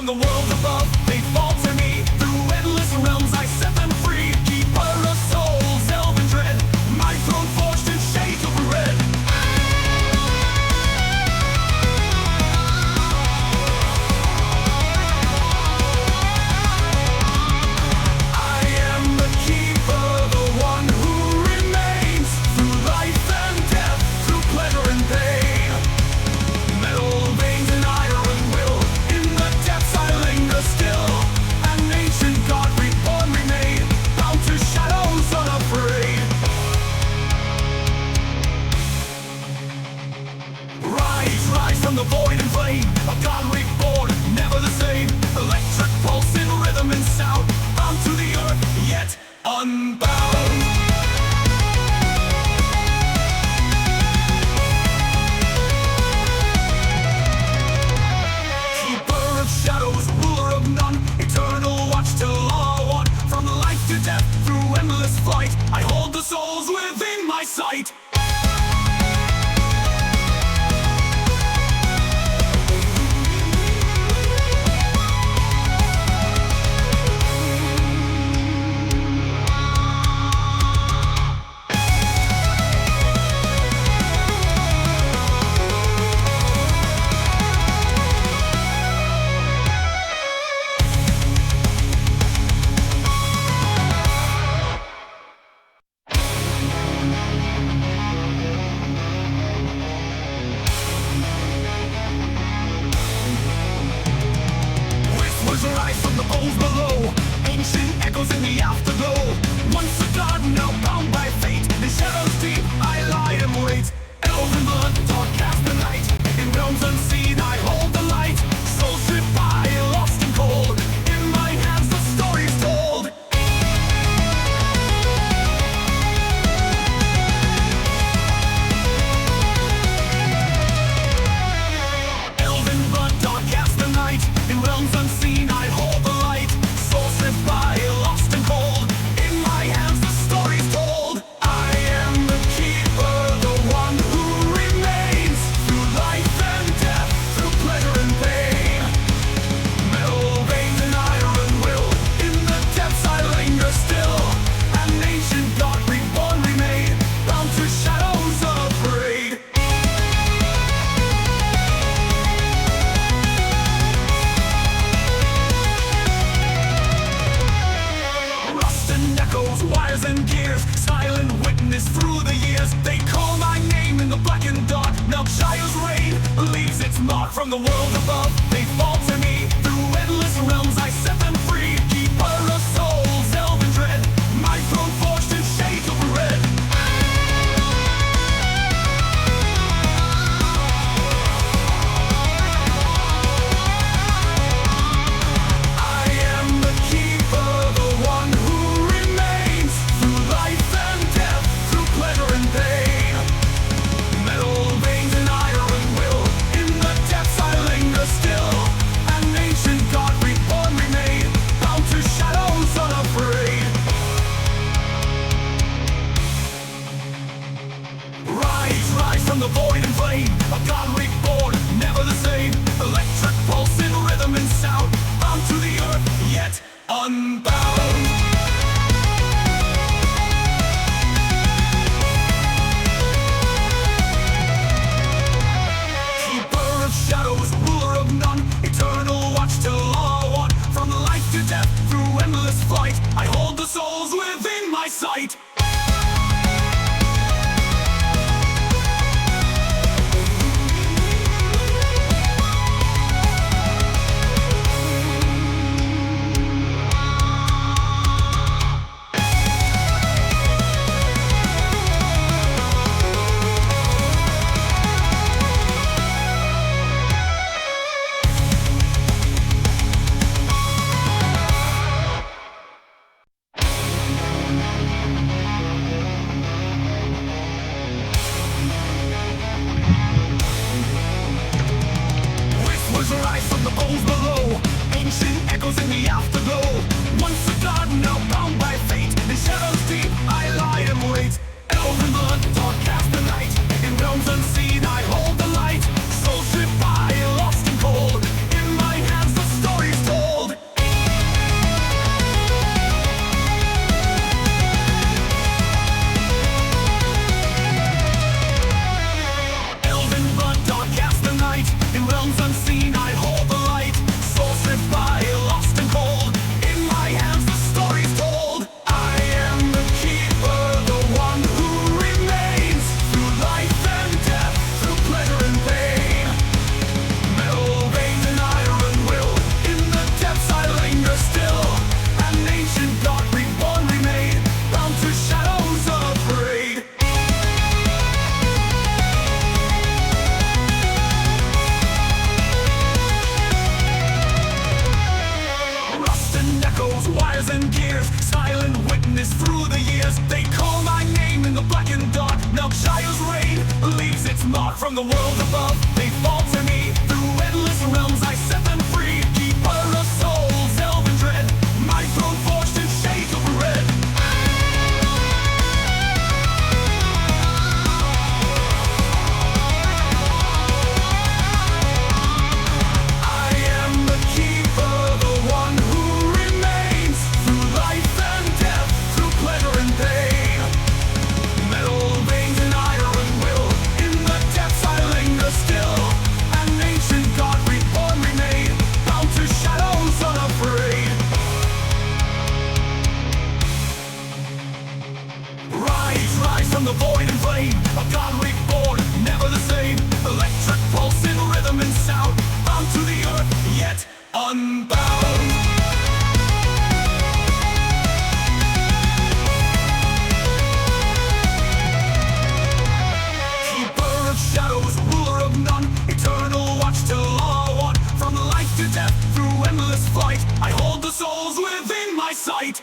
the world above, they fall to me. Through endless realms I set them free. Keeper of souls, elven dread, my throne forged in shades of red. I am the keeper, the one who remains. Through life and death, through pleasure and pain. Metal veins and iron will, in the depths I linger still. An ancient god reborn remain, bound to shadows unafraid. Rise, rise from the void and flame, a god reborn, never the same. Electric pulse in rhythm and sound, bound to the earth, yet unbound. Keeper of shadows, ruler of none, eternal watch till all are one. From life to death, through endless flight, I hold the souls within my sight. Whispers rise from the bones below, ancient echoes in the afterglow. Once a god, now bound by fate, in shadows deep I lie and wait. Elven blood, dark cast the night, in realms unseen I hold the light. Soul stripped by, lost and cold, in my hands the story's told. Elven blood, dark cast the night, in realms unseen I hold the light. Soul stripped by, lost and cold, in my hands the story's told. I am the keeper, the one who remains. Through life and death, through pleasure and pain. Metal veins and iron will, in the depths I linger still. An ancient god reborn remain, bound to shadows unafraid. Rust and echoes, wires and gears, silent witness through the years. They call my name in the blackened dark. Now Shire's reign leaves its mark. From the world above, they fall to me. Through endless realms I set them free. Keeper of souls, elven dread, my throne forged in shades of red. I am the keeper, the one who remains. Through life and death, through pleasure and pain. Metal veins and iron will, in the depths I linger still. the world above, they fall to me. Through endless realms I set them free. Keeper of souls, elven dread, my throne forged in shades of red. I am the keeper, the one who remains. Through life and death, through pleasure and pain. Metal veins and iron will, in the depths I linger still. An ancient god reborn remain, bound to shadows unafraid. Rise from the void and flame, a god reborn, never the same. Electric pulse in rhythm and sound, bound to the earth, yet unbound. Keeper of shadows, ruler of none, eternal watch till all are one. From life to death, through endless flight, I hold the souls within my sight.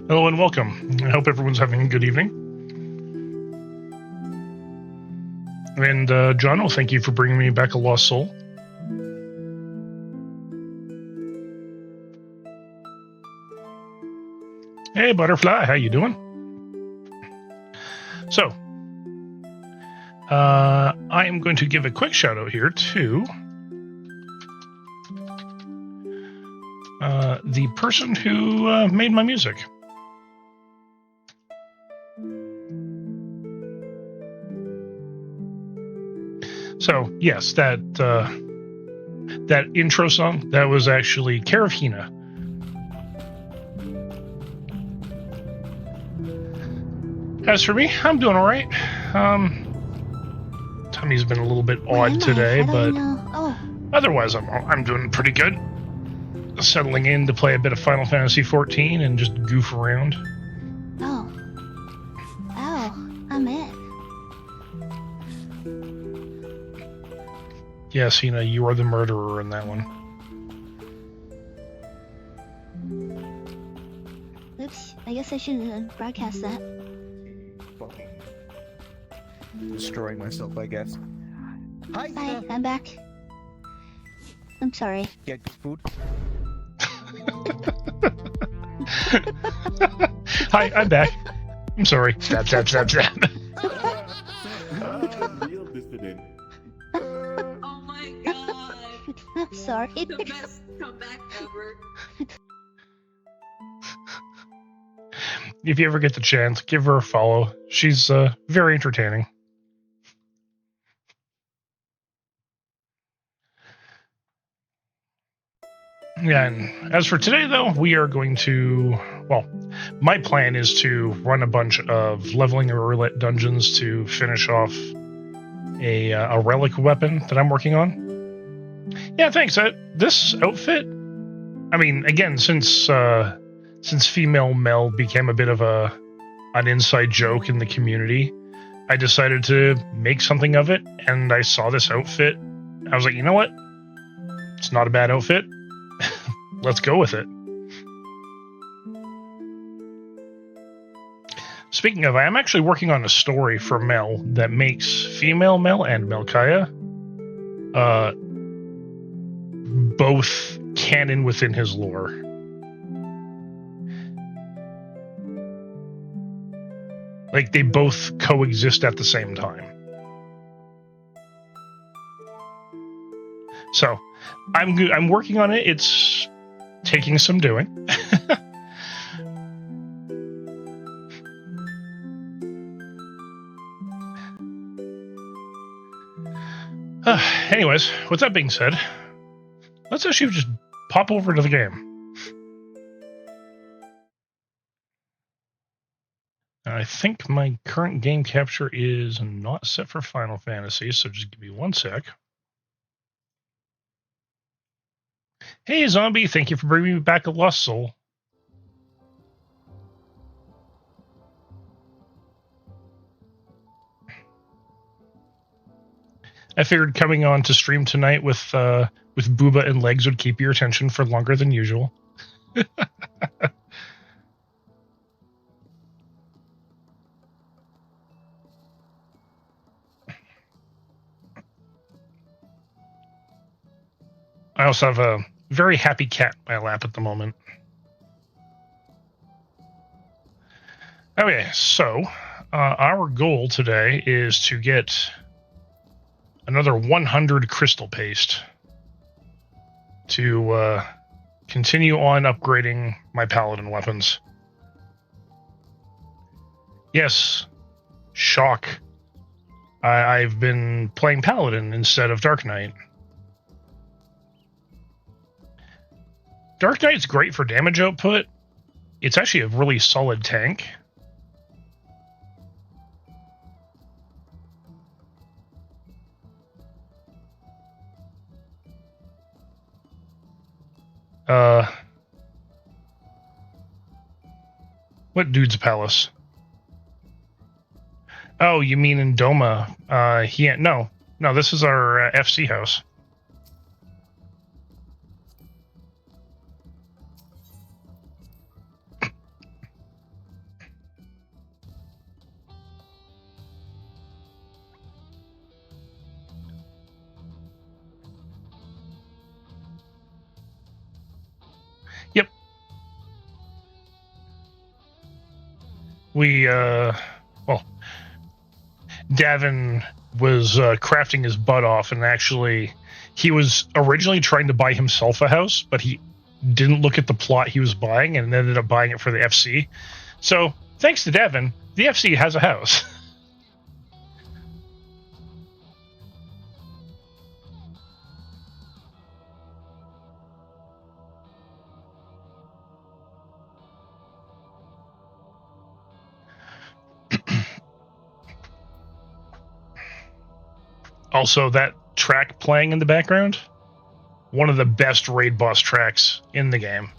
Hello and welcome. I hope everyone's having a good evening. And John, well, thank you for bringing me back a lost soul. Hey, Butterfly, how you doing? So, I am going to give a quick shout out here to the person who made my music. So, yes, that intro song, that was actually Karafina. As for me, I'm doing all right. Tummy's been a little bit odd today, but otherwise I'm doing pretty good. Settling in to play a bit of Final Fantasy XIV and just goof around. Oh, I'm in. Yes, you are the murderer in that one. Oops, I guess I shouldn't broadcast that. Fucking destroying myself, I guess. Hi, Hi, I'm back. I'm sorry. Get food. Hi, I'm back. I'm sorry. Stab, stab, stab, stab. Real dissident. Oh my god! I'm sorry. The best comeback ever. If you ever get the chance, give her a follow. She's very entertaining. Yeah, and as for today, though, we are going to, well, my plan is to run a bunch of leveling and roulette dungeons to finish off a relic weapon that I'm working on. Yeah, thanks. This outfit, I mean, again, since female Mel became a bit of an inside joke in the community, I decided to make something of it, and I saw this outfit. I was like, you know what? It's not a bad outfit. Let's go with it. Speaking of, I am actually working on a story for Mel that makes female Mel and Melkaya both canon within his lore. Like, they both coexist at the same time. So, I'm working on it. It's taking some doing. Anyways, with that being said, let's actually just pop over to the game. I think my current game capture is not set for Final Fantasy, so just give me 1 sec. Hey, Zombie, thank you for bringing me back a Lost Soul. I figured coming on to stream tonight with Booba and Legs would keep your attention for longer than usual. I also have a very happy cat in my lap at the moment. Okay, so our goal today is to get another 100 crystal paste to continue on upgrading my paladin weapons. Yes, shock. I've been playing paladin instead of Dark Knight. Dark Knight's great for damage output. It's actually a really solid tank. What dude's palace? Oh, you mean in Doma? No, this is our FC house. Yep. Davin was crafting his butt off, and actually, he was originally trying to buy himself a house, but he didn't look at the plot he was buying and ended up buying it for the FC. So, thanks to Davin, the FC has a house. Also, that track playing in the background, one of the best raid boss tracks in the game.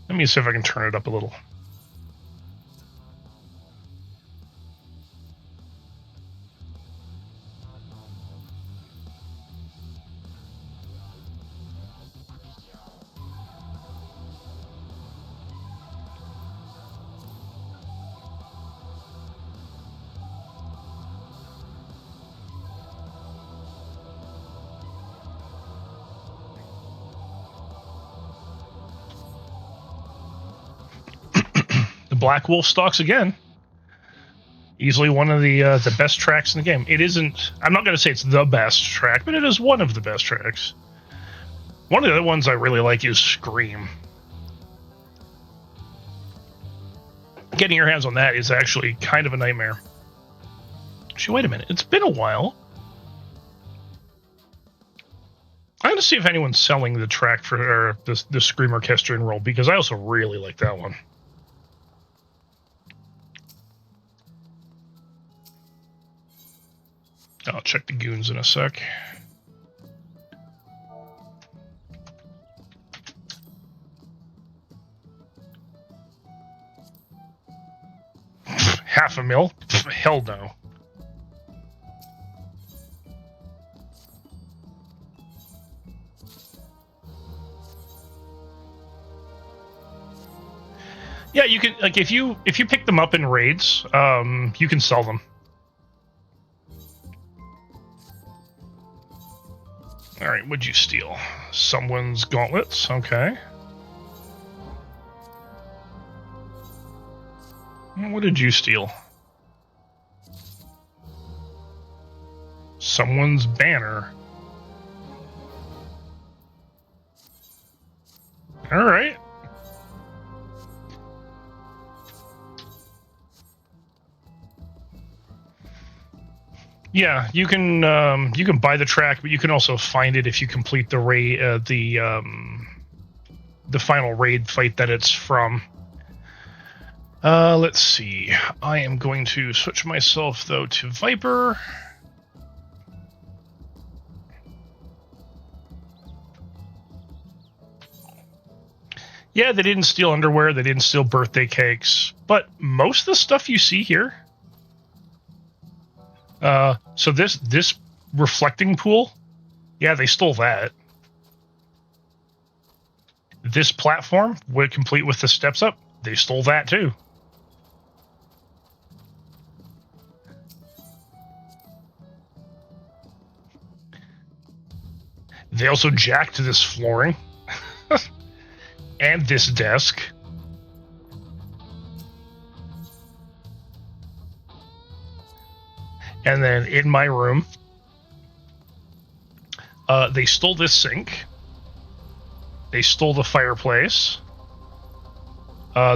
Let me see if I can turn it up a little. Black Wolf stalks again. Easily one of the best tracks in the game. It isn't. I'm not going to say it's the best track, but it is one of the best tracks. One of the other ones I really like is Scream. Getting your hands on that is actually kind of a nightmare. Actually, wait a minute. It's been a while. I'm going to see if anyone's selling the track for the Scream Orchestra and Roll, because I also really like that one. I'll check the goons in a sec. $500,000? Hell no. Yeah, you can, like, if you pick them up in raids, you can sell them. Alright, what'd you steal? Someone's gauntlets, okay. What did you steal? Someone's banner. Alright. Yeah, you can buy the track, but you can also find it if you complete the the final raid fight that it's from. Let's see. I am going to switch myself, though, to Viper. Yeah, they didn't steal underwear, they didn't steal birthday cakes, but most of the stuff you see here... so this reflecting pool, yeah, they stole that. This platform, complete with the steps up, they stole that too. They also jacked this flooring. And this desk. And then in my room, they stole this sink. They stole the fireplace.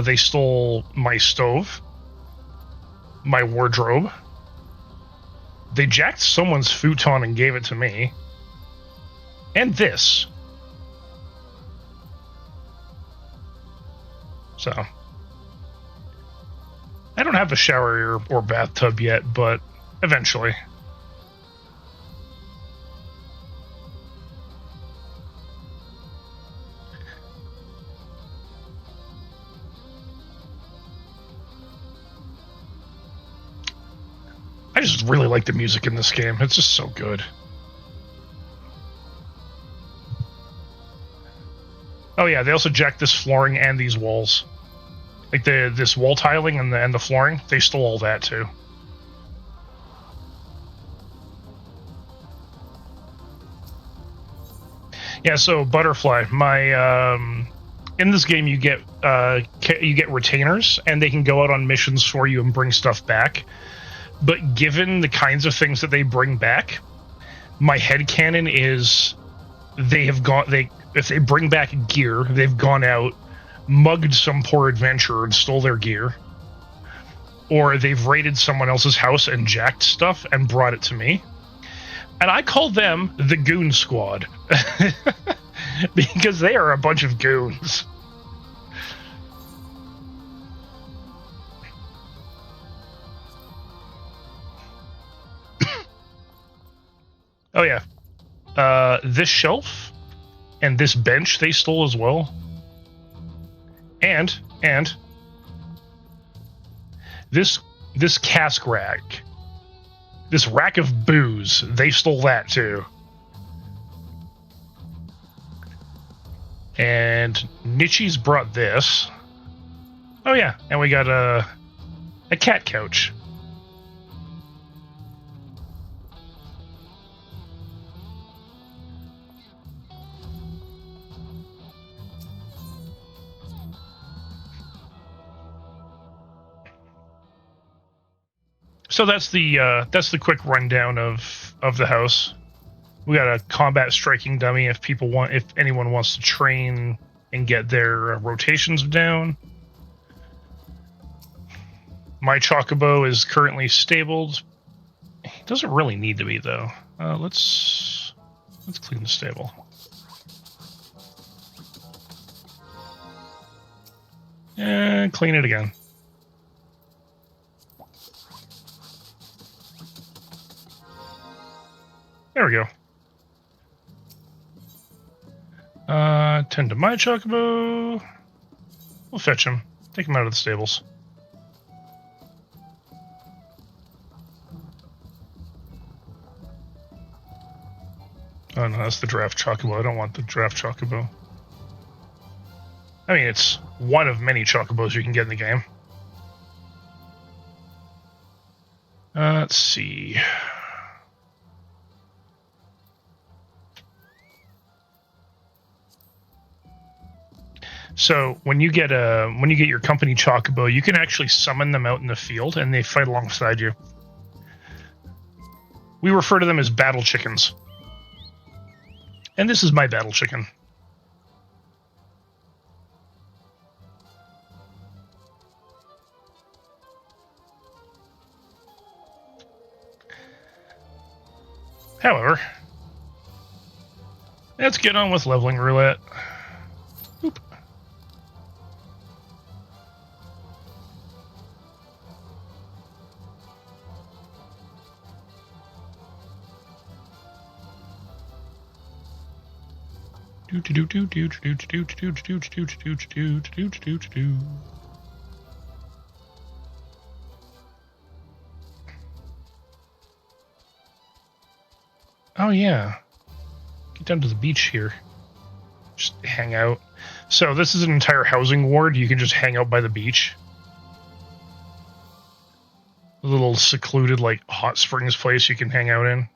They stole my stove. My wardrobe. They jacked someone's futon and gave it to me. And this. So, I don't have a shower or bathtub yet, but eventually. I just really like the music in this game. It's just so good. Oh yeah, they also jacked this flooring and these walls. Like this wall tiling and the flooring, they stole all that too. Yeah, so Butterfly, my in this game you get retainers, and they can go out on missions for you and bring stuff back. But given the kinds of things that they bring back, my headcanon is if they bring back gear, they've gone out, mugged some poor adventurer and stole their gear, or they've raided someone else's house and jacked stuff and brought it to me. And I call them the Goon Squad. Because they are a bunch of goons. Oh yeah. This shelf and this bench they stole as well. And this cask rack. This rack of booze, they stole that too. And Nietzsche's brought this. Oh yeah, and we got a cat couch. So that's the quick rundown of the house. We got a combat striking dummy if anyone wants to train and get their rotations down. My Chocobo is currently stabled. It doesn't really need to be though. Let's clean the stable. And clean it again. There we go. Tend to my Chocobo. We'll fetch him. Take him out of the stables. Oh no, that's the draft Chocobo. I don't want the draft Chocobo. I mean, it's one of many Chocobos you can get in the game. Let's see. So when you get your company Chocobo, you can actually summon them out in the field, and they fight alongside you. We refer to them as battle chickens. And this is my battle chicken. However, let's get on with leveling roulette. Oop. Oh yeah. Get down to the beach here. Just hang out. So this is an entire housing ward. You can just hang out by the beach. A little secluded, like, hot springs place you can hang out in.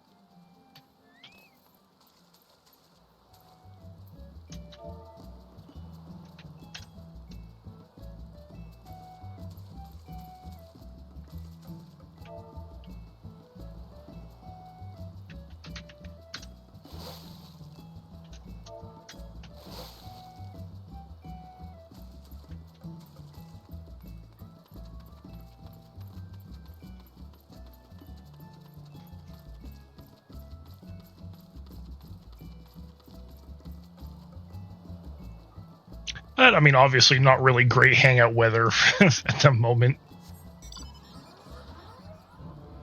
But, I mean, obviously not really great hangout weather at the moment.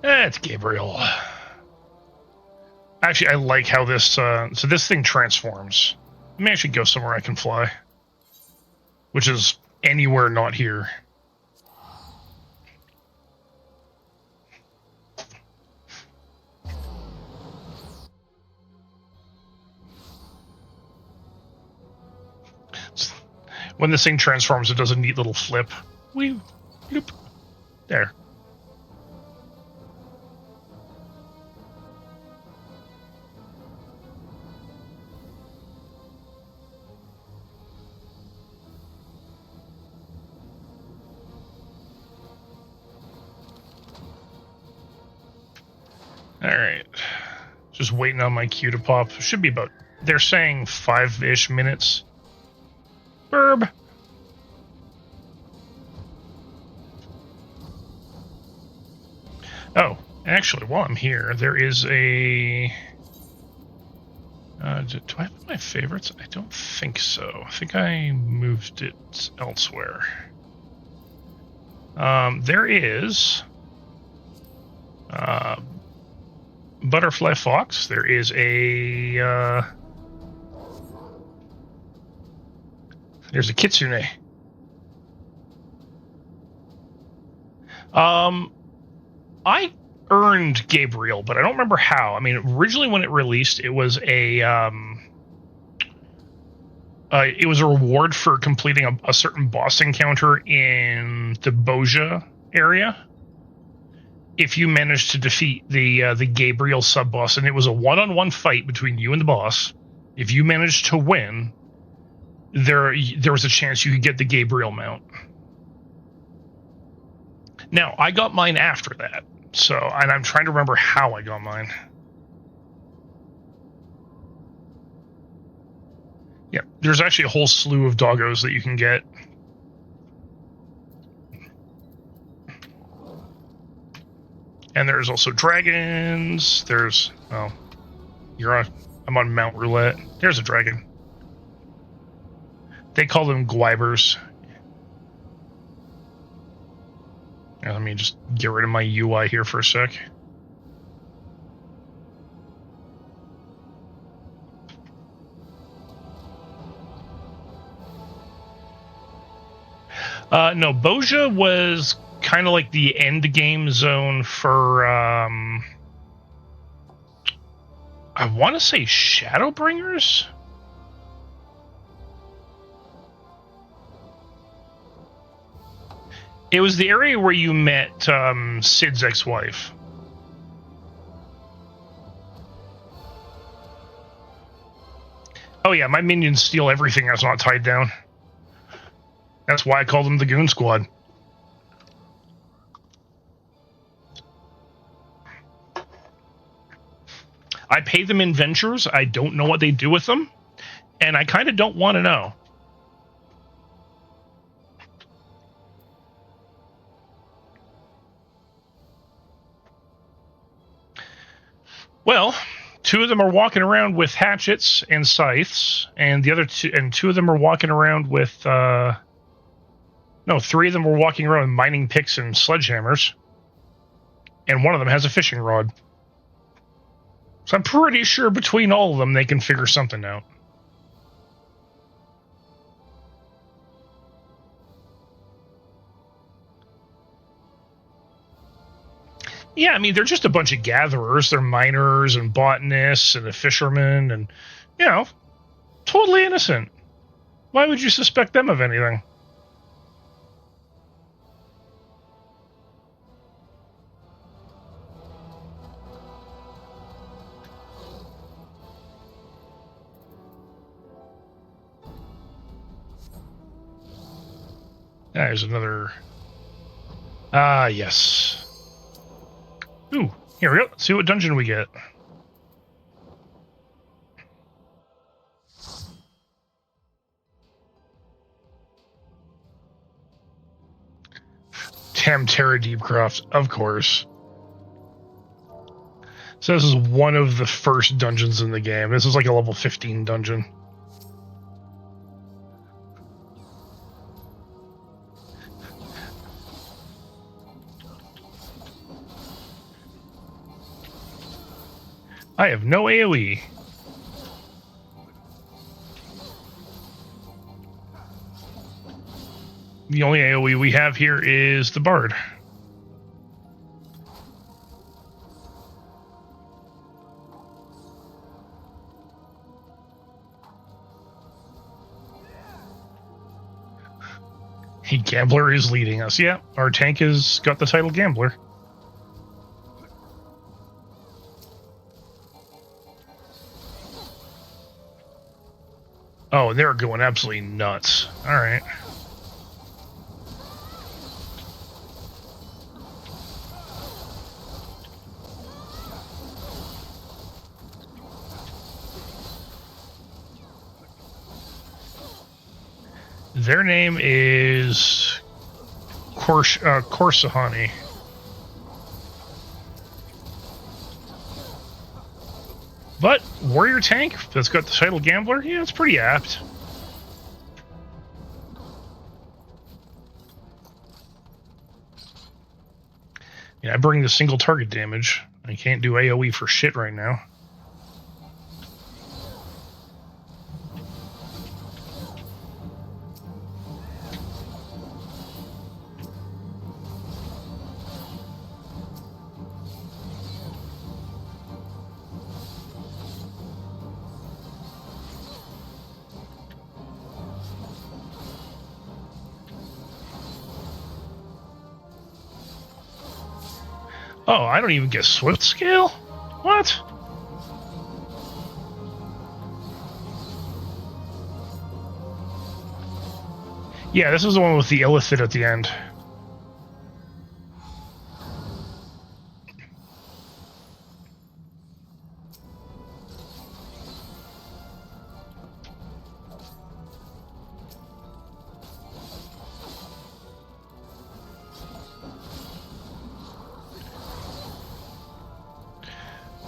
It's Gabriel. Actually, I like how this... so this thing transforms. Let me actually go somewhere I can fly. Which is anywhere not here. When this thing transforms, it does a neat little flip. Wee, loop. There. Alright. Just waiting on my cue to pop. Should be about... They're saying 5-ish minutes. Burb. Oh, actually, while I'm here, there is a... do I have my favorites? I don't think so. I think I moved it elsewhere. There is... Butterfly Fox. There is a... There's a Kitsune. I earned Gabriel, but I don't remember how. I mean, originally when it released, it was a reward for completing a certain boss encounter in the Boja area. If you managed to defeat the Gabriel sub-boss, and it was a one-on-one fight between you and the boss. If you managed to win, there was a chance you could get the Gabriel mount. Now, I got mine after that, and I'm trying to remember how I got mine. Yeah, there's actually a whole slew of doggos that you can get. And there's also dragons. There's... Oh. I'm on Mount Roulette. There's a dragon. They call them Gwibers. Let me just get rid of my UI here for a sec. No, Boja was kind of like the end game zone for, I want to say Shadowbringers? It was the area where you met Sid's ex-wife. Oh yeah, my minions steal everything that's not tied down. That's why I call them the Goon Squad. I pay them in ventures. I don't know what they do with them. And I kind of don't want to know. Well, two of them are walking around with hatchets and scythes, and the other two of them are walking around with, three of them were walking around with mining picks and sledgehammers, and one of them has a fishing rod. So I'm pretty sure between all of them they can figure something out. Yeah, I mean, they're just a bunch of gatherers. They're miners and botanists and a fisherman and, you know, totally innocent. Why would you suspect them of anything? There's another... Ah, yes. Ooh, here we go. Let's see what dungeon we get. Terra Deepcroft, of course. So this is one of the first dungeons in the game. This is like a level 15 dungeon. I have no AoE. The only AoE we have here is the Bard. A gambler is leading us. Yeah, our tank has got the title Gambler. Oh, they're going absolutely nuts. All right. Their name is Korsahani. But warrior tank that's got the title Gambler, yeah, it's pretty apt. Yeah, I bring the single target damage. I can't do AoE for shit right now. Oh, I don't even get Swift Scale? What? Yeah, this is the one with the Illithid at the end.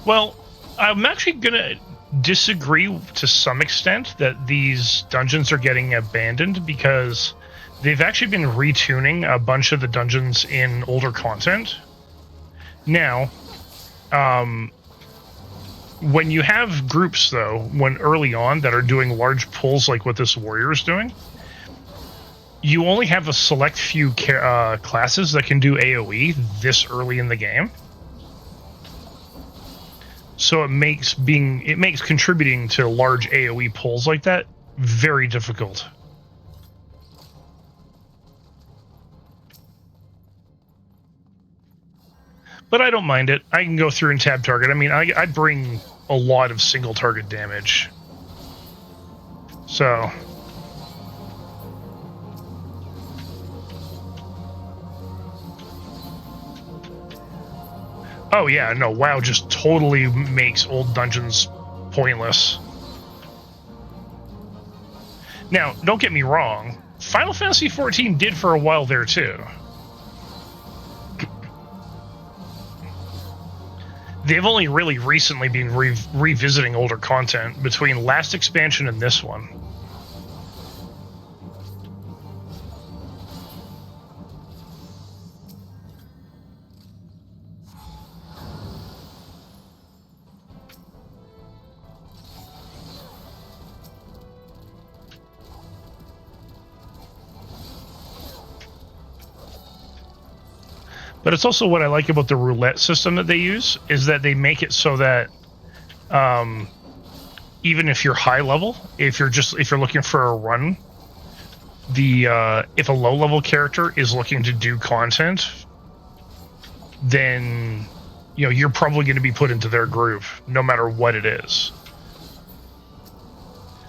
Well, I'm actually going to disagree to some extent that these dungeons are getting abandoned because they've actually been retuning a bunch of the dungeons in older content. Now, when you have groups, though, when early on that are doing large pulls like what this warrior is doing, you only have a select few classes that can do AoE this early in the game. So it makes contributing to large AoE pulls like that very difficult. But I don't mind it. I can go through and tab target. I mean, I bring a lot of single target damage. So... Oh yeah, no, WoW just totally makes old dungeons pointless. Now, don't get me wrong, Final Fantasy XIV did for a while there too. They've only really recently been revisiting older content between last expansion and this one. But it's also what I like about the roulette system that they use is that they make it so that even if you're high level, if you're looking for a run, if a low level character is looking to do content, then you're probably going to be put into their groove no matter what it is.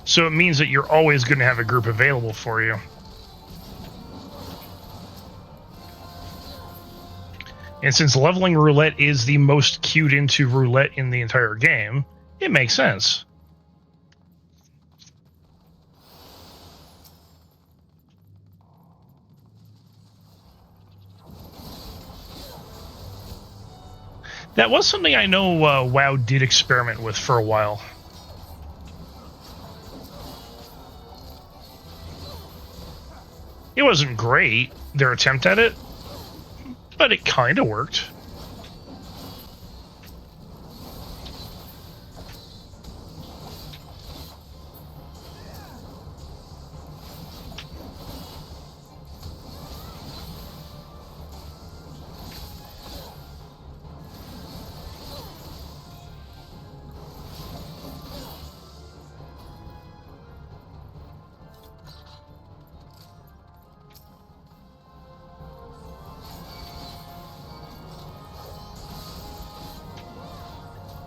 So it means that you're always going to have a group available for you. And since leveling roulette is the most queued into roulette in the entire game, it makes sense. That was something I know WoW did experiment with for a while. It wasn't great, their attempt at it, but it kind of worked.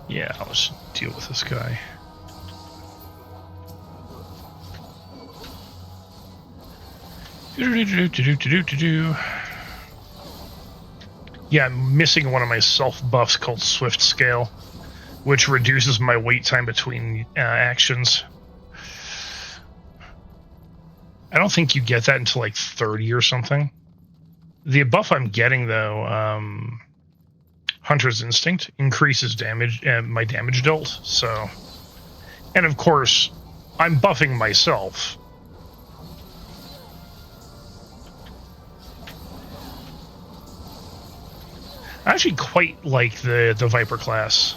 Yeah, let's deal with this guy. Yeah, I'm missing one of my self buffs called Swift Scale, which reduces my wait time between actions. I don't think you get that until like 30 or something. The buff I'm getting though, Hunter's Instinct, increases damage, my damage dealt. So, and of course, I'm buffing myself. I actually quite like the Viper class.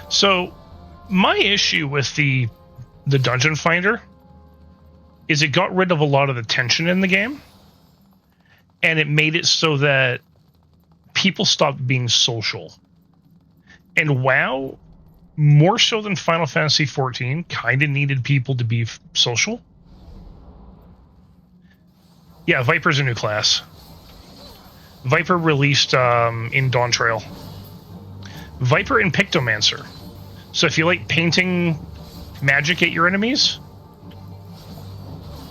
So, my issue with the Dungeon Finder is it got rid of a lot of the tension in the game, and it made it so that people stopped being social. And WoW, more so than Final Fantasy XIV, kind of needed people to be social. Yeah, Viper's a new class. Viper released in Dawn Trail. Viper and Pictomancer. So if you like painting magic at your enemies,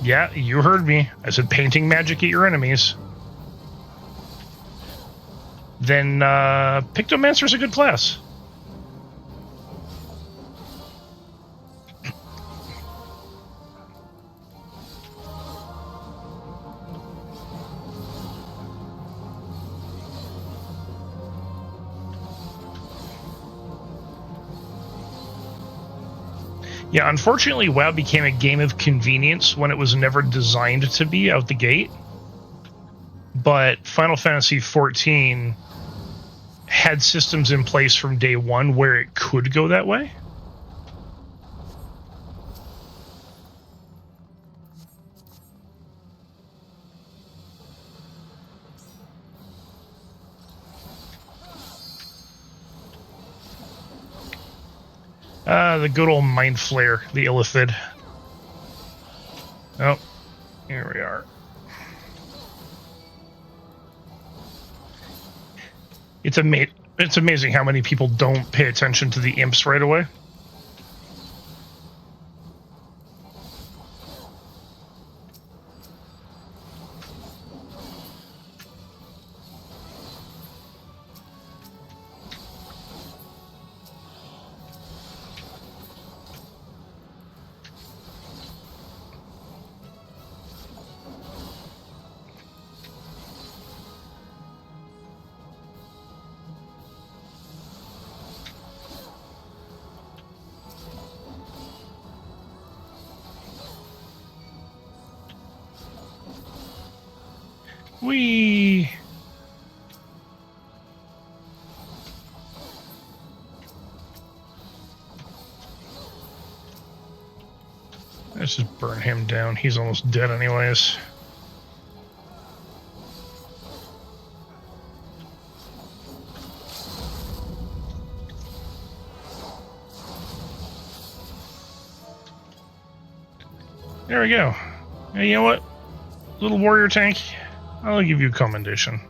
yeah, you heard me. I said painting magic at your enemies. Then Pictomancer's a good class. Yeah, unfortunately, WoW became a game of convenience when it was never designed to be out the gate. But Final Fantasy XIV had systems in place from day one where it could go that way. The good old Mind Flayer, the Illithid. Oh, here we are. It's amazing how many people don't pay attention to the imps right away. Whee! Let's just burn him down. He's almost dead anyways. There we go. Hey, you know what? Little warrior tank, I'll give you a commendation.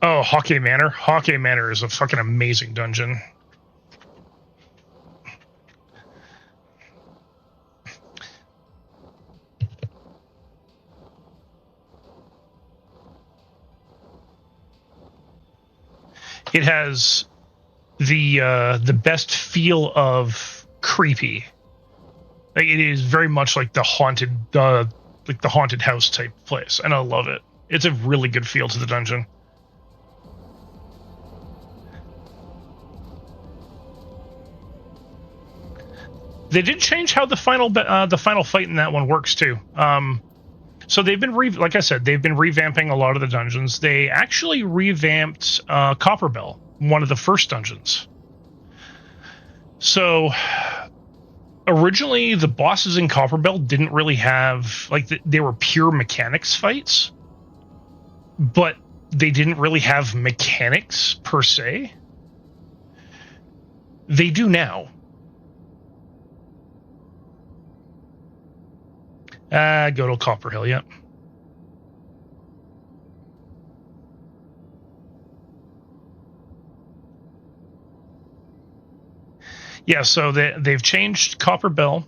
Oh, Hawkeye Manor. Hawkeye Manor is a fucking amazing dungeon. It has the best feel of creepy. Like, it is very much like the haunted house type place, and I love it. It's a really good feel to the dungeon. They did change how the final fight in that one works too. So they've been like I said, they've been revamping a lot of the dungeons. They actually revamped Copperbell, one of the first dungeons. So originally, the bosses in Copperbell didn't really have they were pure mechanics fights, but they didn't really have mechanics per se. They do now. Go to Copperhill, yep. Yeah, so they've changed Copperbell.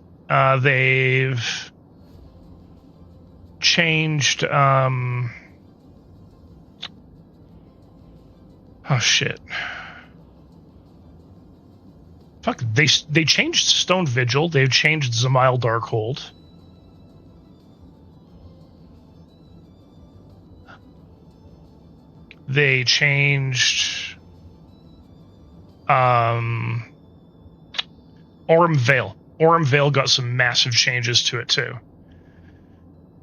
They've changed... oh, shit. Fuck, they changed Stone Vigil. They've changed Zamile Darkhold. They changed Orem Vale. Orem Vale got some massive changes to it too.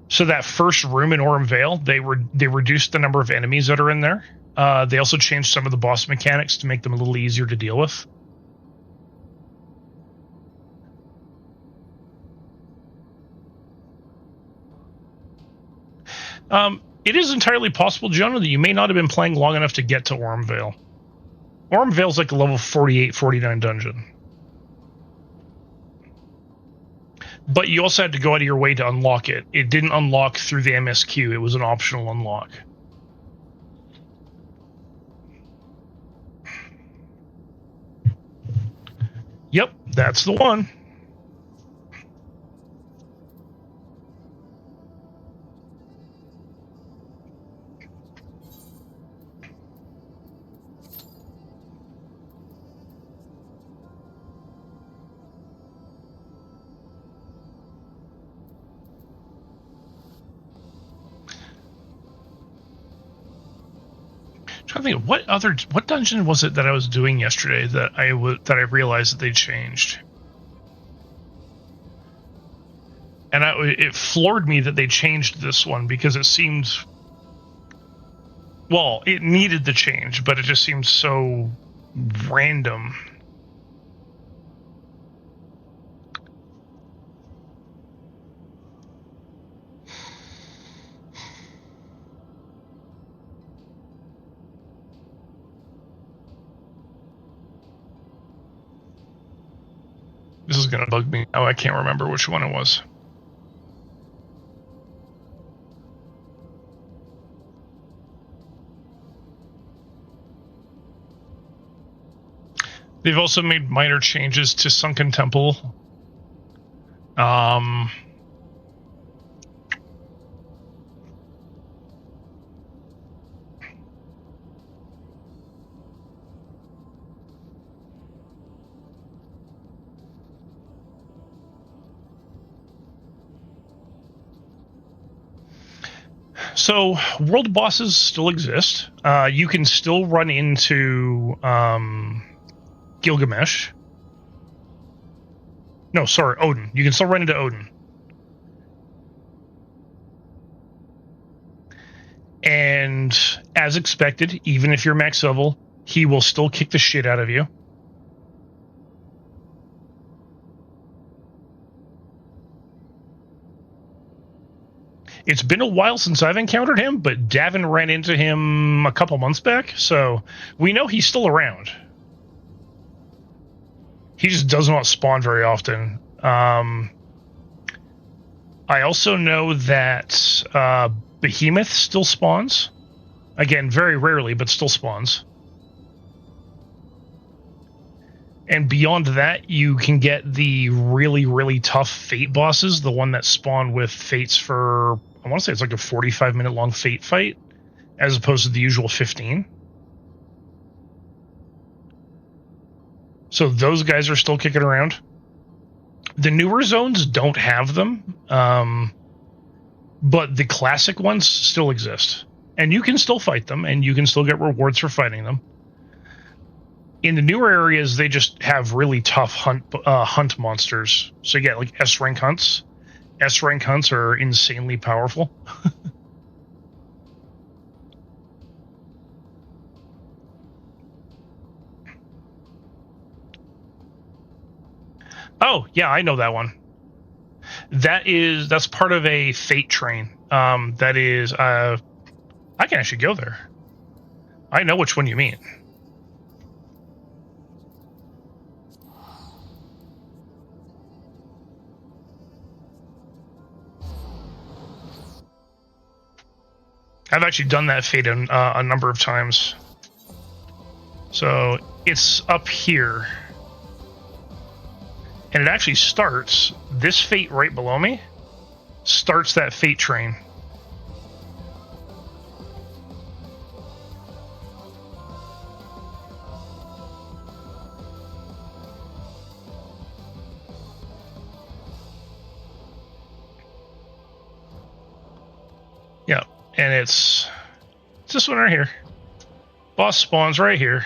So that first room in Orem Vale, they reduced the number of enemies that are in there. They also changed some of the boss mechanics to make them a little easier to deal with. It is entirely possible, Jonah, that you may not have been playing long enough to get to Orem Vale. Orem Vale's like a level 48, 49 dungeon. But you also had to go out of your way to unlock it. It didn't unlock through the MSQ. It was an optional unlock. Yep, that's the one. I think what dungeon was it that I was doing yesterday that I realized that they changed, and it floored me that they changed this one because it seemed, well, it needed the change, but it just seemed so random. This is going to bug me. Oh, I can't remember which one it was. They've also made minor changes to Sunken Temple. So, world bosses still exist. You can still run into Gilgamesh. No, sorry, Odin. You can still run into Odin. And as expected, even if you're max level, he will still kick the shit out of you. It's been a while since I've encountered him, but Davin ran into him a couple months back, so we know he's still around. He just does not spawn very often. I also know that Behemoth still spawns. Again, very rarely, but still spawns. And beyond that, you can get the really, really tough Fate bosses, the one that spawn with Fates for, I want to say it's like a 45-minute long Fate fight, as opposed to the usual 15. So those guys are still kicking around. The newer zones don't have them, but the classic ones still exist. And you can still fight them, and you can still get rewards for fighting them. In the newer areas, they just have really tough hunt monsters. So you get like S-rank hunts. S-rank hunts are insanely powerful. Oh, yeah, I know that one. That's part of a Fate train. That is, I can actually go there. I know which one you mean. I've actually done that Fate a number of times. So it's up here. And it actually starts, this Fate right below me, starts that Fate train. Yeah, and it's this one right here. Boss spawns right here.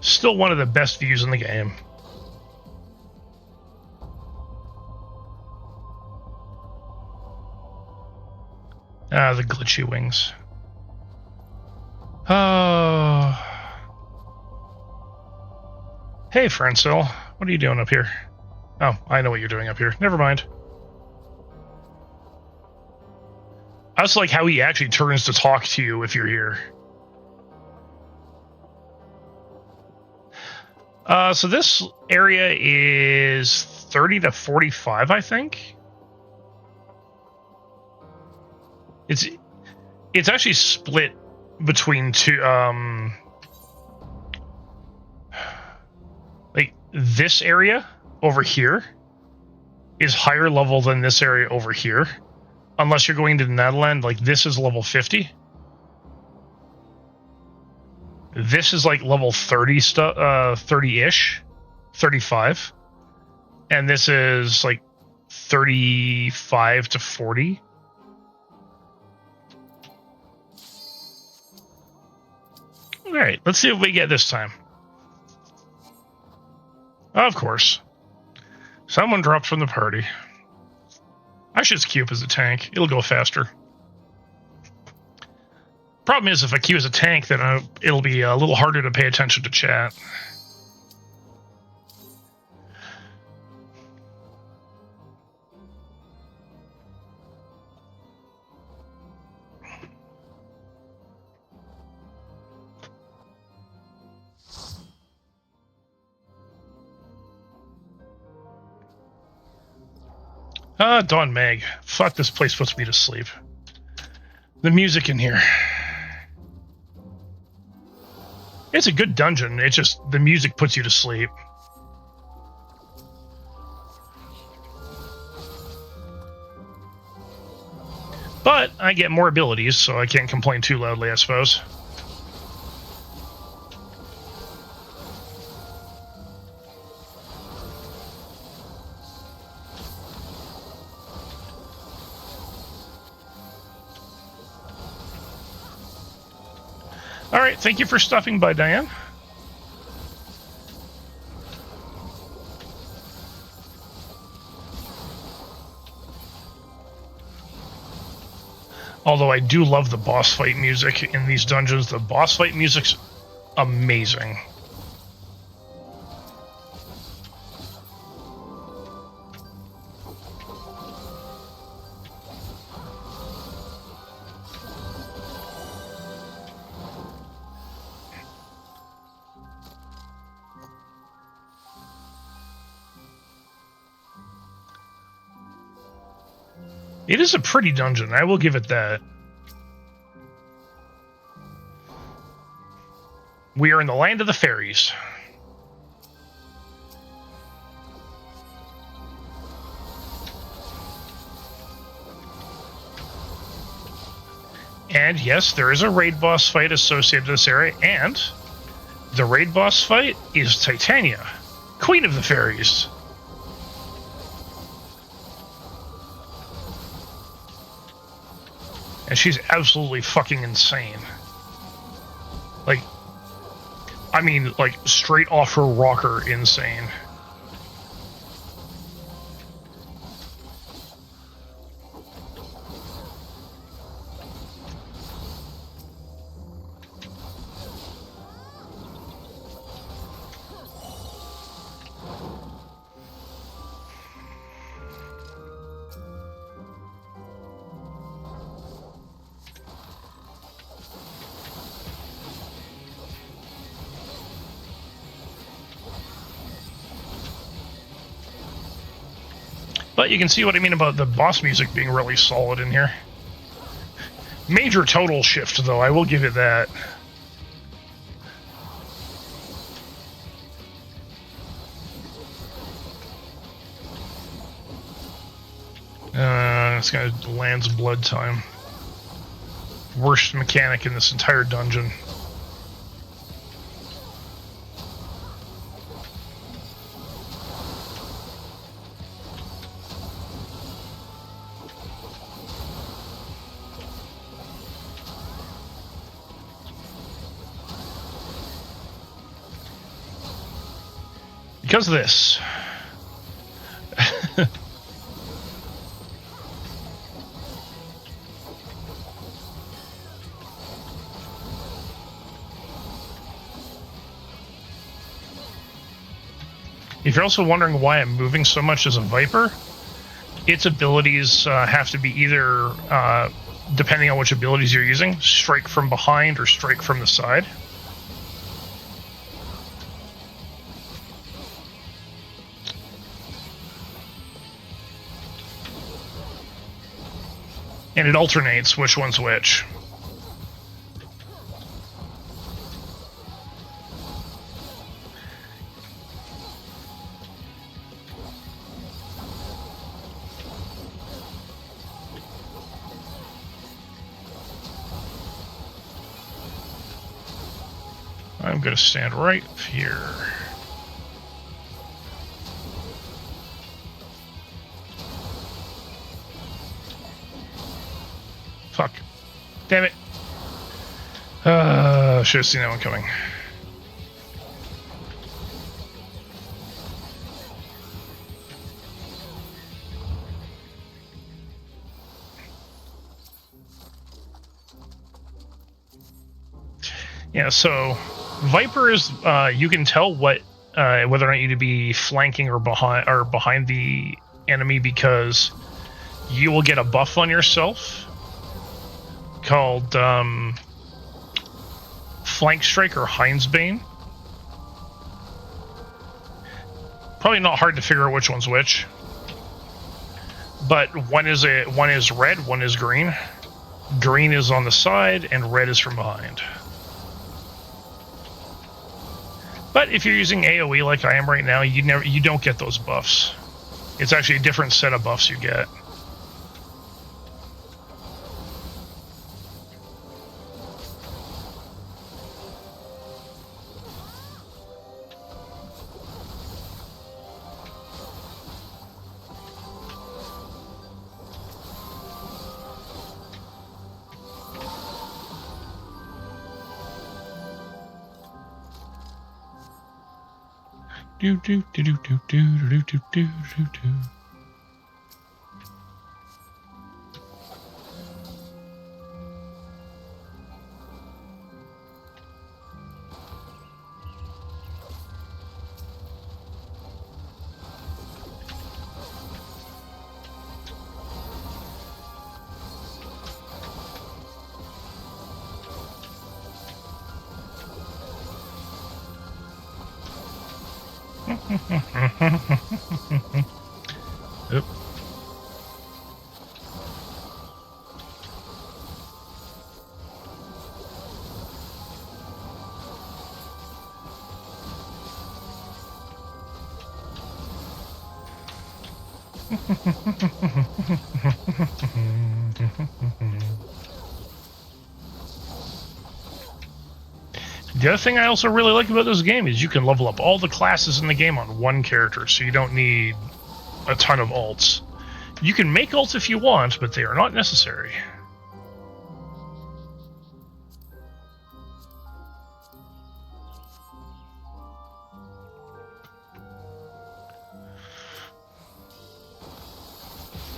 Still one of the best views in the game. Ah, the glitchy wings. Oh. Hey, Francil. What are you doing up here? Oh, I know what you're doing up here. Never mind. I just like how he actually turns to talk to you if you're here. So this area is 30 to 45, I think. It's actually split between two, like this area over here is higher level than this area over here. Unless you're going to the Netherlands, like this is level 50. This is like level 30 stuff, 30-ish, 35. And this is like 35 to 40. All right, let's see what we get this time. Of course. Someone dropped from the party. I should just queue up as a tank. It'll go faster. Problem is, if I queue as a tank, then it'll be a little harder to pay attention to chat. Dawn Meg. Fuck, this place puts me to sleep. The music in here. It's a good dungeon. It's just the music puts you to sleep. But I get more abilities, so I can't complain too loudly, I suppose. All right, thank you for stopping by, Diane. Although I do love the boss fight music in these dungeons. The boss fight music's amazing. It is a pretty dungeon, I will give it that. We are in the land of the fairies. And yes, there is a raid boss fight associated with this area, and the raid boss fight is Titania, Queen of the Fairies. And she's absolutely fucking insane. Like, I mean, like, straight off her rocker insane. But you can see what I mean about the boss music being really solid in here. Major total shift, though, I will give it that. It's gonna Land's Blood time. Worst mechanic in this entire dungeon. Because of this. If you're also wondering why I'm moving so much as a Viper, its abilities have to be either, depending on which abilities you're using, strike from behind or strike from the side. And it alternates which one's which. I'm going to stand right here. Fuck. Damn it. Should have seen that one coming. Yeah, so Viper is you can tell what whether or not you to be flanking or behind the enemy, because you will get a buff on yourself called Flank Strike or Hindsbane. Probably not hard to figure out which one's which, but one is red, one is green. Green is on the side, and red is from behind. But if you're using AoE like I am right now, you don't get those buffs. It's actually a different set of buffs you get. Do do do do do do do do do do do. Yep. The other thing I also really like about this game is you can level up all the classes in the game on one character, so you don't need a ton of alts. You can make alts if you want, but they are not necessary.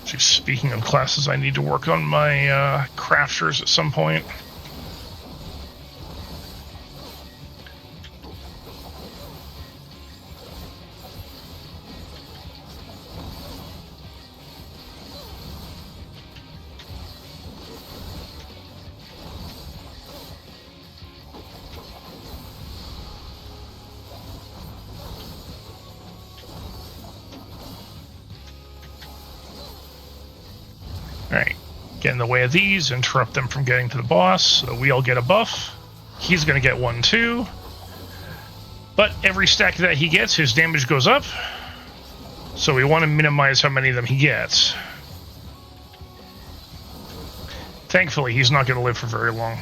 Actually, speaking of classes, I need to work on my crafters at some point. Alright, get in the way of these, interrupt them from getting to the boss, so we all get a buff. He's going to get one too. But every stack that he gets, his damage goes up. So we want to minimize how many of them he gets. Thankfully, he's not going to live for very long.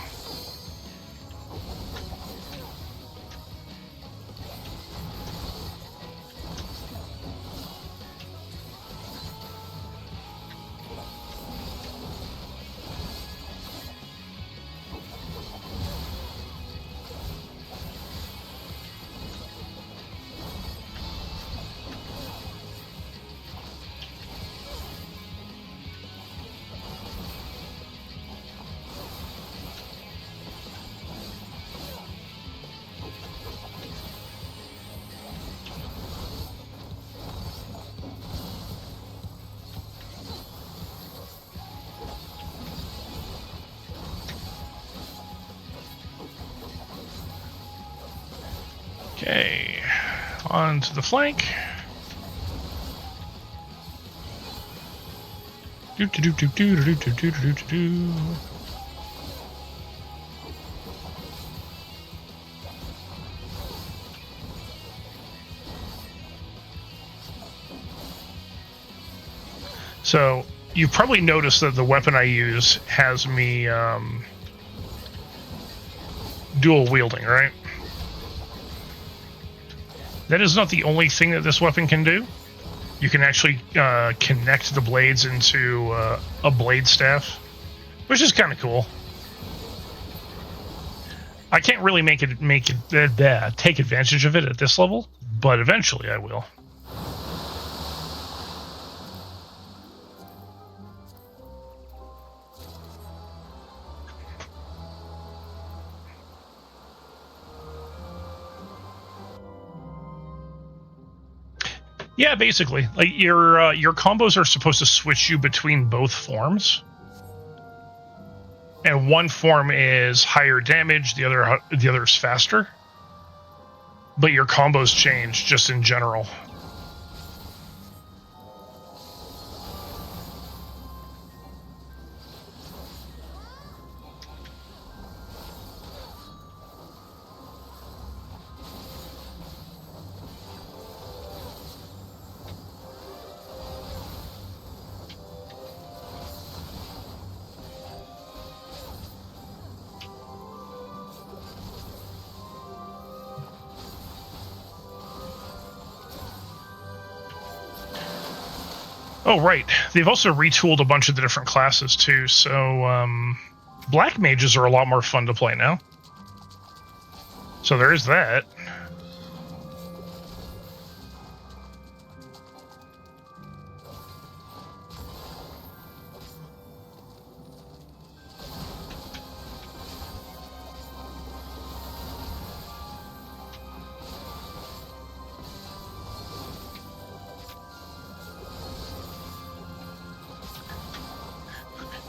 Okay, on to the flank. Do do do do do do do do do do do. So you've probably noticed that the weapon I use has me dual wielding, right? That is not the only thing that this weapon can do. You can actually connect the blades into a blade staff, which is kind of cool. I can't really take advantage of it at this level, but eventually I will. Yeah, basically, like your combos are supposed to switch you between both forms, and one form is higher damage, the other is faster. But your combos change just in general. Oh, right. They've also retooled a bunch of the different classes, too, so black mages are a lot more fun to play now. So there is that.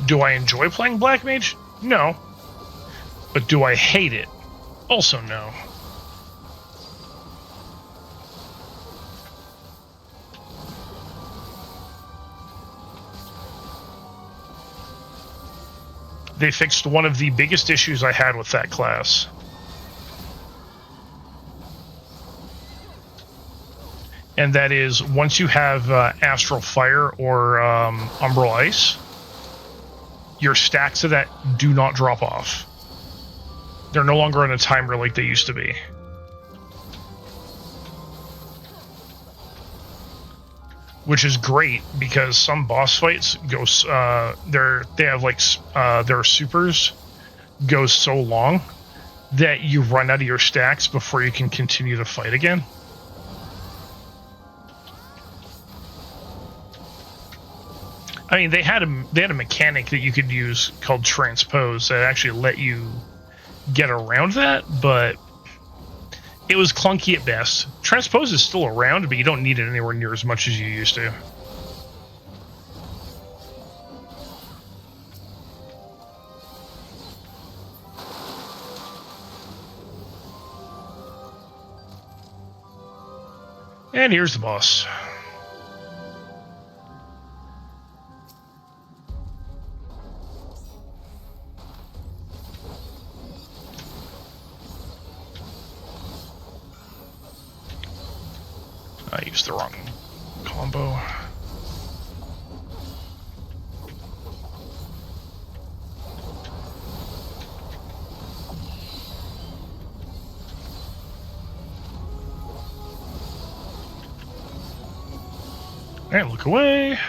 Do I enjoy playing Black Mage? No. But do I hate it? Also no. They fixed one of the biggest issues I had with that class. And that is, once you have Astral Fire or Umbral Ice, your stacks of that do not drop off. They're no longer on a timer like they used to be. Which is great, because some boss fights go, they have like, their supers go so long that you run out of your stacks before you can continue the fight again. I mean, they had a mechanic that you could use called transpose that actually let you get around that, but it was clunky at best. Transpose is still around, but you don't need it anywhere near as much as you used to. And here's the boss. I used the wrong combo. And look away.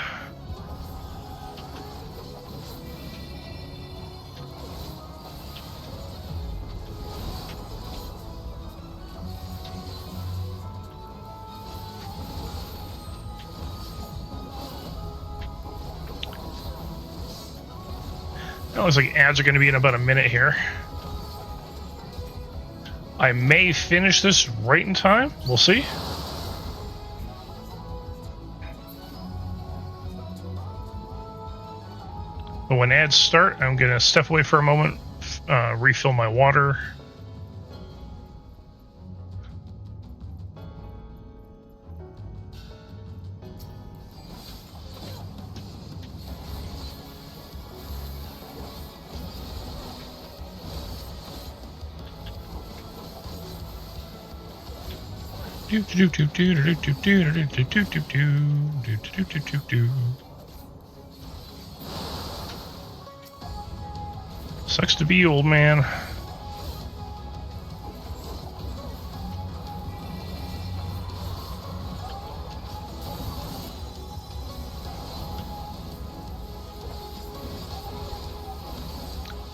It looks like ads are going to be in about a minute here. I may finish this right in time. We'll see. But when ads start, I'm going to step away for a moment, refill my water. Sucks to be you, old man.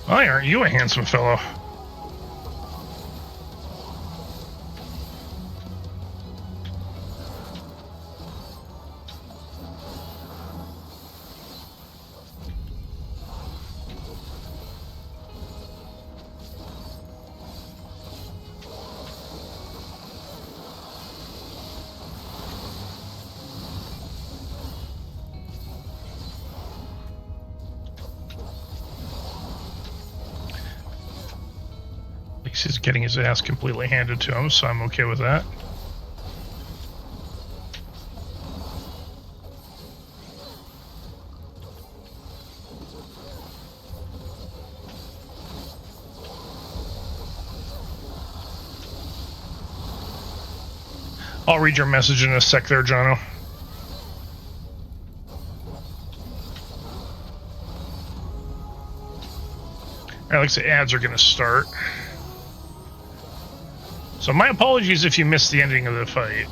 Why aren't you a handsome fellow? He's getting his ass completely handed to him, so I'm okay with that. I'll read your message in a sec there, Jono. Alex, the ads are going to start. So my apologies if you missed the ending of the fight.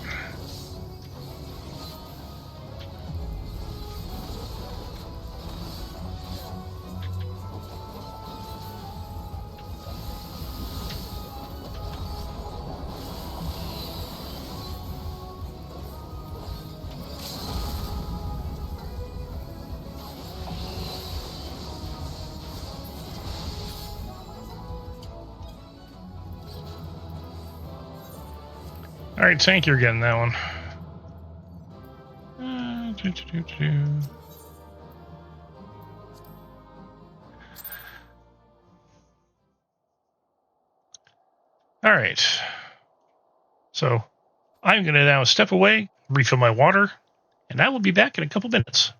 Alright, Tank, you're getting that one. All right. So I'm going to now step away, refill my water, and I will be back in a couple minutes.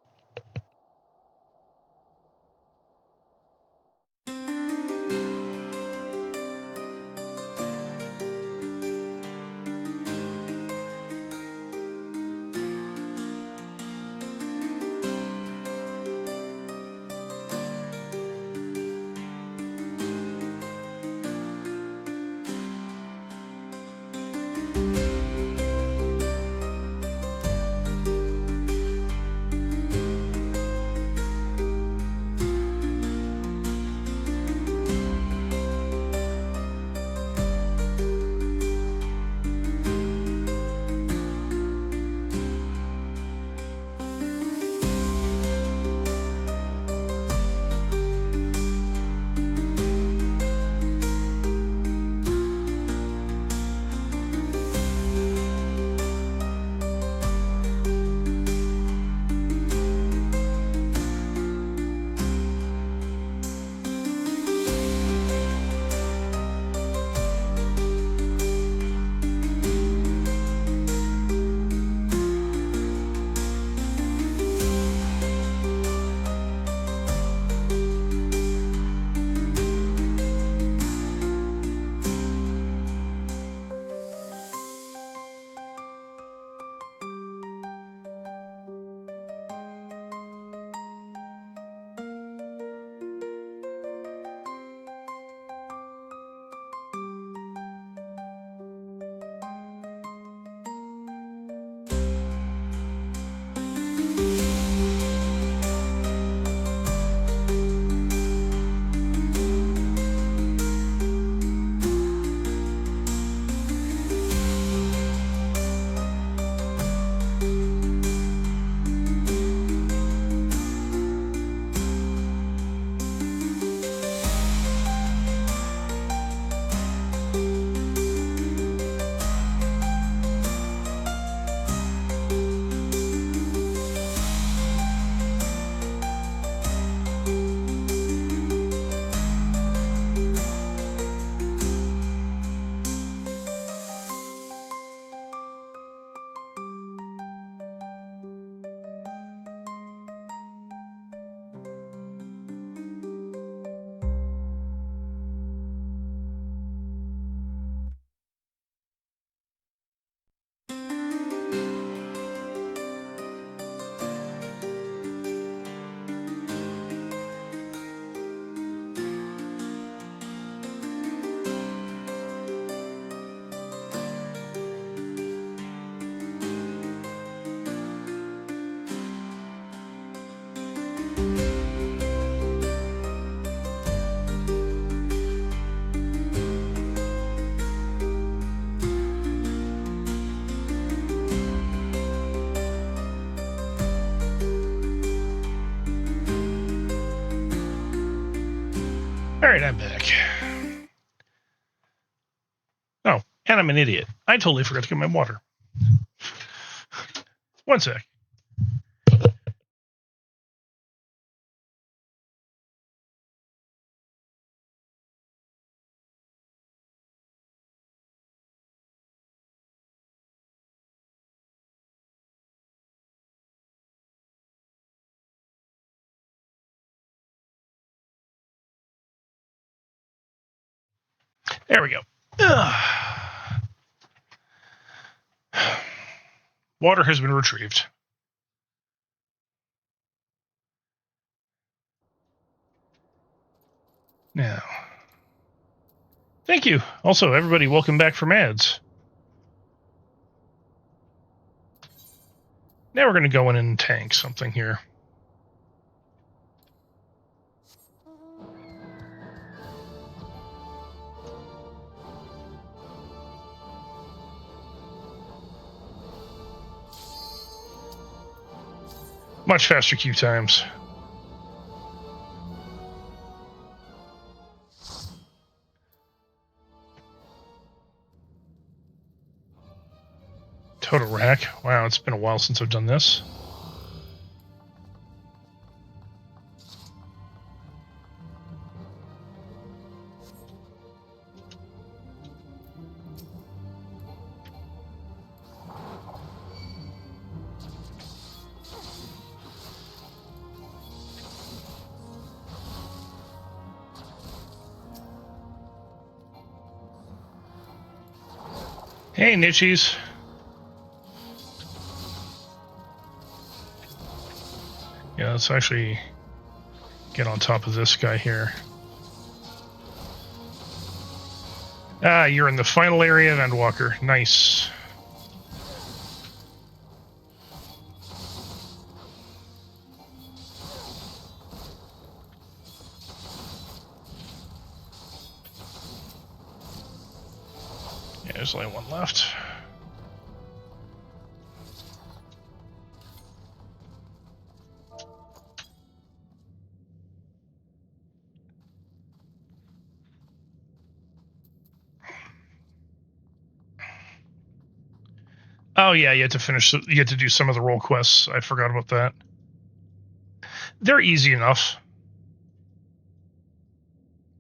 All right, I'm back. Oh, and I'm an idiot. I totally forgot to get my water. One sec. There we go. Ugh. Water has been retrieved. Now, thank you. Also, everybody, welcome back from ads. Now we're going to go in and tank something here. Much faster queue times. Total rack. Wow, it's been a while since I've done this. Hey, Nitchies. Yeah, let's actually get on top of this guy here. Ah, you're in the final area of Endwalker. Nice. Yeah, there's only one left. Oh yeah, you have to finish. You have to do some of the role quests. I forgot about that. They're easy enough.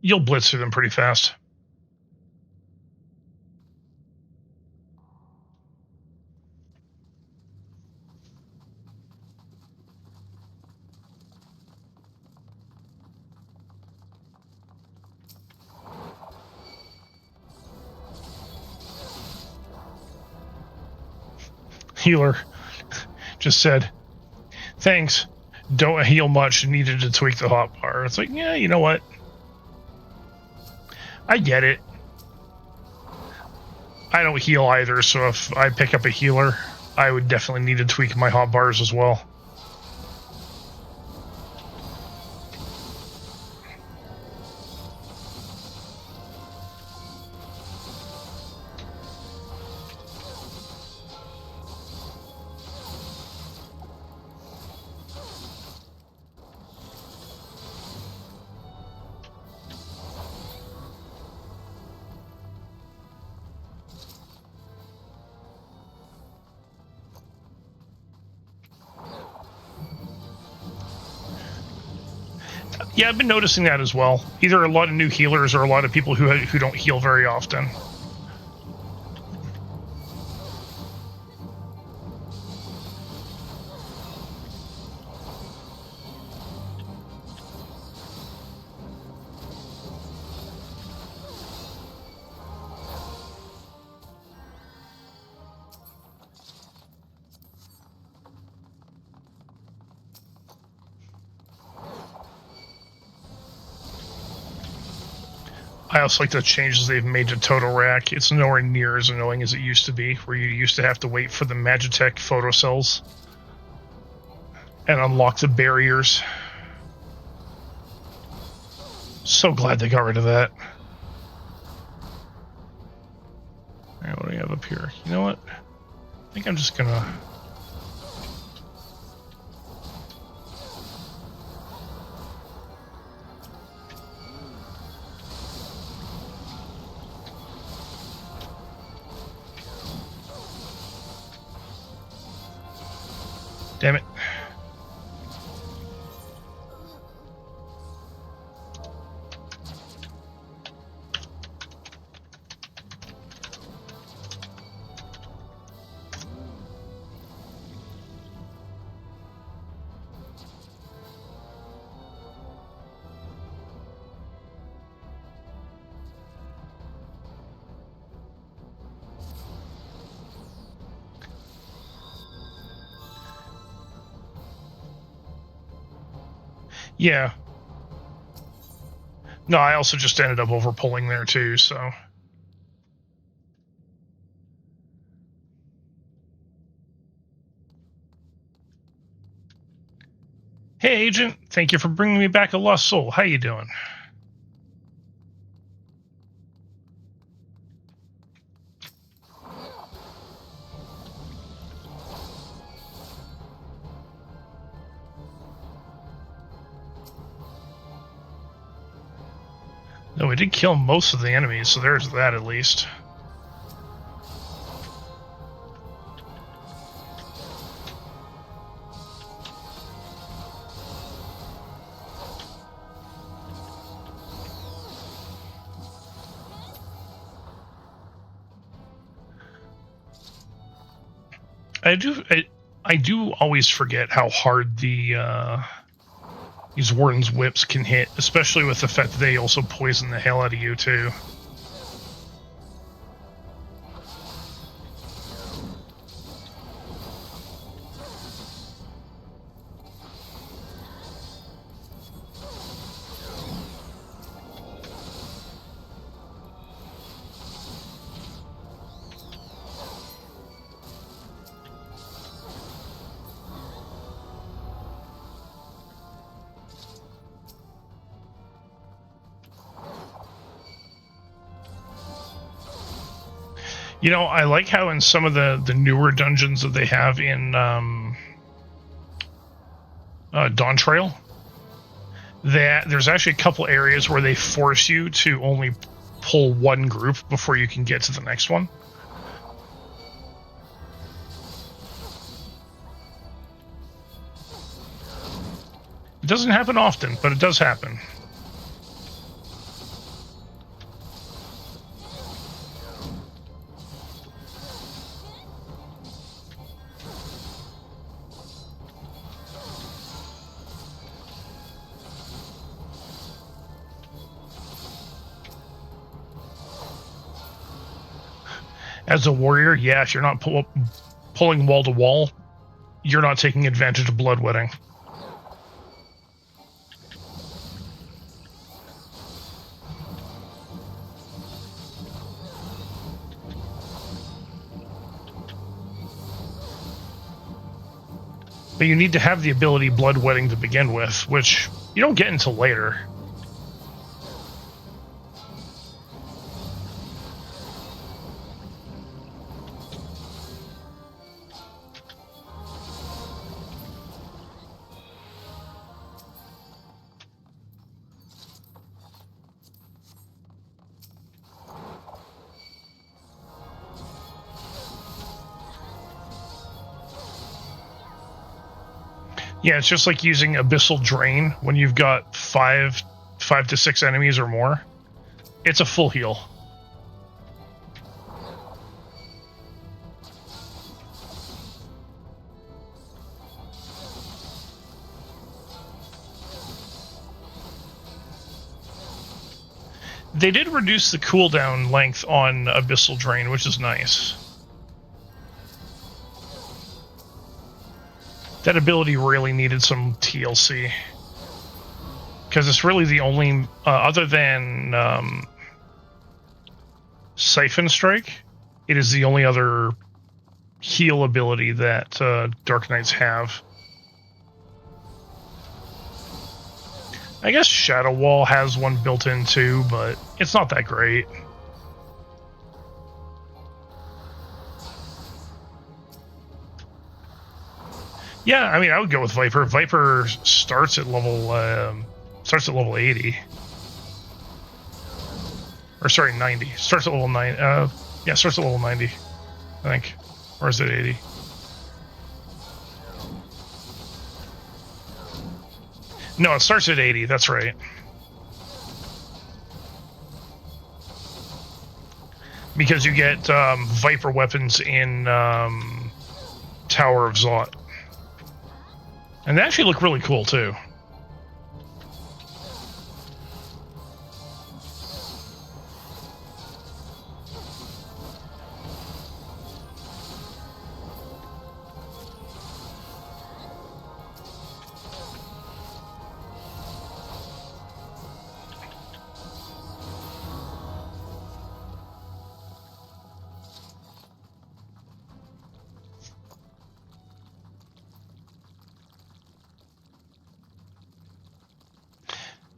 You'll blitz through them pretty fast. Healer just said, "Thanks. Don't heal much. Needed to tweak the hotbar." It's like, yeah, you know what? I get it. I don't heal either, so if I pick up a healer, I would definitely need to tweak my hotbars as well. Yeah, I've been noticing that as well. Either a lot of new healers or a lot of people who don't heal very often. I also like the changes they've made to Total Rack. It's nowhere near as annoying as it used to be, where you used to have to wait for the Magitech photocells and unlock the barriers. So glad they got rid of that. Alright, what do we have up here? You know what? I think I'm just gonna... Damn it. Yeah. No, I also just ended up overpulling there too, so... Hey, Agent. Thank you for bringing me back a lost soul. How you doing? No, we did kill most of the enemies, so there's that at least. I do always forget how hard the these Warden's whips can hit, especially with the fact that they also poison the hell out of you too. You know, I like how in some of the newer dungeons that they have in Dawn Trail, that there's actually a couple areas where they force you to only pull one group before you can get to the next one. It doesn't happen often, but it does happen. As a warrior, yeah, if you're not pulling wall to wall, you're not taking advantage of bloodwetting. But you need to have the ability bloodwetting to begin with, which you don't get until later. Yeah, it's just like using Abyssal Drain when you've got five to six enemies or more. It's a full heal. They did reduce the cooldown length on Abyssal Drain, which is nice. That ability really needed some TLC. Because it's really the only, other than Siphon Strike, it is the only other heal ability that Dark Knights have. I guess Shadow Wall has one built in too, but it's not that great. Yeah, I mean, I would go with Viper. Viper starts at level 80. Or sorry, 90. Starts at level 9. Yeah, starts at level 90, I think. Or is it 80? No, it starts at 80. That's right. Because you get Viper weapons in Tower of Zot. And they actually look really cool, too.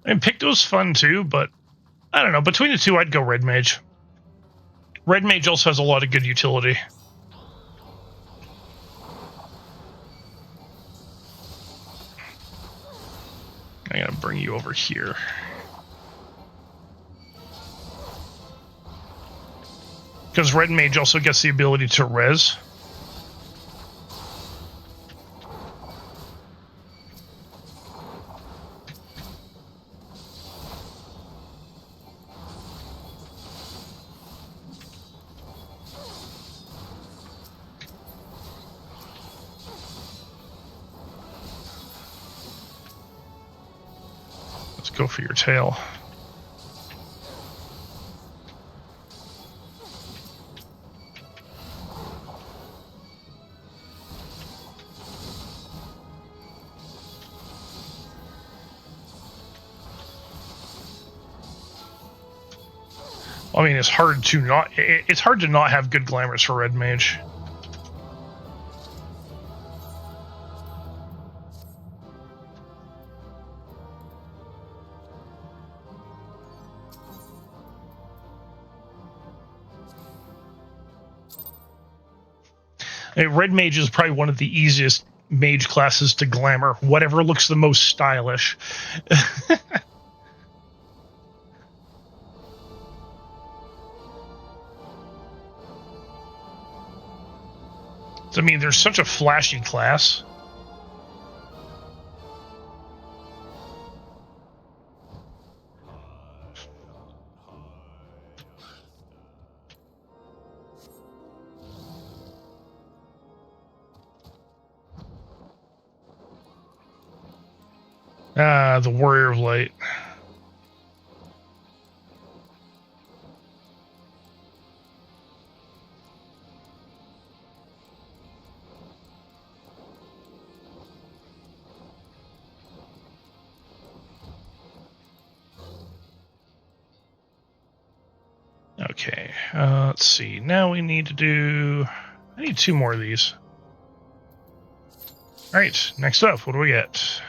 And Picto's fun too, but I don't know. Between the two, I'd go Red Mage. Red Mage also has a lot of good utility. I gotta bring you over here. Because Red Mage also gets the ability to res. Let's go for your tail. I mean, it's hard to not have good glamours for Red Mage. Red mage is probably one of the easiest mage classes to glamour. Whatever looks the most stylish. I mean, there's such a flashy class. Ah, the Warrior of Light. Okay, let's see. Now we need to do... I need 2 more of these. Alright, next up, what do we get?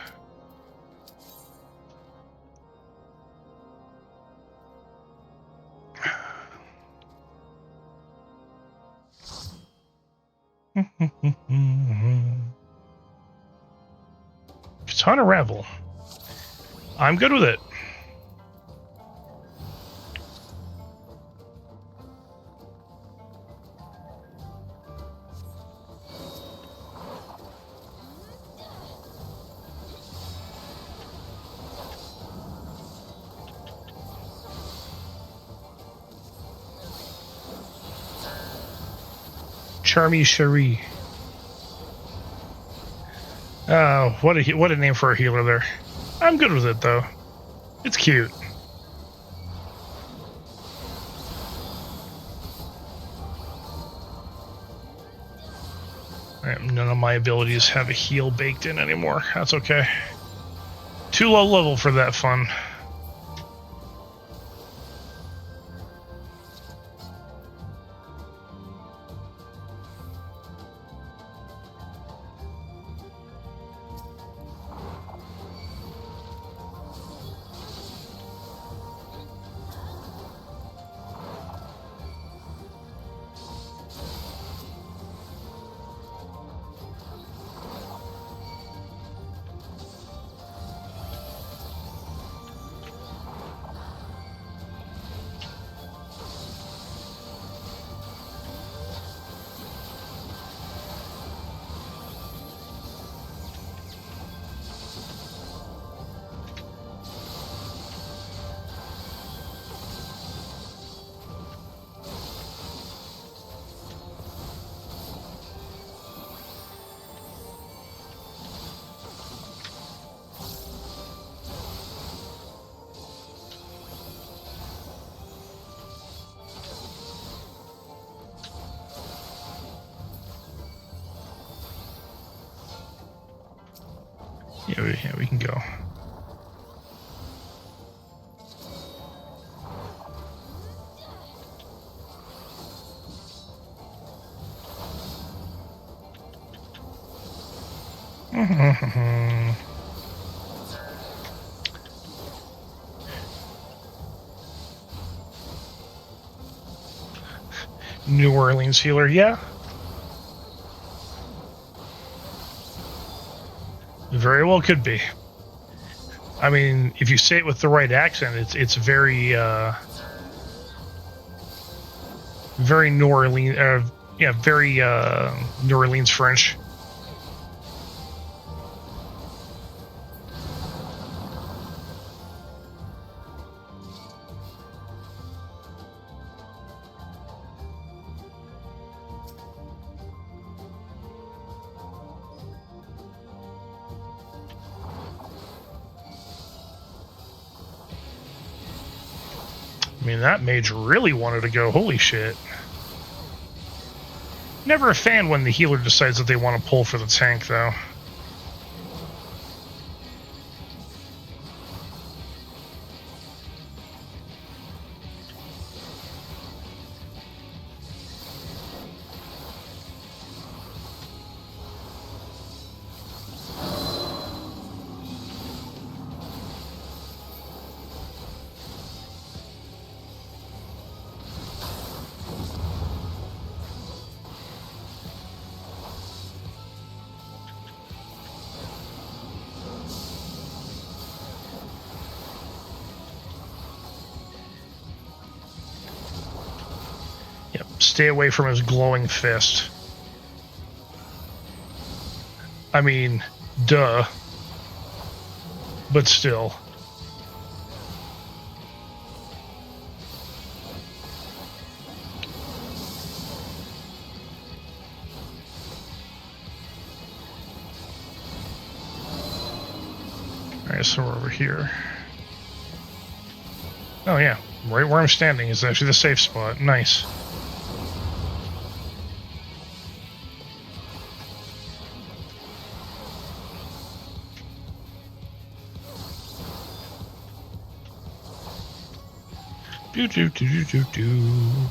Katana Revel. I'm good with it. Charmy Cherie. Oh, what a name for a healer there. I'm good with it though. It's cute. None of my abilities have a heal baked in anymore. That's okay. Too low level for that fun. Yeah, we can go. New Orleans healer, yeah. Very well could be. I mean, if you say it with the right accent, it's very very New Orleans, very New Orleans French. I mean, that mage really wanted to go. Holy shit. Never a fan when the healer decides that they want to pull for the tank, though. Stay away from his glowing fist. I mean, duh. But still. Alright, so we're over here. Oh yeah, right where I'm standing is actually the safe spot. Nice. Do do do do do do.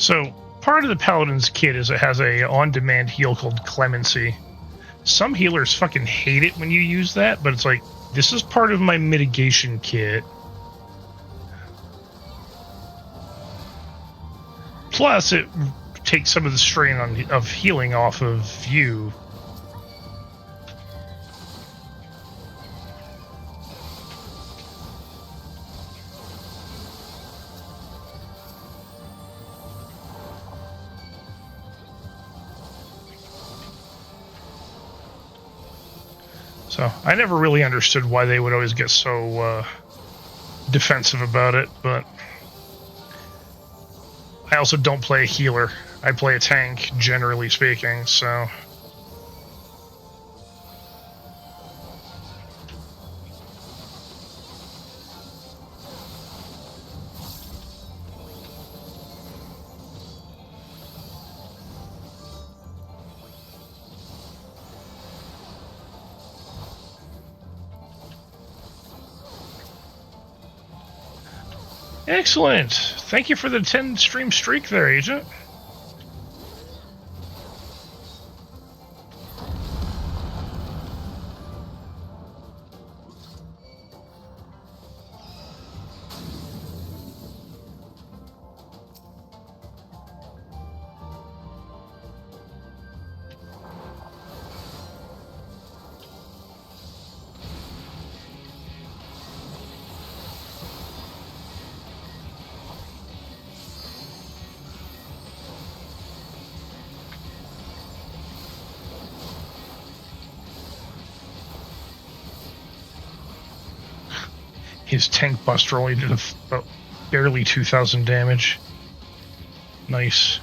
So, part of the Paladin's kit is it has a on-demand heal called Clemency. Some healers fucking hate it when you use that, but it's like, this is part of my mitigation kit. Plus, it takes some of the strain of healing off of you. So, I never really understood why they would always get so defensive about it, but I also don't play a healer. I play a tank, generally speaking, so... Excellent! Thank you for the 10 stream streak there, Agent. His tank buster only did about barely 2,000 damage. Nice.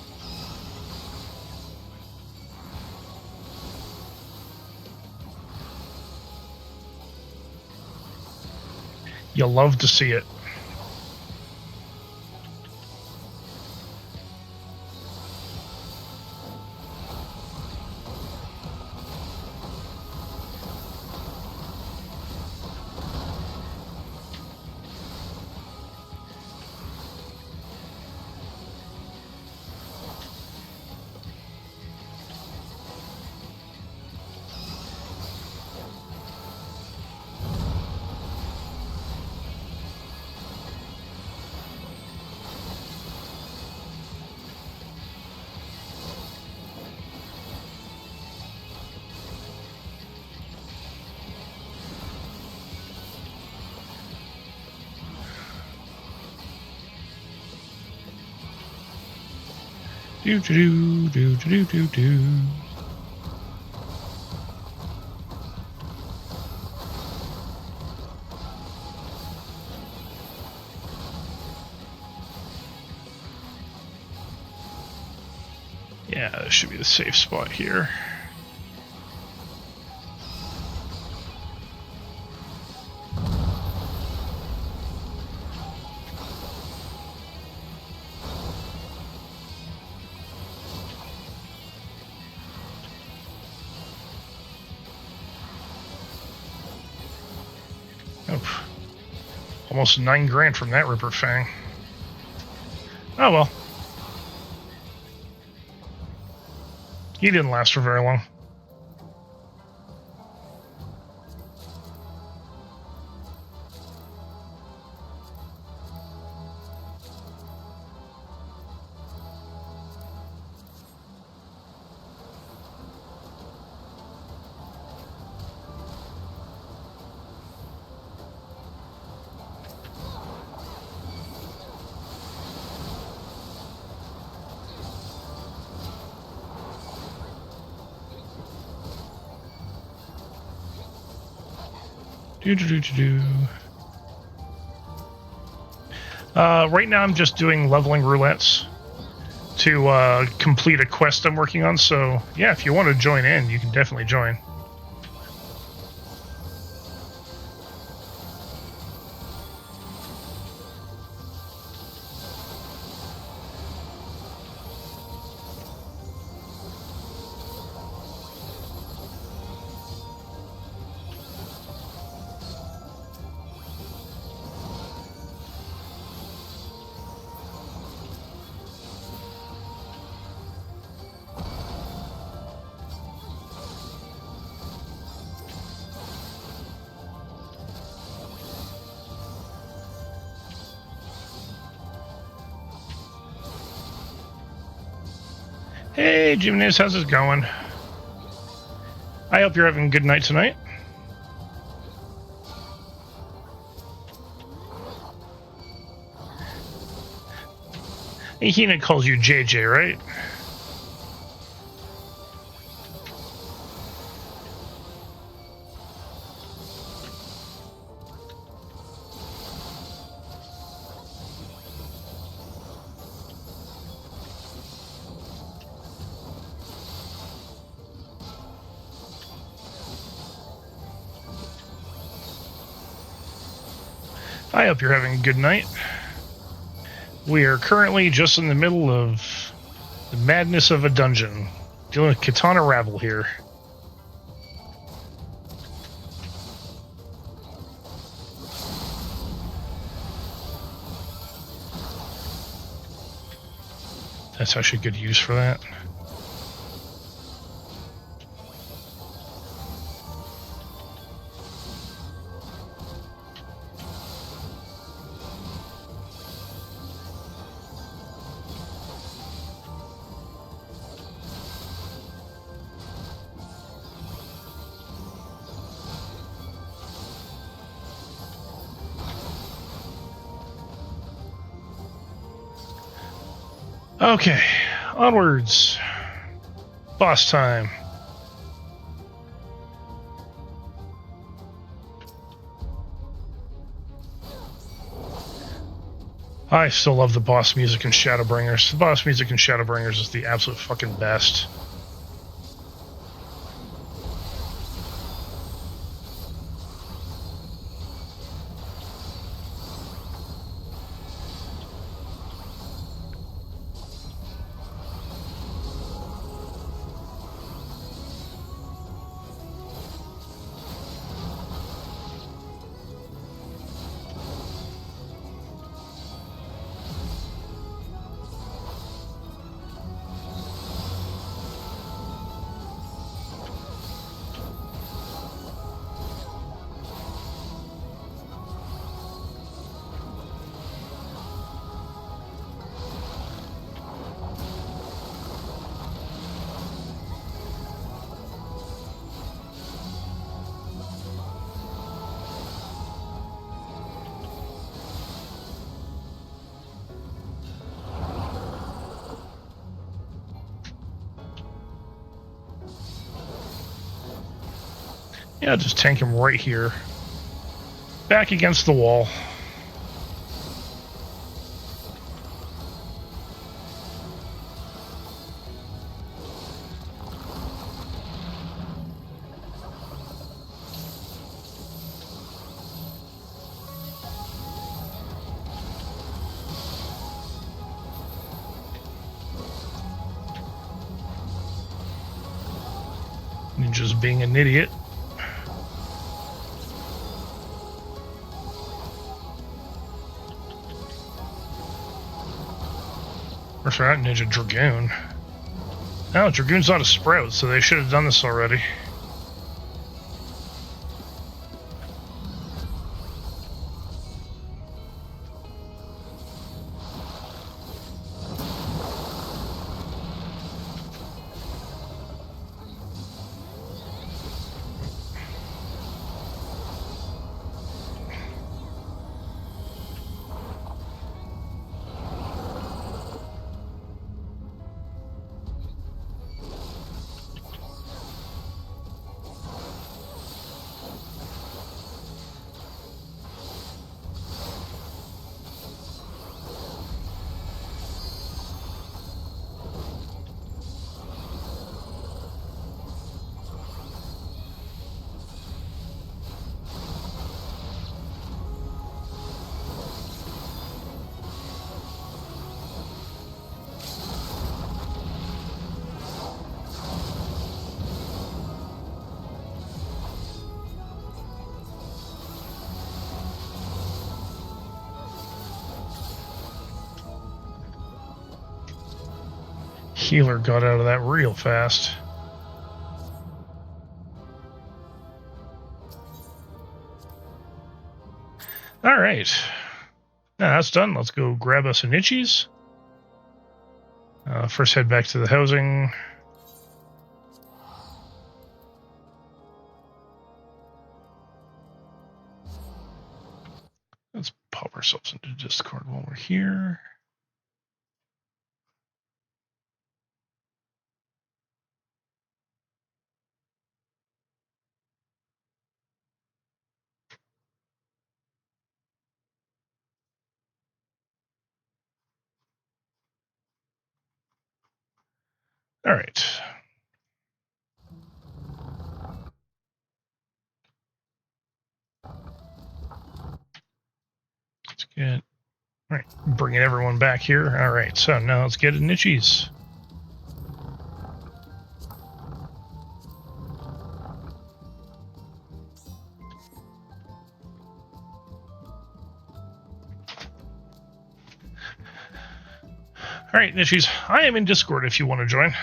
You'll love to see it. Do do do do do do do. Yeah, this should be the safe spot here. Oh, almost 9 grand from that Ripper Fang. Oh well. He didn't last for very long. Right now I'm just doing leveling roulettes to complete a quest I'm working on, so yeah, if you want to join in, you can definitely join. Hey, Jimenez, how's it going? I hope you're having a good night tonight. Hina calls you JJ, right? I hope you're having a good night. We are currently just in the middle of the madness of a dungeon. Dealing with Katana Rabble here. That's actually good use for that. Okay, onwards. Boss time. I still love the boss music in Shadowbringers. The boss music in Shadowbringers is the absolute fucking best. Yeah, just tank him right here. Back against the wall. Just being an idiot. Or sorry, not Ninja Dragoon. No, Dragoon's not a sprout, so they should have done this already. Healer got out of that real fast. All right. Now that's done. Let's go grab us an itchies. First head back to the housing. Let's pop ourselves into Discord while we're here. All right. Let's get, all right, bringing everyone back here. All right, so now let's get an itchies. All right, Nishies, I am in Discord if you want to join.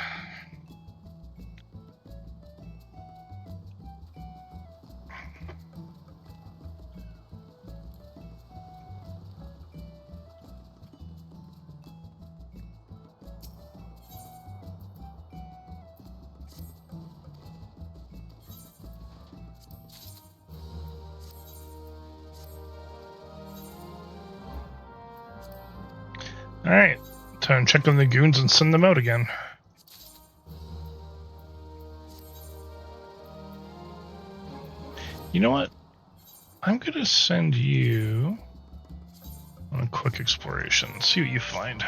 All right, time to check on the goons and send them out again. You know what? I'm going to send you on a quick exploration. See what you find.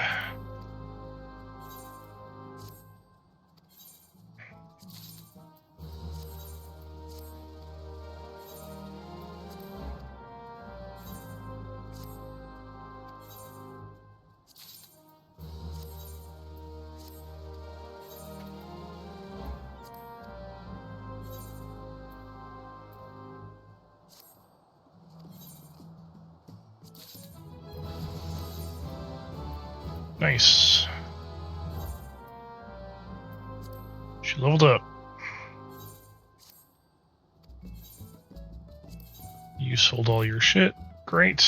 Nice. She leveled up. You sold all your shit. Great.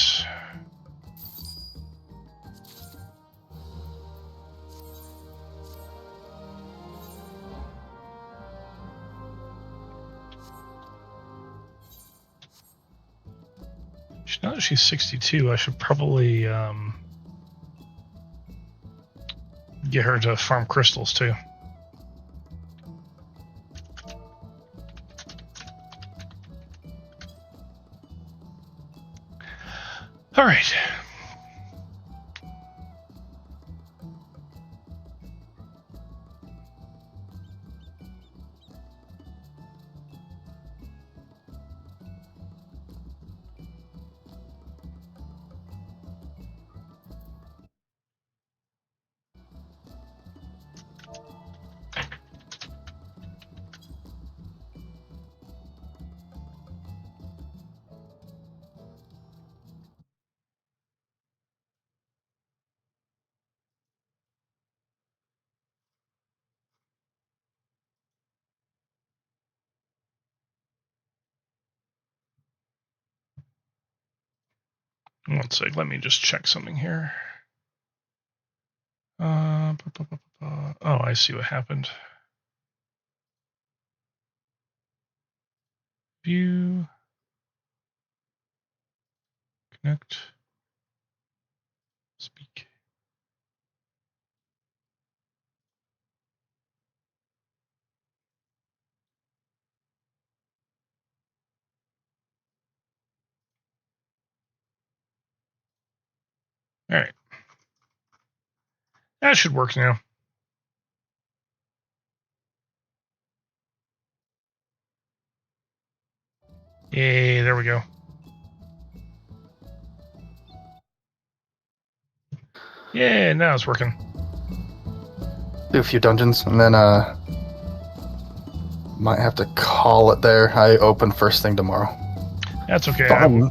Now that she's 62, I should probably get her to farm crystals too. All right. One sec, let me just check something here. Oh, I see what happened. View. Connect. Speak. All right. That should work now. Yay, there we go. Yeah, now it's working. Do a few dungeons, and then might have to call it there. I open first thing tomorrow. That's okay. Fun.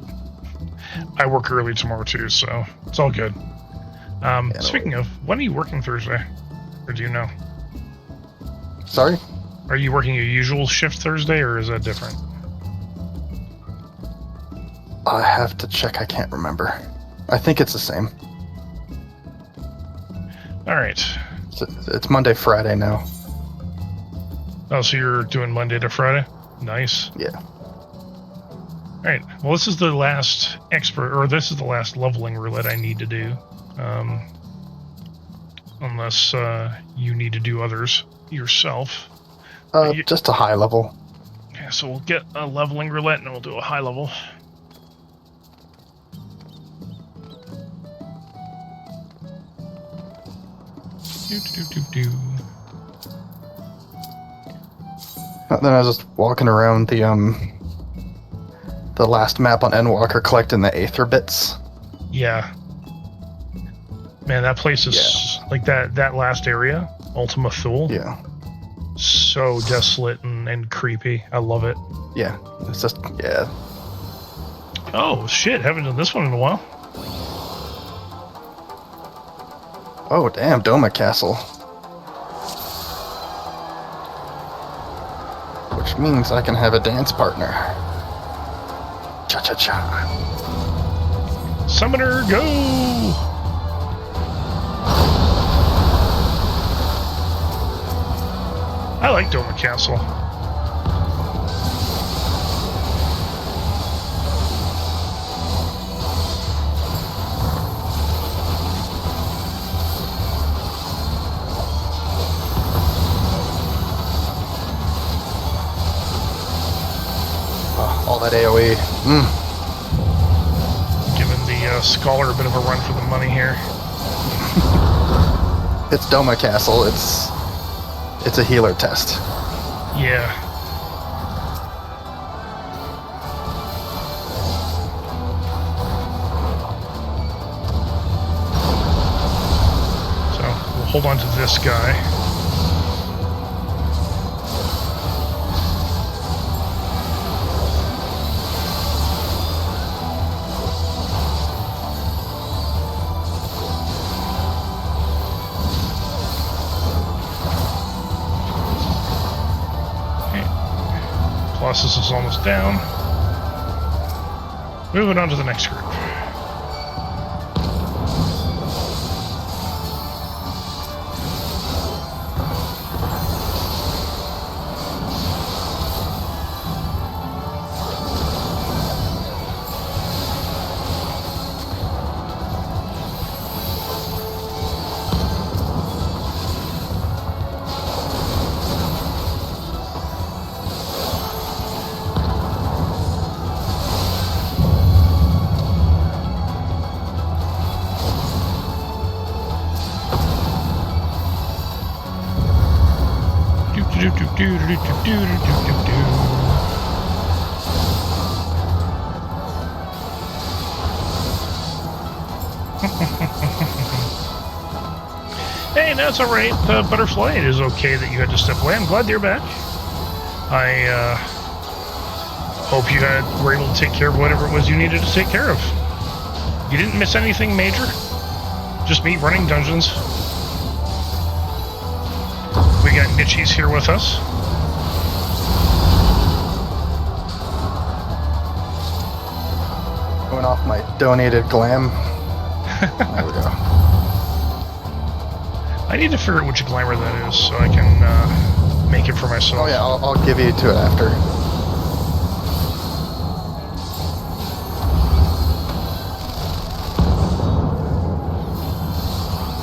I work early tomorrow too, so it's all good. Speaking of, when are you working Thursday? Or do you know? Sorry? Are you working your usual shift Thursday, or is that different? I have to check. I can't remember. I think it's the same. All right. It's Monday, Friday now. Oh, so you're doing Monday to Friday? Nice. Yeah. All right. Well, this is the last this is the last leveling roulette I need to do. Unless you need to do others yourself. Just a high level. Yeah, so we'll get a leveling roulette and we'll do a high level. Then I was just walking around the last map on Endwalker collecting the Aether bits. Yeah. Man, that place is like that last area, Ultima Thule. Yeah. So desolate and creepy. I love it. Yeah. It's just, yeah. Oh, shit. Haven't done this one in a while. Oh, damn, Doma Castle. Which means I can have a dance partner. Cha-cha-cha. Summoner, go! I like Doma Castle. All that AoE. Giving the Scholar a bit of a run for the money here. It's Doma Castle. It's a healer test. Yeah. So, we'll hold on to this guy. Colossus is almost down. Moving on to the next group. Hey, that's alright, Butterfly. It is okay that you had to step away. I'm glad you're back. I hope you were able to take care of whatever it was you needed to take care of. You didn't miss anything major? Just me running dungeons. We got Nitchies here with us. Going off my donated glam. There we go. I need to figure out which glamour that is so I can make it for myself. Oh yeah, I'll give you to it after.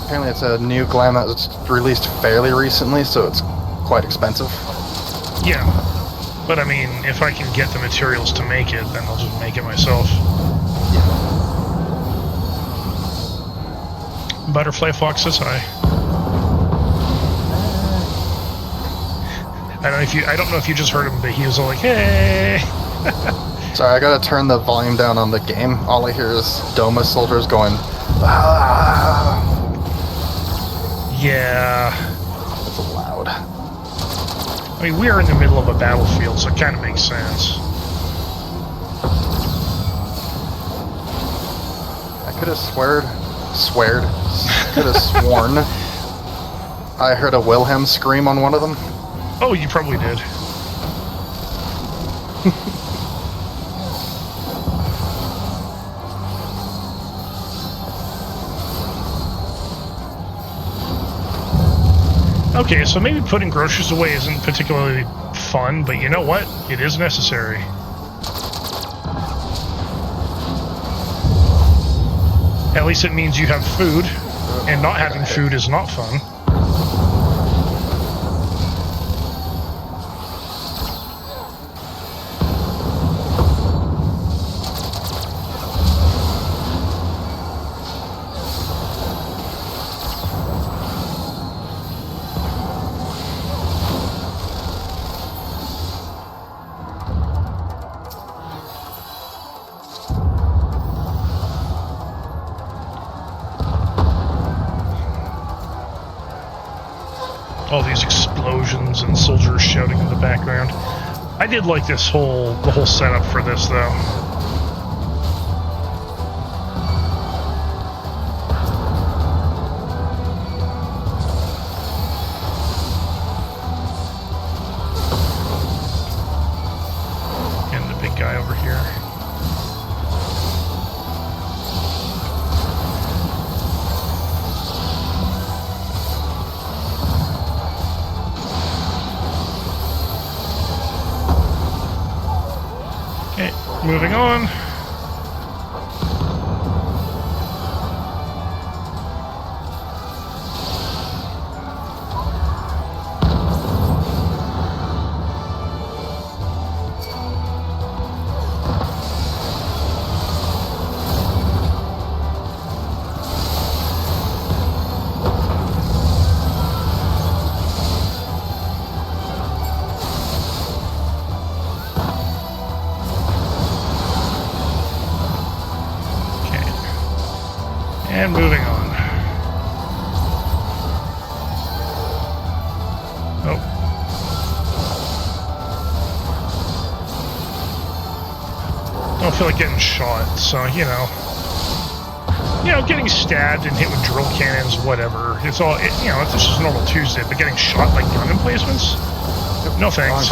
Apparently it's a new glam that was released fairly recently, so it's quite expensive. Yeah, but I mean, if I can get the materials to make it, then I'll just make it myself. Butterfly Fox says hi. I don't know if you just heard him, but he was all like, "Hey." Sorry, I gotta turn the volume down on the game. All I hear is Doma soldiers going, "Ah." Yeah. It's loud. I mean, we are in the middle of a battlefield, so it kind of makes sense. I could have could have sworn I heard a Wilhelm scream on one of them. Oh, you probably did. Okay, so maybe putting groceries away isn't particularly fun, but you know what? It is necessary. At least it means you have food, and not having food is not fun. All these explosions and soldiers shouting in the background. I did like the whole setup for this though. And the big guy over here. Moving on. And moving on. Oh. Don't feel like getting shot, so, you know, getting stabbed and hit with drill cannons, whatever. It's all, it's just a normal Tuesday, but getting shot like gun emplacements? No thanks.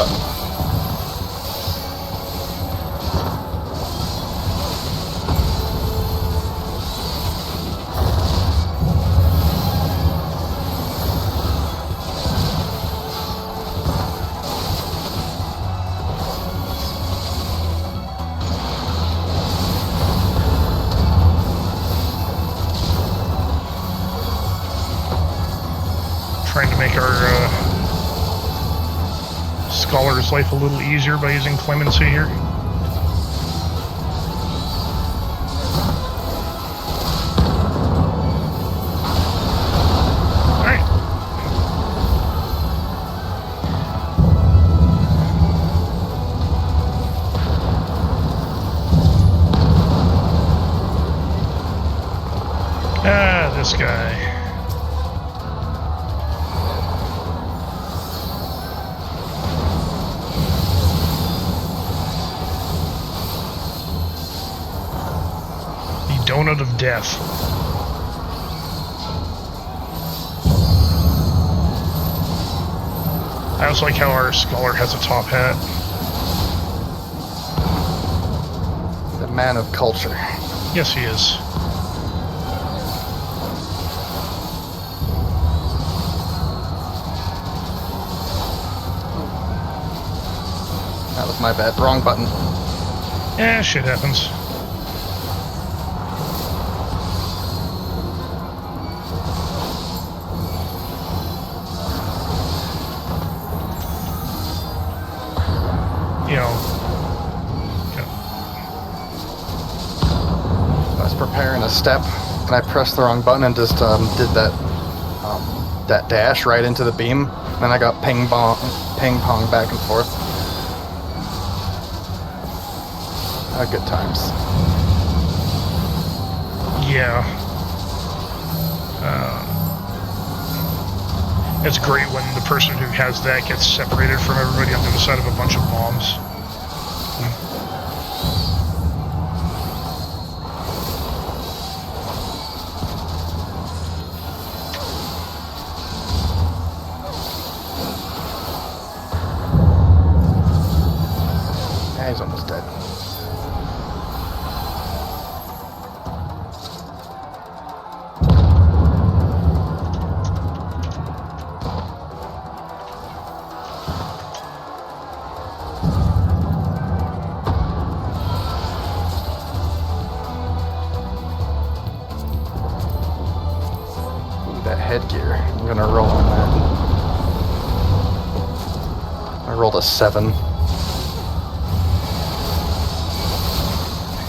Trying to make our scholar's life a little easier by using clemency here. Alright. this guy. The Donut of Death. I also like how our scholar has a top hat. The man of culture. Yes, he is. That was my bad. Wrong button. Yeah, shit happens. You know, I was preparing a step, and I pressed the wrong button and just did that dash right into the beam. Then I got ping pong back and forth. Good times. yeah. It's great when the person who has that gets separated from everybody on the other side of a bunch of bombs. Yeah, he's almost dead. That headgear. I'm gonna roll on that. I rolled a 7.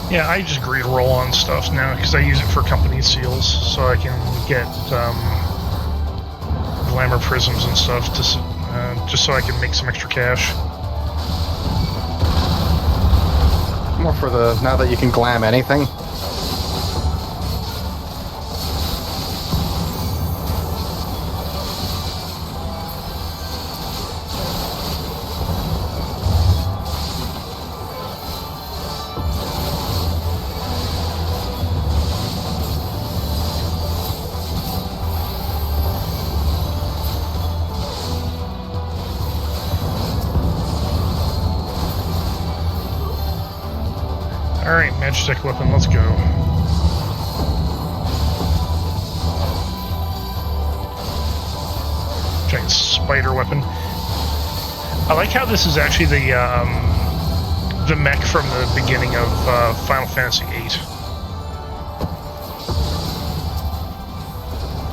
Yeah, I just agree to roll on stuff now because I use it for company seals, so I can get glamour prisms and stuff just so I can make some extra cash. More for the now that you can glam anything. Alright, Magitech weapon, let's go. Giant spider weapon. I like how this is actually the mech from the beginning of Final Fantasy VIII.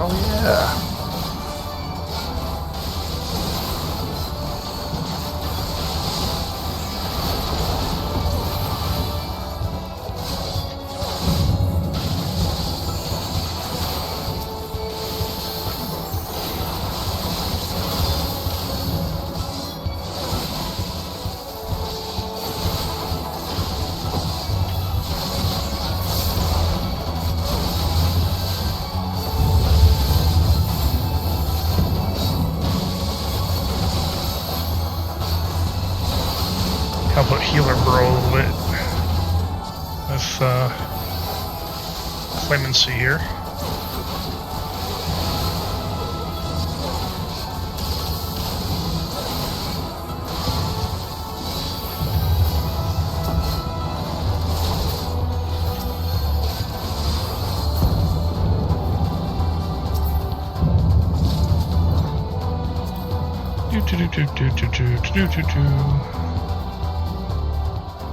Oh yeah. Help out healer bro a little bit with clemency here.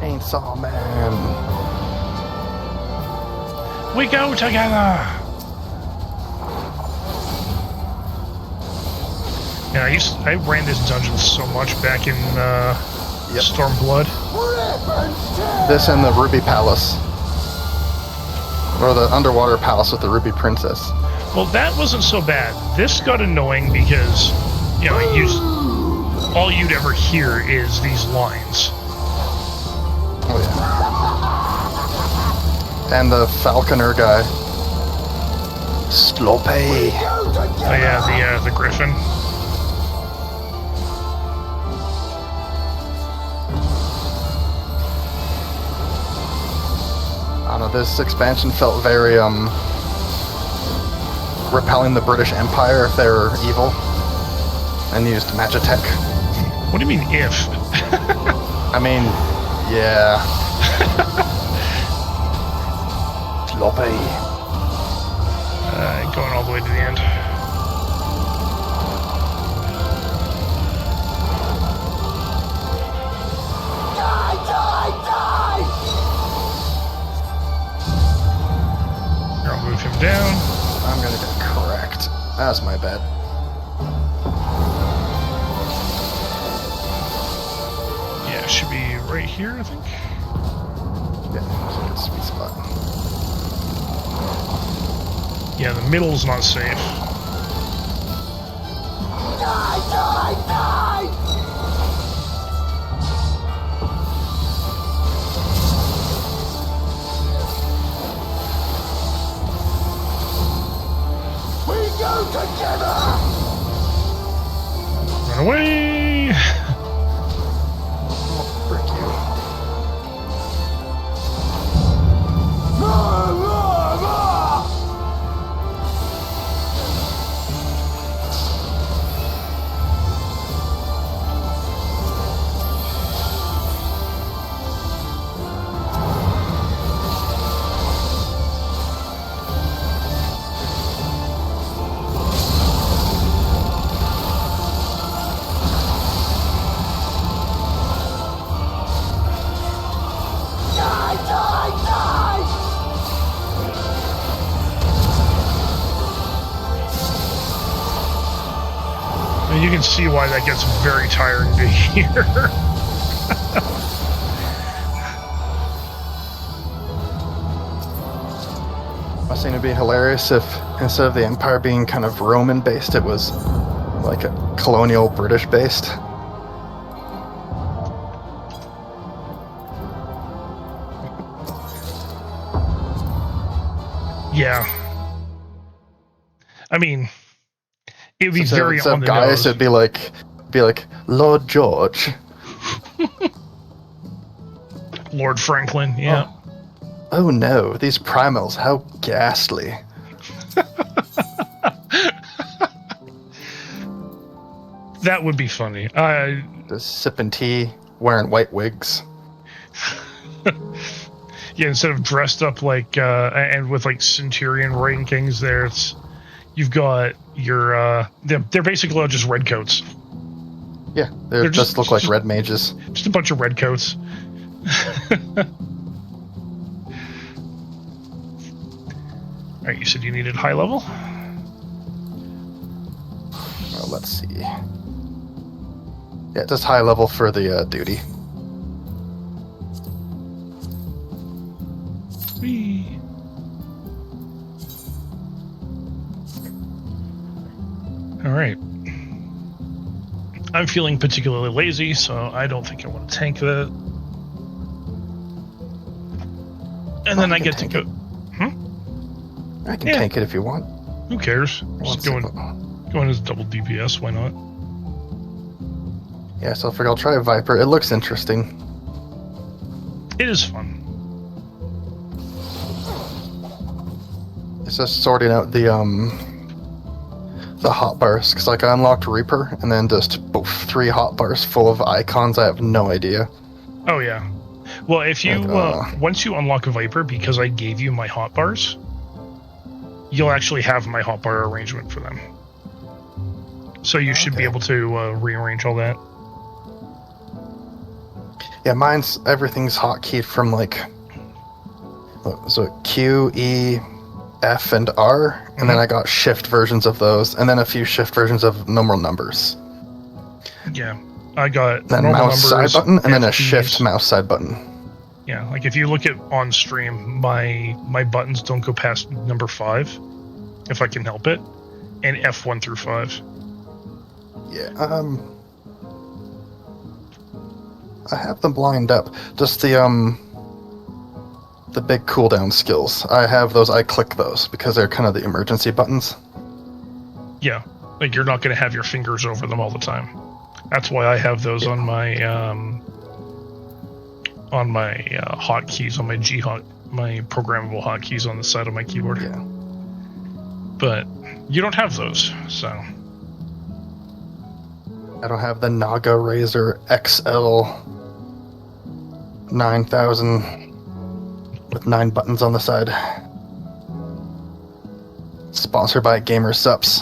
Chainsaw Man. We go together. Yeah, I ran this dungeon so much back in Stormblood. This and the Ruby Palace. Or the underwater palace with the Ruby Princess. Well, that wasn't so bad. This got annoying because, you know, all you'd ever hear is these lines. Oh yeah. And the falconer guy Slope. Oh yeah, the Griffin. I don't know, this expansion felt very, repelling the British Empire if they were evil, and used Magitech. What do you mean if? I mean, yeah. Sloppy. Going all the way to the end. Here, I'll move him down. I'm gonna get correct. That's my bad. Yeah, it should be right here, I think. Yeah, that's a good sweet spot. Yeah, the middle's not safe. Run away! Oh, frick you. And you can see why that gets very tiring to hear. I think it'd be hilarious if instead of the Empire being kind of Roman based, it was like a colonial British based. Yeah. I mean, it would be Instead of- very instead on of the guys, nose. it'd be like Lord George. Lord Franklin, yeah. Oh no, these primals, how ghastly. That would be funny. Just sipping tea, wearing white wigs. Yeah, instead of dressed up like and with like centurion rankings, there you've got your they're basically all just red coats. Yeah, they They're just look like red mages. Just a bunch of red coats. All right, you said you needed high level. Well, let's see. Yeah, just high level for the duty. Whee. All right. I'm feeling particularly lazy, so I don't think I want to tank that. And then I get to go. I can Yeah. tank it if you want. Who cares? One Just going as double DPS. Why not? Yeah, so I figure I'll try a Viper. It looks interesting. It is fun. It's just sorting out the hotbars, because like I unlocked Reaper and then just poof, 3 hotbars full of icons. I have no idea. Oh yeah. Well, if you And, once you unlock a Viper, because I gave you my hotbars, you'll actually have my hotbar arrangement for them. So you should be Okay. able to rearrange all that. Yeah, mine's everything's hotkeyed from like so Q, E, F, and R, and then I got shift versions of those, and then a few shift versions of normal numbers. Yeah, I got Then normal mouse numbers, side button, and then a FDs. shift mouse side button. Yeah, like if you look at on stream, my buttons don't go past number 5, if I can help it, and F1 through 5. Yeah, I have them lined up. Just the the big cooldown skills. I have those. I click those because they're kind of the emergency buttons. Yeah, like you're not going to have your fingers over them all the time. That's why I have those on my hotkeys, on my my programmable hotkeys on the side of my keyboard. Yeah. But you don't have those, so. I don't have the Naga Razor XL 9000 with 9 buttons on the side. Sponsored by Gamer Sups.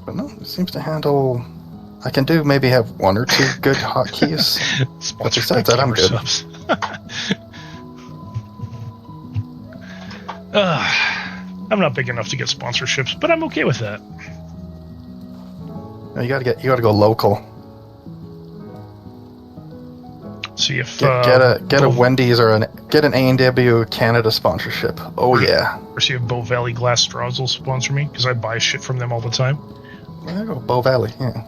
But no, it seems to handle. I can do maybe have 1 or 2 good hotkeys. But besides that, I'm good. I'm not big enough to get sponsorships, but I'm okay with that. You gotta go local. See if Get a Wendy's or get an A&W Canada sponsorship. Oh yeah. Or see if Bow Valley Glass Straws will sponsor me, because I buy shit from them all the time. There you go, Bow Valley. Yeah.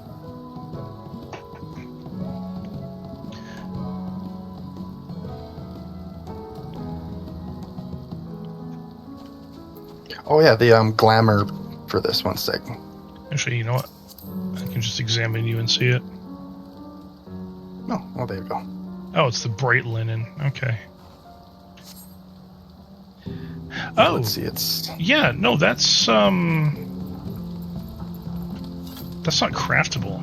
Oh yeah, the glamour for this one sec. Actually, you know what? I can just examine you and see it. Oh, there you go. Oh, it's the bright linen. Okay. Oh, Let's see, it's yeah. No, that's not craftable.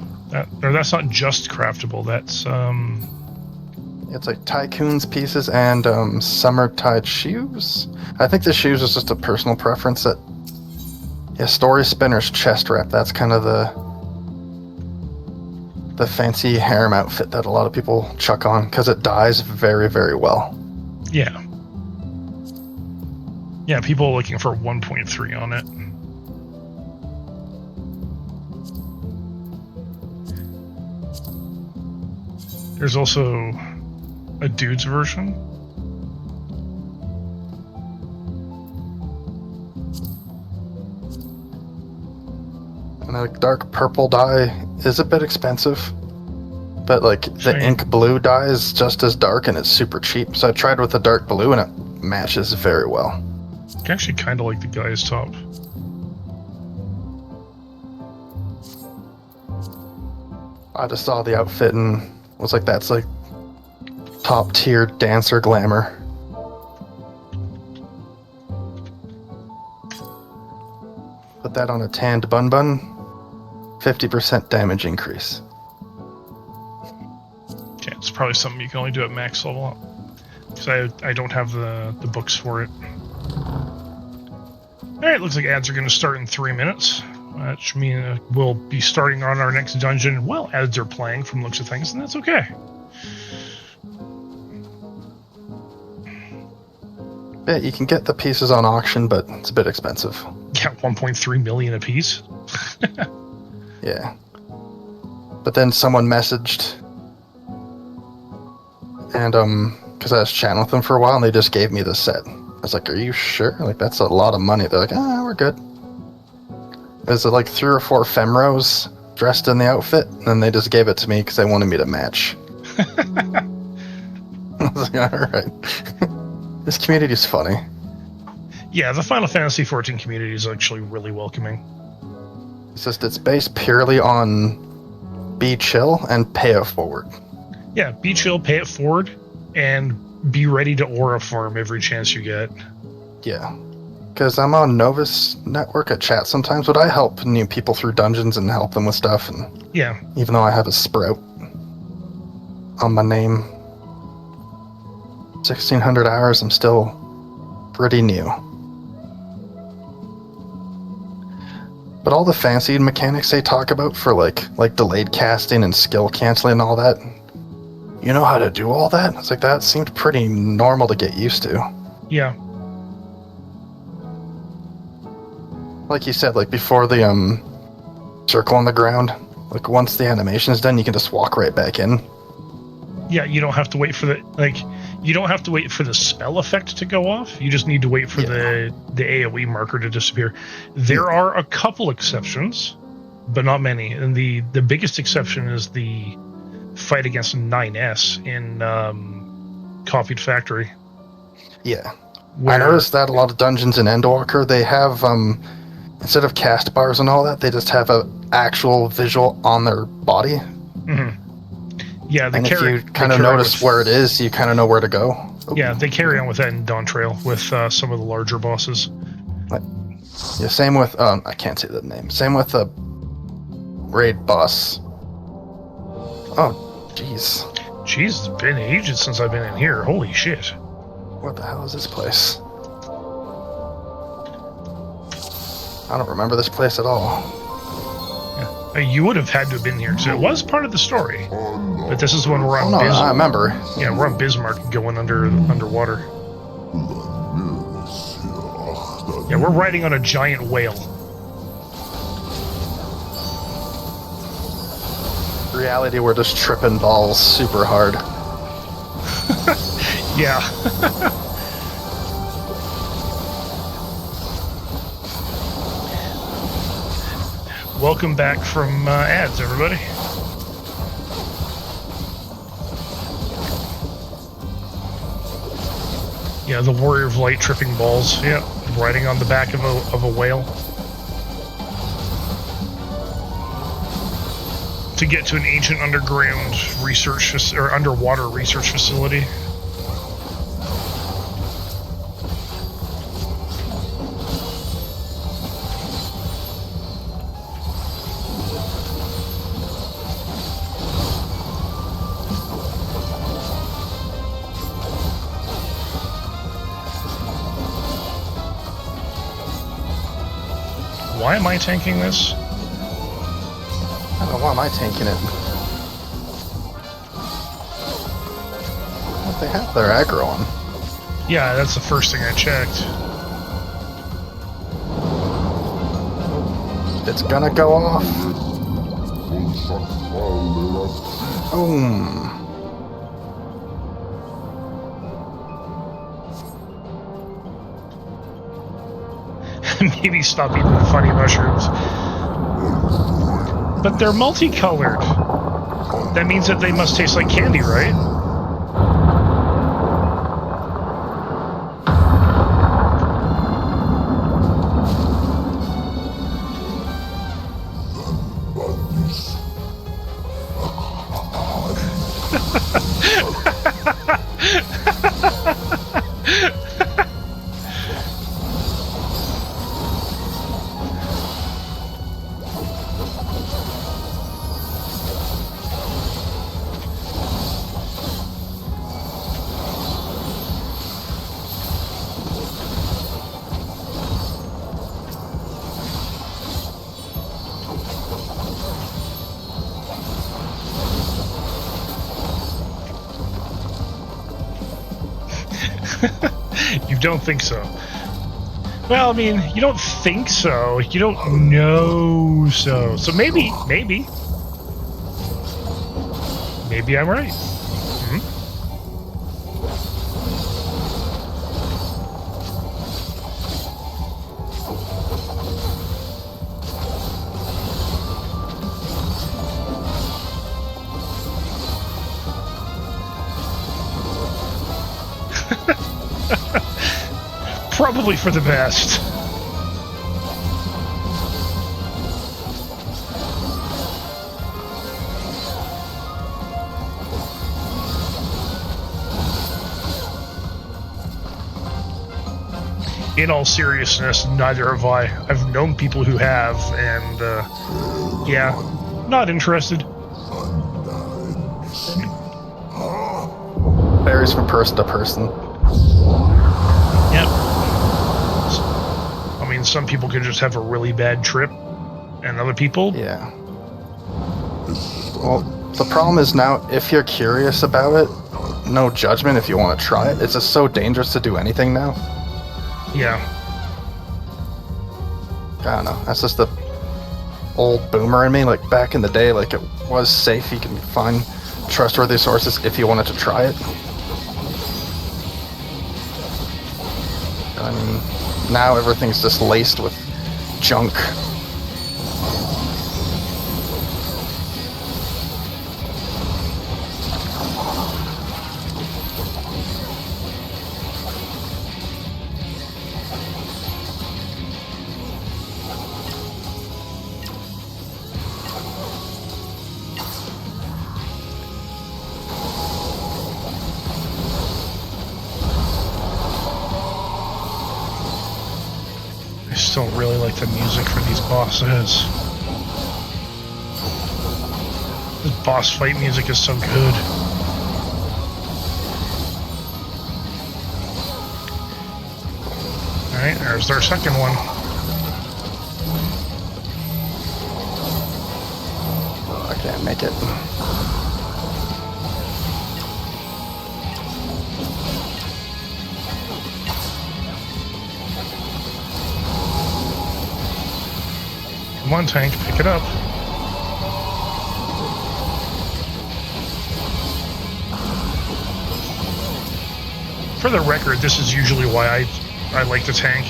That's not just craftable. That's it's like Tycoon's pieces and summer tide shoes. I think the shoes is just a personal preference. That Story Spinner's chest wrap. That's kind of the fancy harem outfit that a lot of people chuck on because it dyes very, very well. Yeah. Yeah, people are looking for 1.3 on it. There's also a dude's version. And a dark purple dye is a bit expensive, but like the ink blue dye is just as dark and it's super cheap. So I tried with the dark blue and it matches very well. I actually kind of like the guy's top. I just saw the outfit and was like, that's like top tier dancer glamour. Put that on a tanned bun, 50% damage increase. Okay, it's probably something you can only do at max level. Because I don't have the books for it. Alright, looks like ads are going to start in 3 minutes. Which means we'll be starting on our next dungeon while ads are playing from looks of things, and that's okay. Yeah, you can get the pieces on auction, but it's a bit expensive. Yeah, 1.3 million a piece. Yeah. But then someone messaged, and because I was chatting with them for a while, and they just gave me the set. I was like, "Are you sure? Like, that's a lot of money." They're like, we're good." There's like 3 or 4 femros dressed in the outfit, and they just gave it to me because they wanted me to match. I was like, all right. This community is funny. Yeah, the Final Fantasy XIV community is actually really welcoming. It's just it's based purely on be chill and pay it forward. Yeah, be chill, pay it forward, and be ready to aura farm every chance you get. Yeah. Because I'm on Novus Network at chat sometimes, but I help new people through dungeons and help them with stuff. And yeah. Even though I have a sprout on my name, 1,600 hours, I'm still pretty new. But all the fancy mechanics they talk about for like delayed casting and skill canceling and all that, you know how to do all that? It's like that seemed pretty normal to get used to. Yeah. Like you said, like before the circle on the ground, like once the animation is done, you can just walk right back in. Yeah, you don't have to wait for the spell effect to go off. You just need to wait for the AoE marker to disappear. There are a couple exceptions. but not many. And the biggest exception is the fight against 9S in Coffee Factory. Yeah. Where, I noticed that a lot of dungeons in Endwalker, they have, instead of cast bars and all that, they just have an actual visual on their body. Mhm. Yeah, And if you kind of notice where it is, you kind of know where to go. Yeah, they carry on with that in Dawn Trail with some of the larger bosses. Yeah, same with, I can't say the name. Same with the raid boss. Oh, jeez. Jeez, it's been ages since I've been in here. Holy shit. What the hell is this place? I don't remember this place at all. Yeah. You would have had to have been here, because it was part of the story. But this is when we're on Oh, no, I remember. Yeah, we're on Bismarck going underwater. Yeah, we're riding on a giant whale. Reality, we're just tripping balls super hard. Yeah. Welcome back from ads, everybody. Yeah, the Warrior of Light tripping balls. Yeah, riding on the back of a whale. To get to an ancient underground research or underwater research facility. Why am I tanking this? I don't know, why am I tanking it? What they have their aggro on? Yeah, that's the first thing I checked. It's gonna go off. Boom. Maybe stop eating the funny mushrooms. But they're multicolored. That means that they must taste like candy, right? You don't think so? Well, I mean, you don't think so. You don't know so. So maybe I'm right. Hmm? Probably for the best. In all seriousness, neither have I. I've known people who have, and yeah, not interested. Varies from person to person. Yep. I mean, some people can just have a really bad trip, and other people... Yeah. Well, the problem is now, if you're curious about it, no judgment if you want to try it. It's just so dangerous to do anything now. Yeah. I don't know. That's just the old boomer in me. Like, back in the day, like, it was safe. You can find trustworthy sources if you wanted to try it. I mean, now everything's just laced with junk. I still really like the music for these bosses. This boss fight music is so good. Alright, there's our second one. Oh, I can't make it. Come on, tank, pick it up. For the record, this is usually why I like the tank.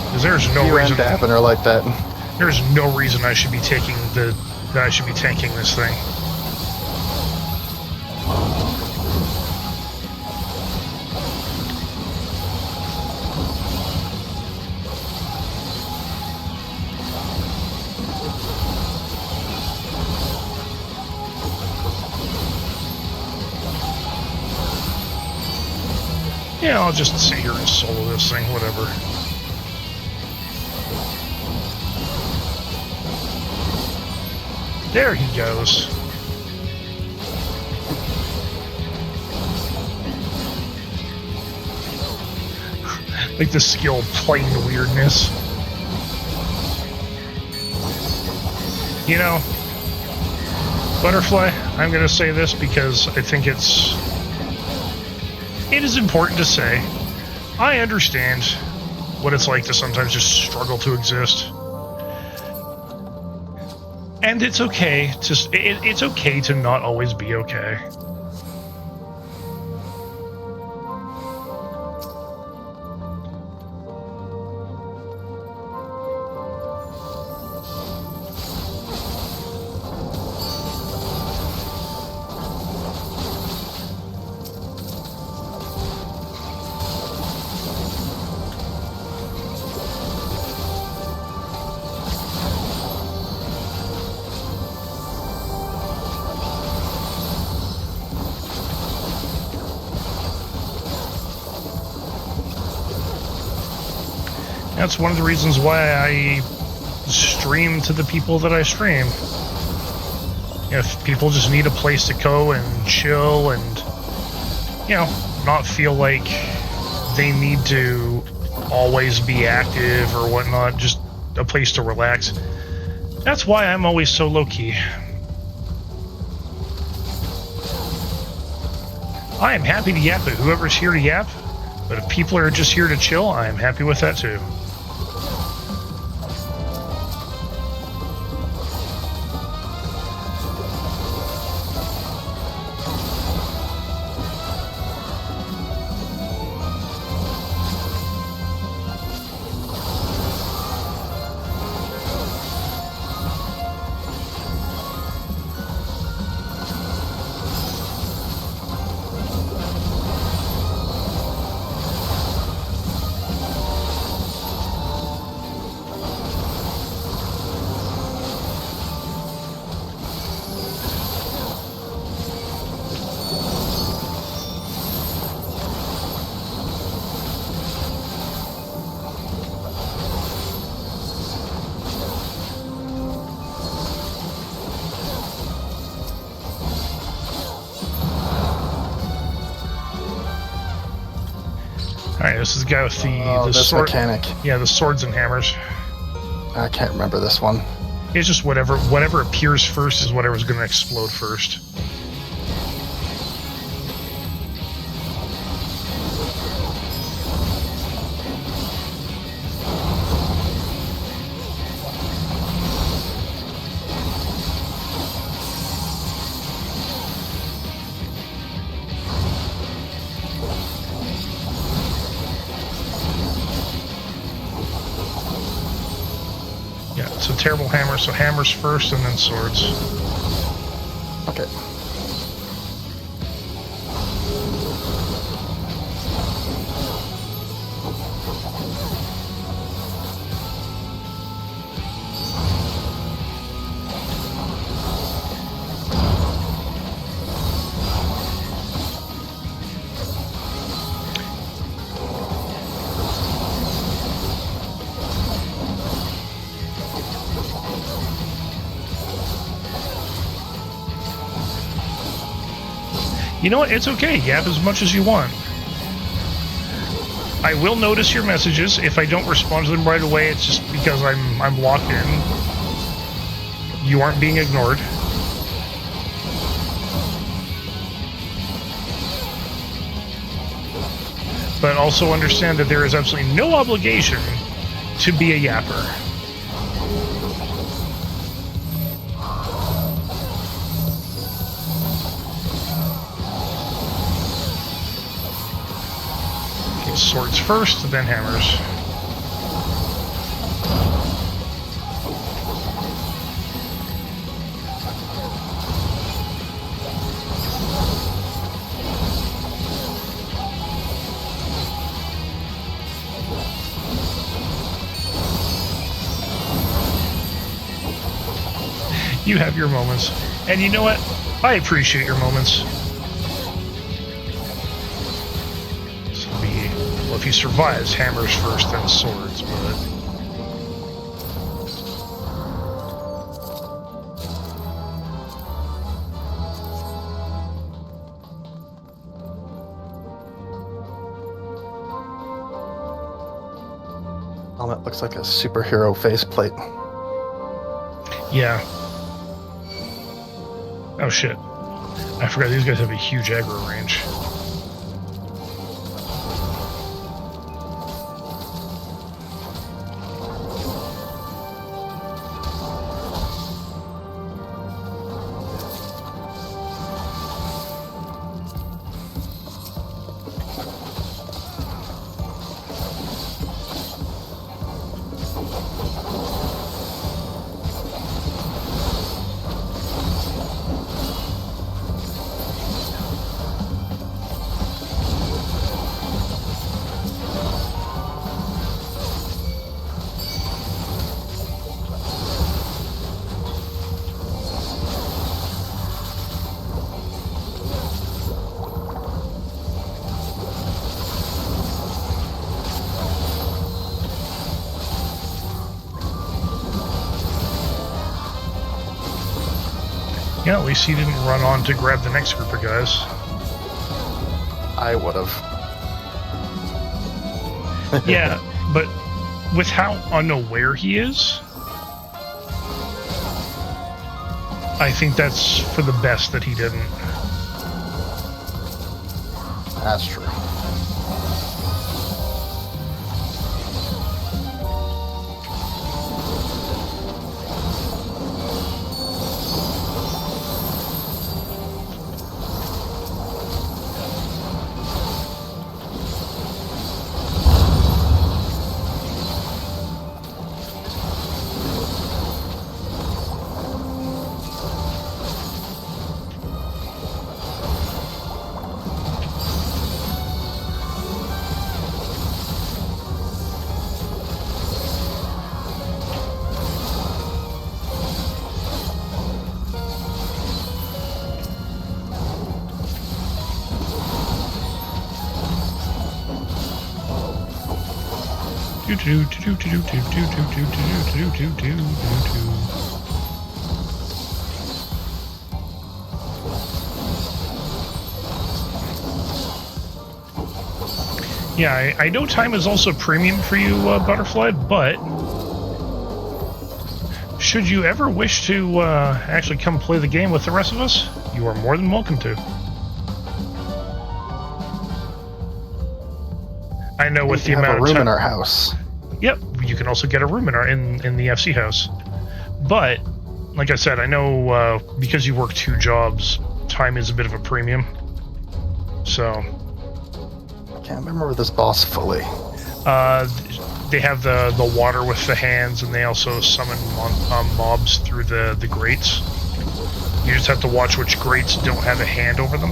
Because there's no You reason end happener like that. there's no reason I should be tanking this thing. Yeah, I'll just sit here and solo this thing, whatever. There he goes. Like the skill playing the weirdness. You know, Butterfly, I'm gonna say this because I think it is important to say. I understand what it's like to sometimes just struggle to exist. And it's okay to it's okay to not always be okay. That's one of the reasons why I stream to the people that I stream. If people just need a place to go and chill and, you know, not feel like they need to always be active or whatnot, just a place to relax. That's why I'm always so low-key. I am happy to yap at whoever's here to yap, but if people are just here to chill, I am happy with that too. Alright, this is the guy with the this sword. mechanic. Yeah, the swords and hammers. I can't remember this one. It's just whatever appears first is whatever's going to explode first. Yeah, it's a terrible hammer, so hammers first and then swords. Okay. You know what? It's okay. Yap as much as you want. I will notice your messages. If I don't respond to them right away, it's just because I'm locked in. You aren't being ignored. But also understand that there is absolutely no obligation to be a yapper. Okay, swords first, then hammers. You have your moments. And you know what? I appreciate your moments. So well, if he survives, hammers first, then swords, but... Helmet looks like a superhero faceplate. Yeah. Oh shit. I forgot these guys have a huge aggro range. Yeah, at least he didn't run on to grab the next group of guys. I would have. Yeah, but with how unaware he is, I think that's for the best that he didn't. That's true. Yeah, I know time is also premium for you, Butterfly, but should you ever wish to actually come play the game with the rest of us, you are more than welcome to. I know with the amount of room time in our house. Yep, you can also get a room in our in the FC house. But like I said, I know because you work 2 jobs, time is a bit of a premium. So I can't remember this boss fully. they have the water with the hands, and they also summon mobs through the grates. You just have to watch which grates don't have a hand over them.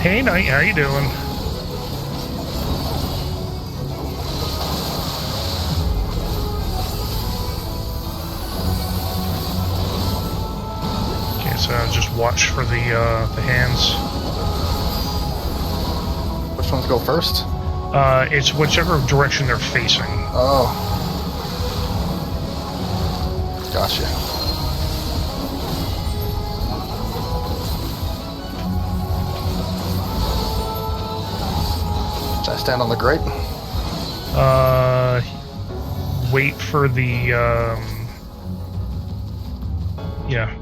Hey, Knight, how you doing? Okay, so just watch for the hands. Which ones go first? It's whichever direction they're facing. Oh. Gotcha. Should I stand on the grate? Wait for the, yeah.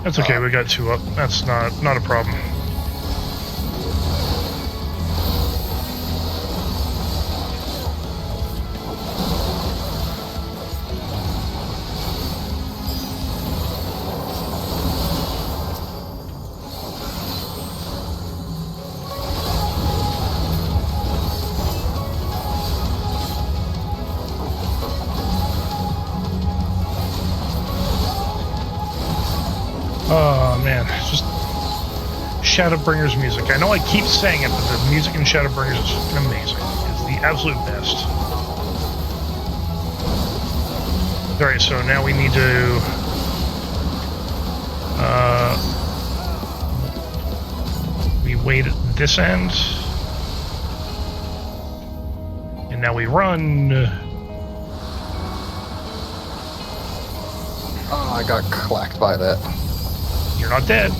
That's okay, we got 2 up. That's not a problem. Oh man, just Shadowbringers music. I know I keep saying it, but the music in Shadowbringers is fucking amazing. It's the absolute best. Alright, so now we need to we wait at this end. And now we run. Oh, I got clacked by that. You're not dead.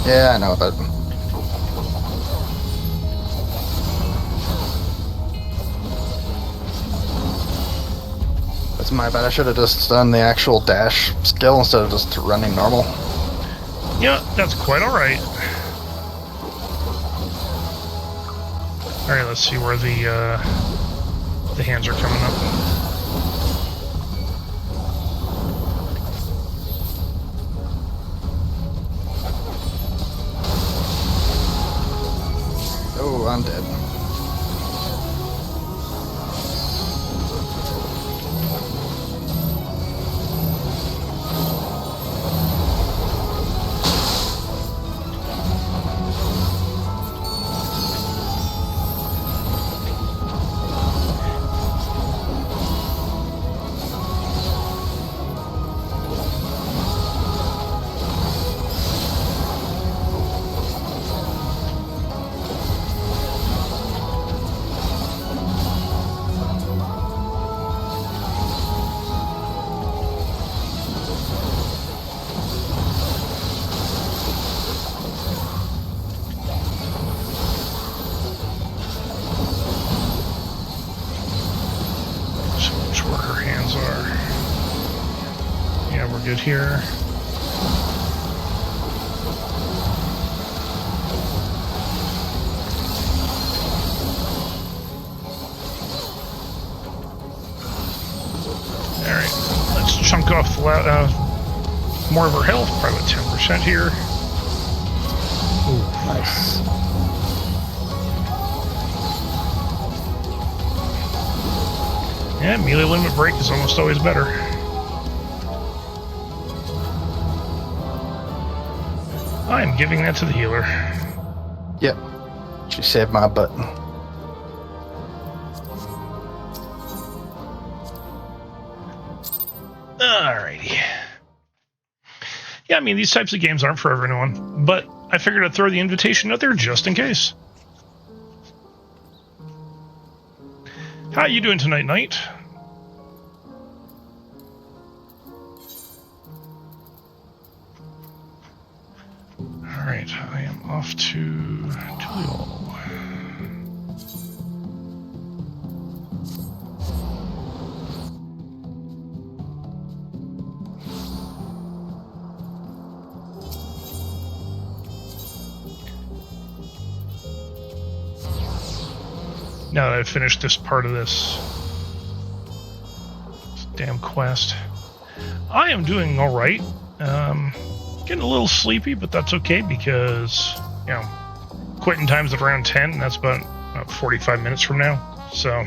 Yeah, I know, but... That's my bad. I should have just done the actual dash skill instead of just running normal. Yeah, that's quite alright. Alright, let's see where the hands are coming up. Oh, I'm dead. Where her hands are. Yeah, we're good here. Alright, let's chunk off more of her health, probably 10% here. Ooh. Nice. Yeah, melee limit break is almost always better. I'm giving that to the healer. Yep. She saved my butt. Alrighty. Yeah, I mean, these types of games aren't for everyone, but I figured I'd throw the invitation out there just in case. How you doing tonight, Knight? Alright, I am off to Tuliol. Now that I've finished this part of this damn quest, I am doing all right. Getting a little sleepy, but that's okay because, you know, quitting time's at around 10, and that's about 45 minutes from now. So,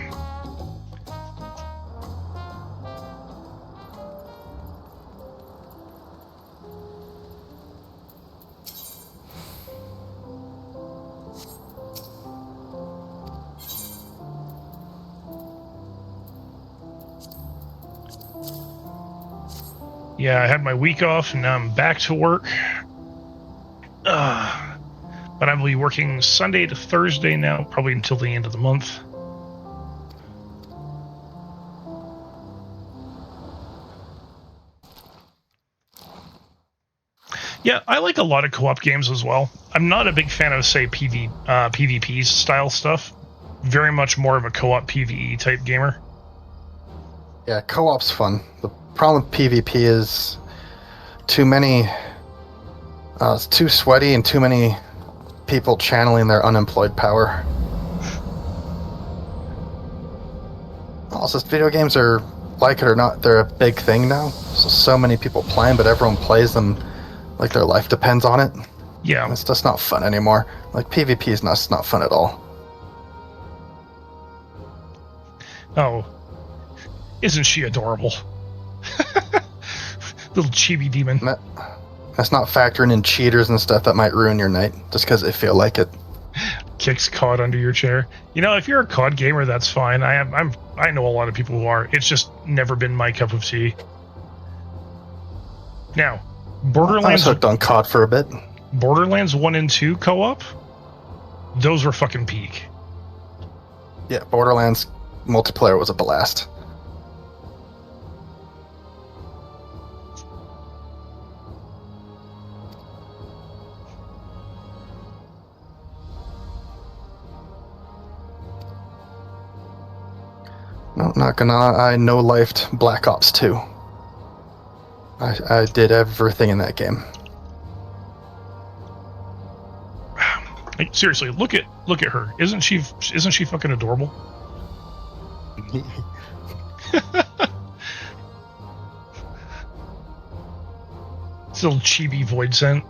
yeah, I had my week off and now I'm back to work. But I've will be working Sunday to Thursday now, probably until the end of the month. Yeah, I like a lot of co-op games as well. I'm not a big fan of, say, PvP style stuff. Very much more of a co-op PvE type gamer. Yeah, co-op's fun. The problem with PvP is too many. It's too sweaty and too many people channeling their unemployed power. Also, video games are, like it or not, they're a big thing now. So many people play them, but everyone plays them like their life depends on it. Yeah. It's just not fun anymore. Like, PvP is not fun at all. Oh. Isn't she adorable? Little chibi demon. That's not factoring in cheaters and stuff that might ruin your night just because they feel like it. Kicks COD under your chair. You know, if you're a COD gamer, that's fine. I know a lot of people who are. It's just never been my cup of tea. Now, Borderlands. I was hooked on COD for a bit. Borderlands 1 and 2 co-op. Those were fucking peak. Yeah, Borderlands multiplayer was a blast. No, not gonna lie, I no-lifed Black Ops 2. I did everything in that game. Like, seriously, look at her. Isn't she fucking adorable? This little chibi void scent.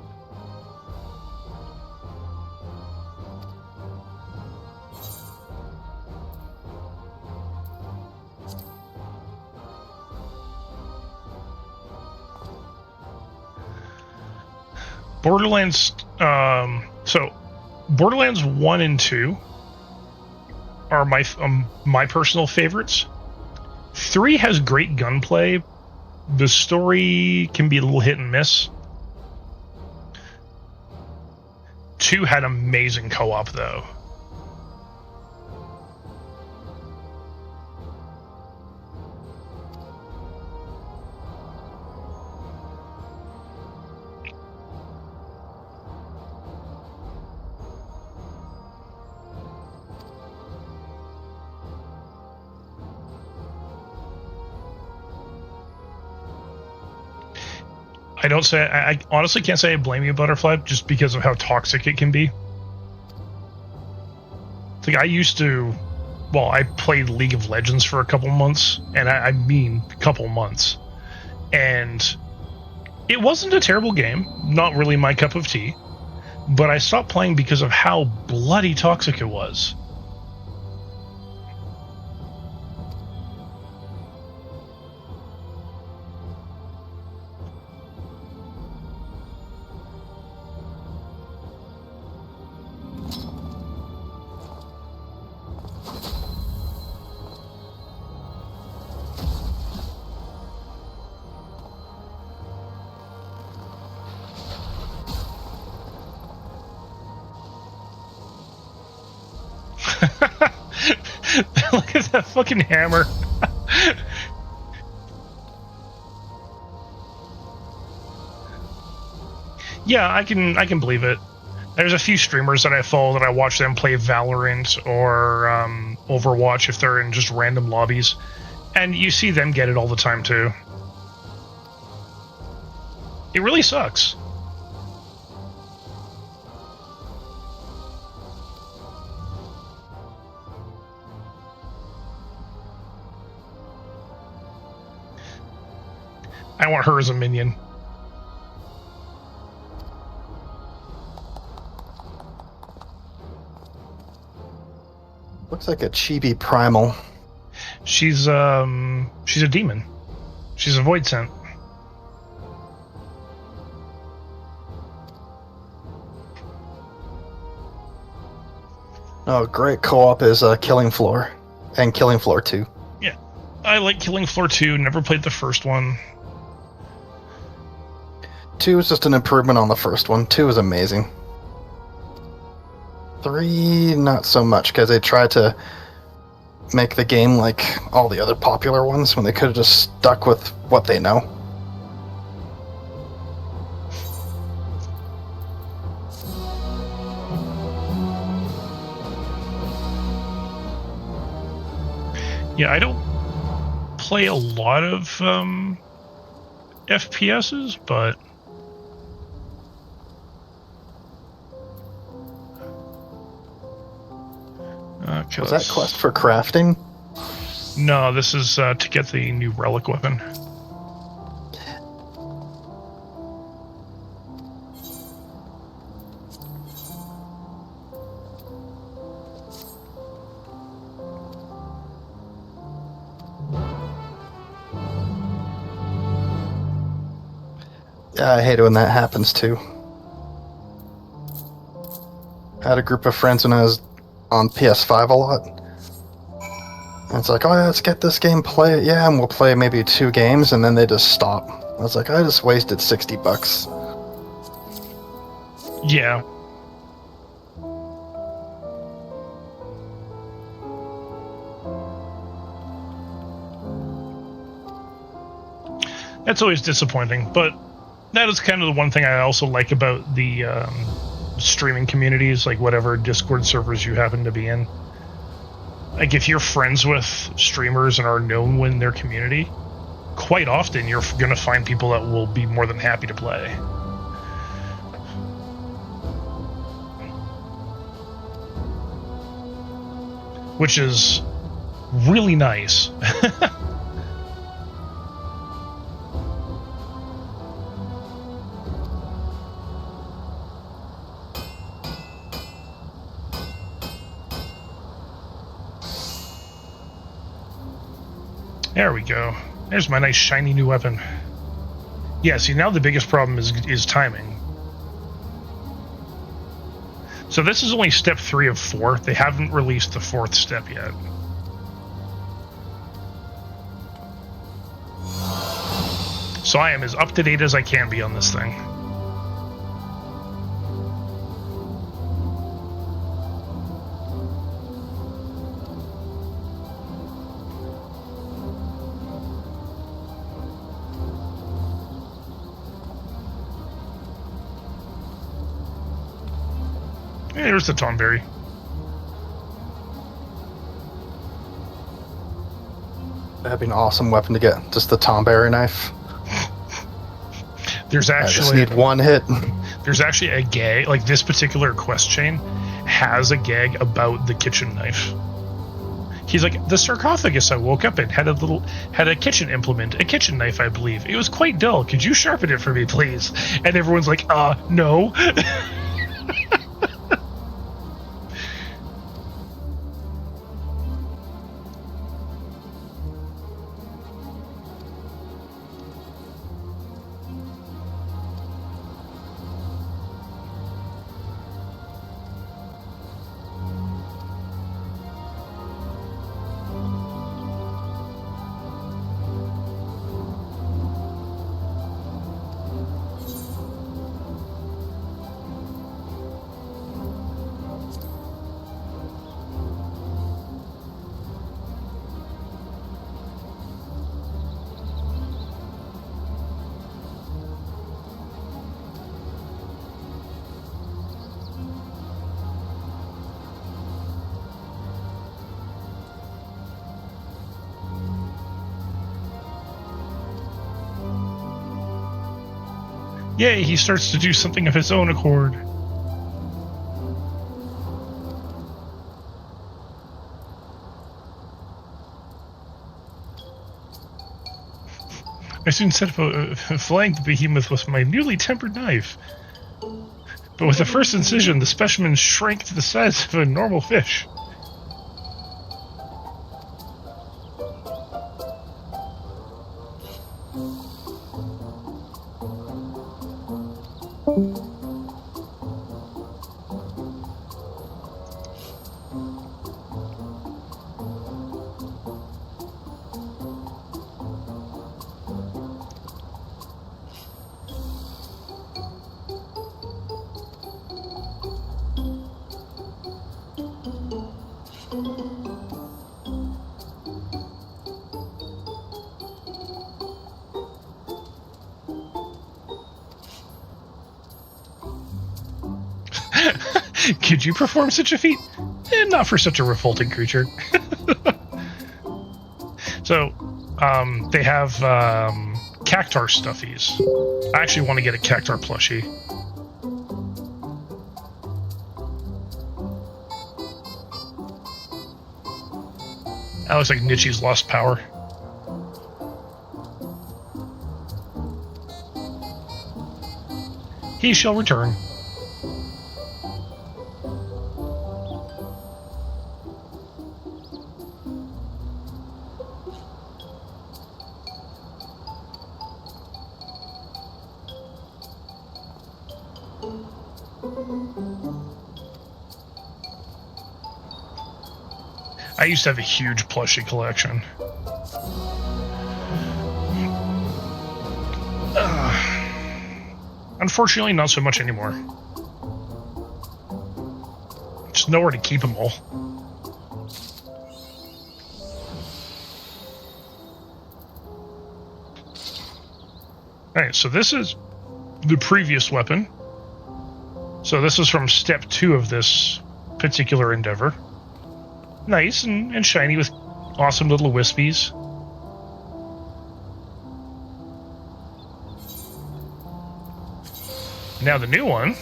Borderlands, so Borderlands 1 and 2 are my personal favorites. 3 has great gunplay. The story can be a little hit and miss. 2 had amazing co-op, though. I honestly can't say I blame you, Butterfly, just because of how toxic it can be. It's like I played League of Legends for a couple months, and I mean a couple months, and it wasn't a terrible game, not really my cup of tea, but I stopped playing because of how bloody toxic it was. Look at that fucking hammer. Yeah, I can believe it. There's a few streamers that I follow that I watch them play Valorant or Overwatch if they're in just random lobbies, and you see them get it all the time too. It really sucks. I want her as a minion. Looks like a chibi primal. She's a demon. She's a void scent. Oh, great co-op is Killing Floor and Killing Floor 2. Yeah, I like Killing Floor 2. Never played the first one. 2 is just an improvement on the first one. 2 is amazing. 3, not so much, because they tried to make the game like all the other popular ones when they could have just stuck with what they know. Yeah, I don't play a lot of FPSs, but Was that quest for crafting? No, this is to get the new relic weapon. Yeah, I hate it when that happens too. I had a group of friends when I was on PS5 a lot. And it's like, oh yeah, let's get this game, play it, yeah, and we'll play maybe 2 games, and then they just stop. I was like, I just wasted $60. Yeah. That's always disappointing, but that is kind of the one thing I also like about the streaming communities, like whatever Discord servers you happen to be in. Like, if you're friends with streamers and are known in their community, quite often you're going to find people that will be more than happy to play. Which is really nice. There we go. There's my nice shiny new weapon. Yeah, see, now the biggest problem is timing. So this is only step 3 of 4. They haven't released the 4th step yet. So I am as up to date as I can be on this thing. Hey, there's the Tomberry. That'd be an awesome weapon to get, just the Tomberry knife. There's I just actually need 1 hit. there's actually a gag, like this particular quest chain has a gag about the kitchen knife. He's like, the sarcophagus I woke up in had a kitchen implement, a kitchen knife, I believe. It was quite dull. Could you sharpen it for me, please? And everyone's like, no. Yay, he starts to do something of his own accord. I soon set about flaying the behemoth with my newly tempered knife. But with the first incision, the specimen shrank to the size of a normal fish. Could you perform such a feat? Not for such a revolting creature. So, they have cactar stuffies. I actually want to get a cactar plushie. That looks like Nichi's lost power. He shall return. I used to have a huge plushie collection. Unfortunately, not so much anymore. Just nowhere to keep them all. Alright, so this is the previous weapon. So this is from step 2 of this particular endeavor. Nice and shiny with awesome little wispies. Now the new one.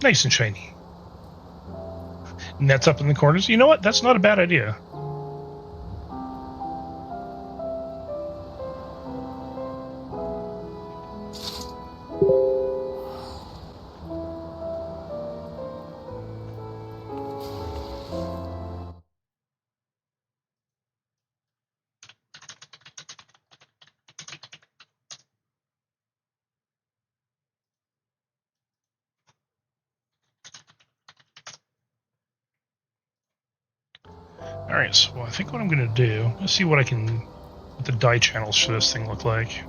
Nice and shiny. Nets up in the corners. You know what? That's not a bad idea. Alright, so I think what I'm going to do, let's see what the die channels for this thing look like.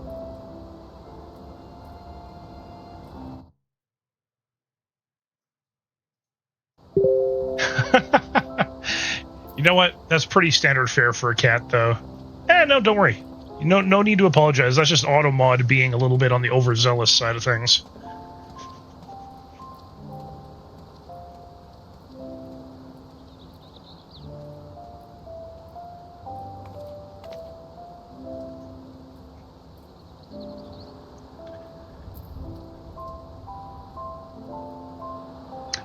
You know what? That's pretty standard fare for a cat, though. No, don't worry. No need to apologize. That's just Automod being a little bit on the overzealous side of things.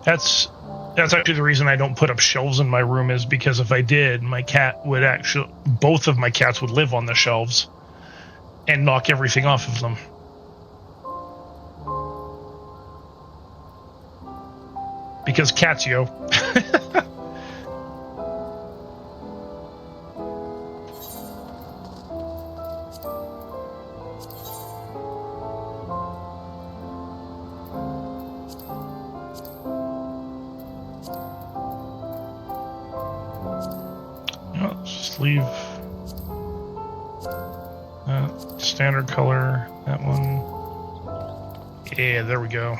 That's actually the reason I don't put up shelves in my room, is because if I did, both of my cats would live on the shelves and knock everything off of them. Because cats, yo. Just leave that standard color, that one. Yeah, there we go.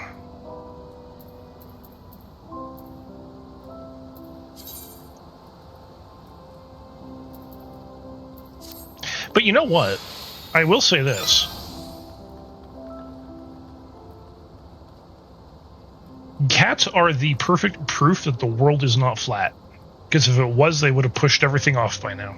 But you know what? I will say this. Cats are the perfect proof that the world is not flat. Because if it was, they would have pushed everything off by now.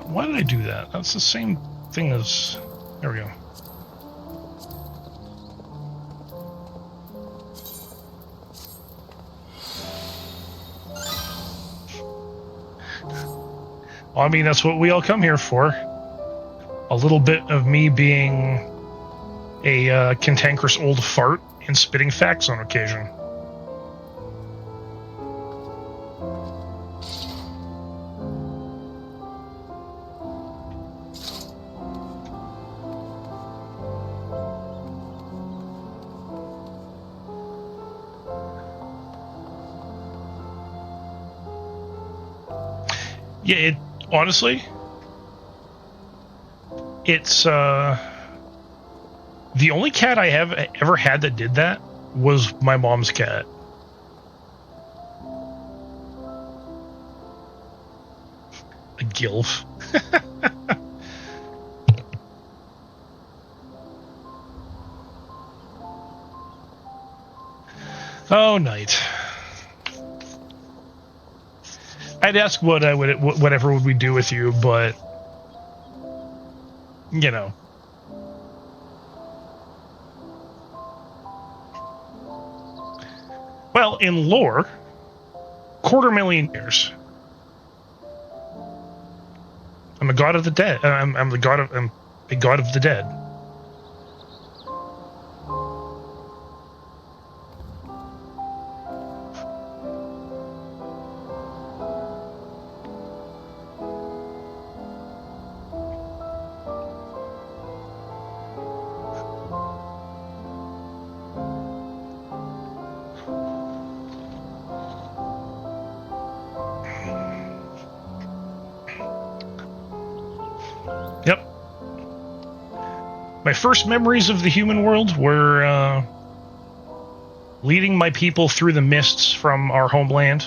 Why did I do that? That's the same thing as... There we go. Well, I mean, that's what we all come here for. A little bit of me being a cantankerous old fart and spitting facts on occasion. Yeah, it honestly, it's the only cat I have ever had that did that was my mom's cat. A gilf. Oh, night. I'd ask whatever would we do with you, but you know. Well, in lore, 250,000 years. I'm a god of the dead. I'm a god of the dead. Yep. My first memories of the human world were leading my people through the mists from our homeland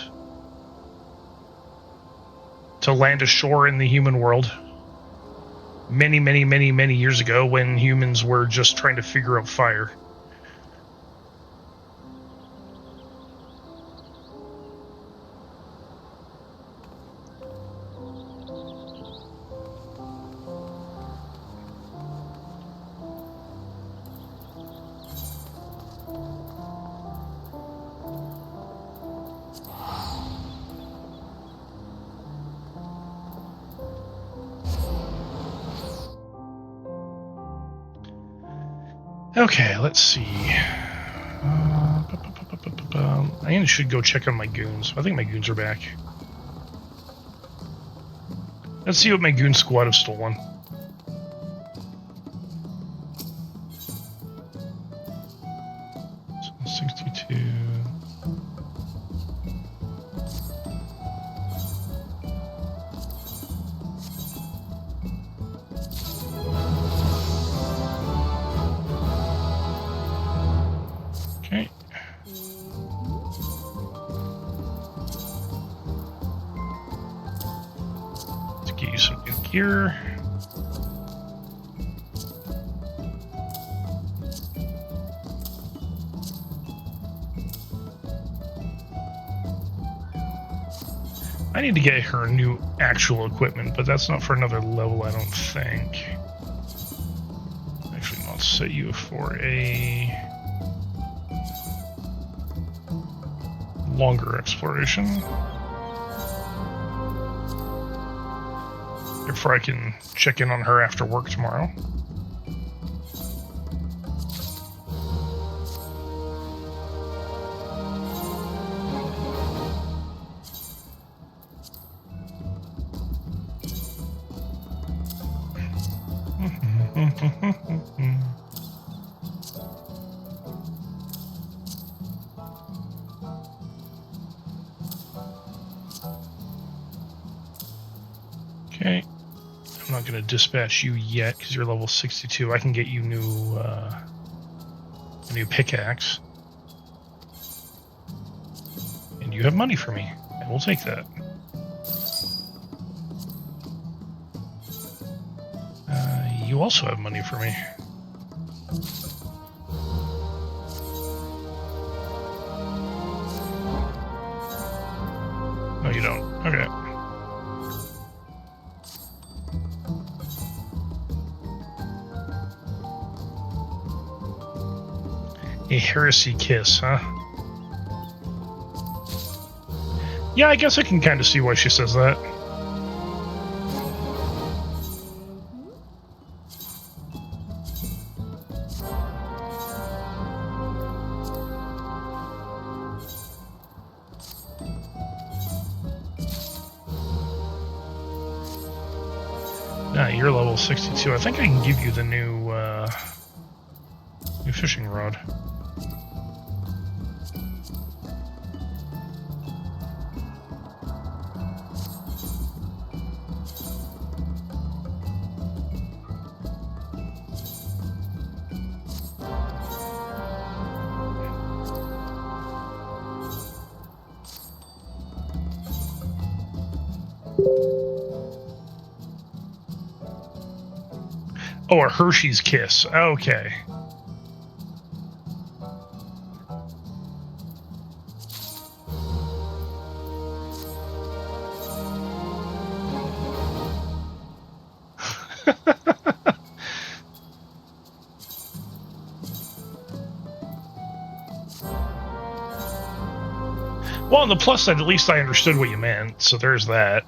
to land ashore in the human world. Many, many, many, many years ago when humans were just trying to figure out fire. Okay, let's see. I should go check on my goons. I think my goons are back. Let's see what my goon squad have stolen. So 62. Okay. Let's get you some new gear. I need to get her new actual equipment, but that's not for another level, I don't think. Actually, I'll set you for a longer exploration. Therefore, I can check in on her after work tomorrow. Okay, I'm not going to dispatch you yet because you're level 62. I can get you a new pickaxe. And you have money for me. I will take that. You also have money for me. No, you don't. Okay. A heresy kiss, huh? Yeah, I guess I can kind of see why she says that. You're level 62. I think I can give you the new fishing rod. Oh, a Hershey's Kiss. Okay. Well, on the plus side, at least I understood what you meant, so there's that.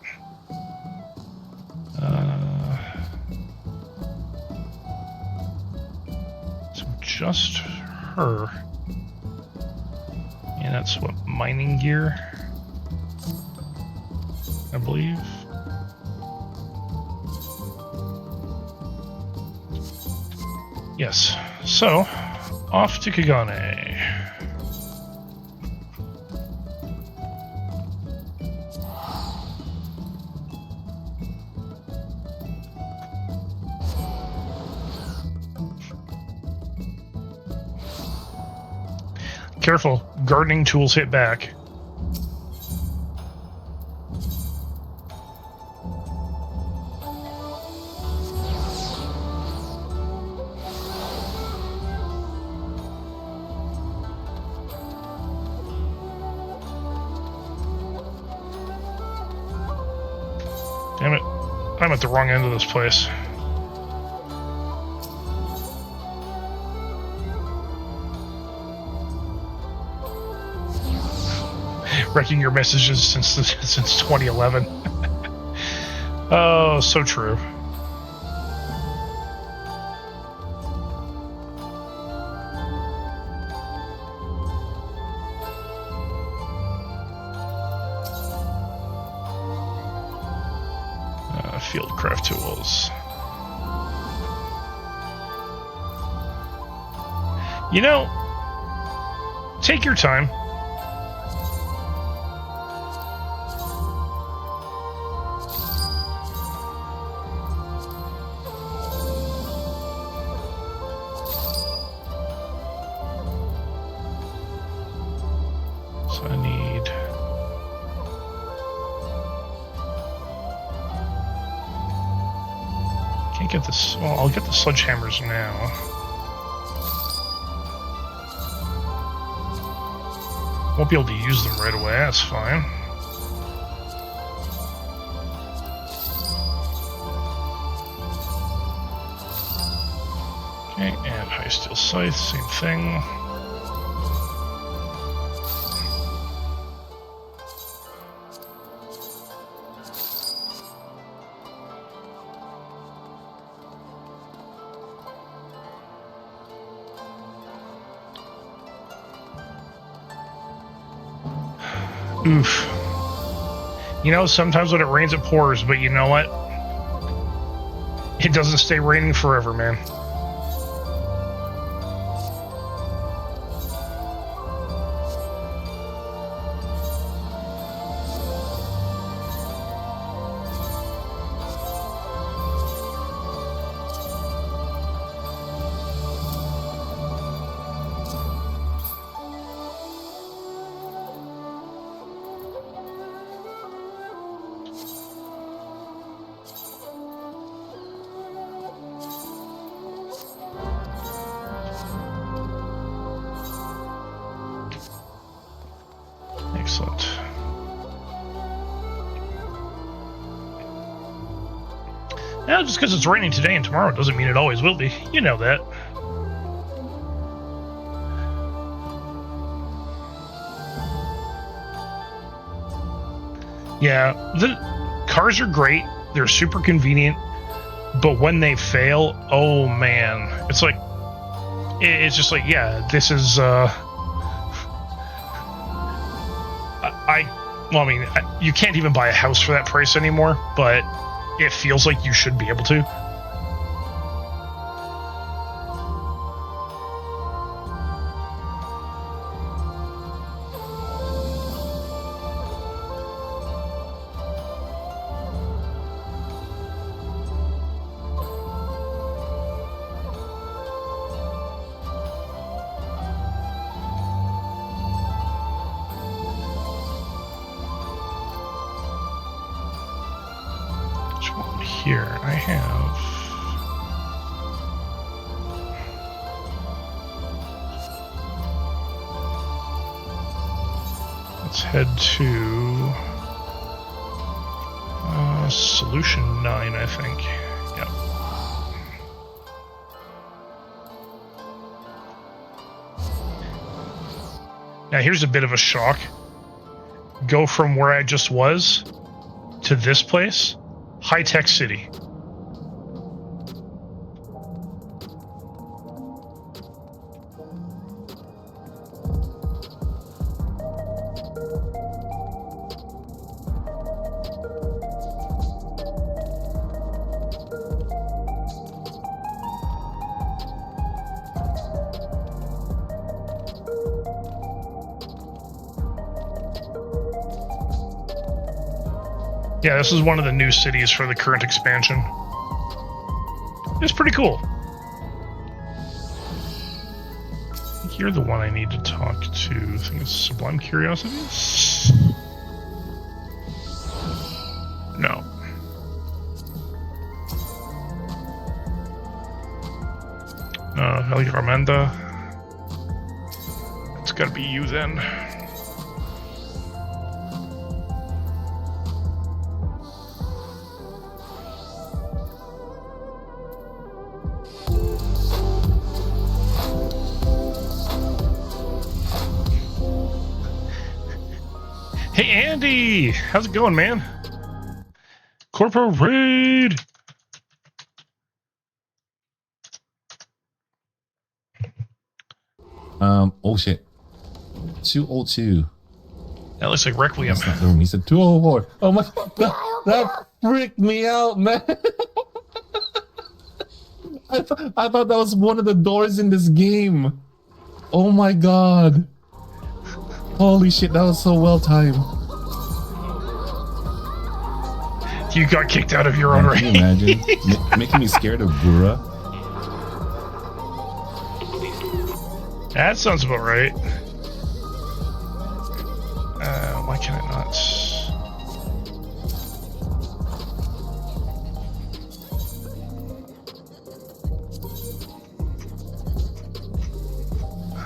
So just her. And that's what, mining gear? I believe. Yes. So, off to Kagane. Careful, gardening tools hit back. Damn it, I'm at the wrong end of this place. Wrecking your messages since 2011. Oh, so true. Fieldcraft tools. You know, take your time. So I need... Can't get this... Well, I'll get the sledgehammers now. Won't be able to use them right away, that's fine. Okay, and high steel scythe, same thing. Oof. You know, sometimes when it rains, it pours, but you know what? It doesn't stay raining forever, man. Excellent. Now, just because it's raining today and tomorrow doesn't mean it always will be. You know that. Yeah, the cars are great. They're super convenient. But when they fail, oh man. It's like, it's just like, yeah, this is, well, I mean, you can't even buy a house for that price anymore, but it feels like you should be able to. here. I have. Let's head to solution 9, I think. Yep. Now here's a bit of a shock. Go from where I just was to this place, high-tech city. Yeah, this is one of the new cities for the current expansion. It's pretty cool. I think you're the one I need to talk to. I think it's Sublime Curiosity? No. Helga Armanda. It's gotta be you then. Hey Andy, how's it going, man? Corporal Raid. Oh shit. 202. That looks like Requiem. That's not the room. He said 204. Oh my god, that freaked me out, man. I thought that was one of the doors in this game. Oh my god. Holy shit, that was so well timed. You got kicked out of your own Can you imagine? Making me scared of Bura. That sounds about right. Why can I not?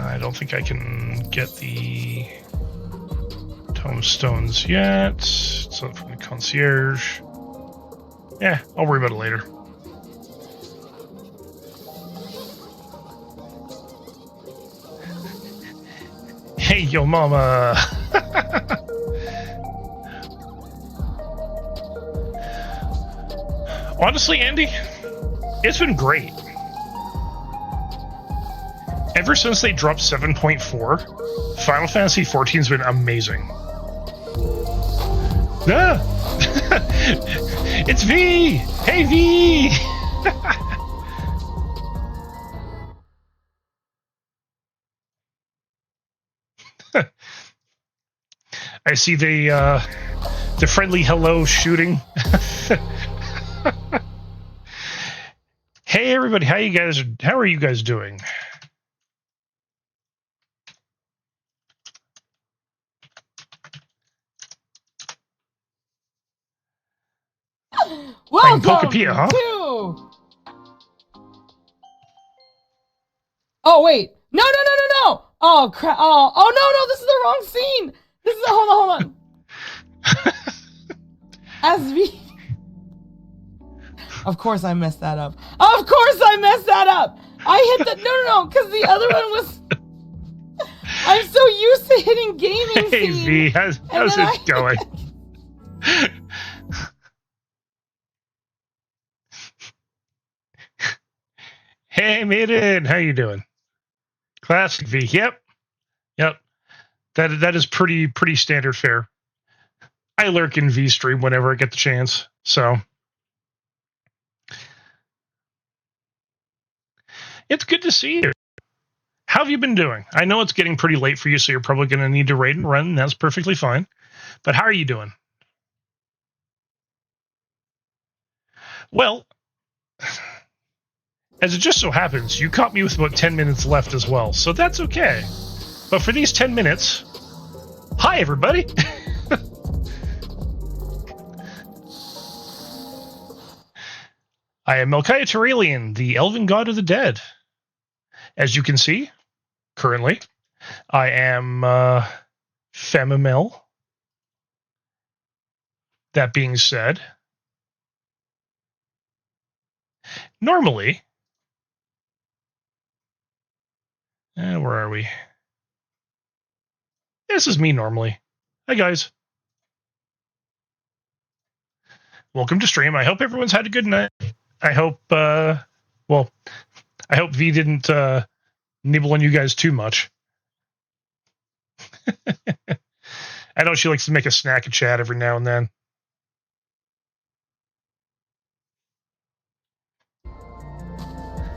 I don't think I can get the tombstones yet. So from the concierge. Yeah, I'll worry about it later. Hey, yo, mama. Honestly, Andy, it's been great. Ever since they dropped 7.4, Final Fantasy XIV's been amazing. Ah! It's V! Hey, V! I see the friendly hello shooting. Hey everybody, how are you guys doing? Welcome Pokepia, huh? to... Oh wait, no! Oh crap! Oh no! This is the wrong scene. This is hold on. SV. Of course I messed that up. I hit the no, because the other one was. I'm so used to hitting gaming. Hey V, how's it going? Hey Maiden, how you doing? Classic V, yep. That is pretty standard fare. I lurk in V stream whenever I get the chance, so it's good to see you. How have you been doing? I know it's getting pretty late for you, so you're probably going to need to raid and run, and that's perfectly fine. But how are you doing? Well, as it just so happens, you caught me with about 10 minutes left as well, so that's okay. But for these 10 minutes, hi everybody! I am Melchiah Terralian, the elven god of the dead. As you can see, currently, I am Femimil. That being said, normally, where are we? This is me normally. Hi, guys. Welcome to stream. I hope everyone's had a good night. I hope, I hope V didn't nibble on you guys too much. I know she likes to make a snack and chat every now and then.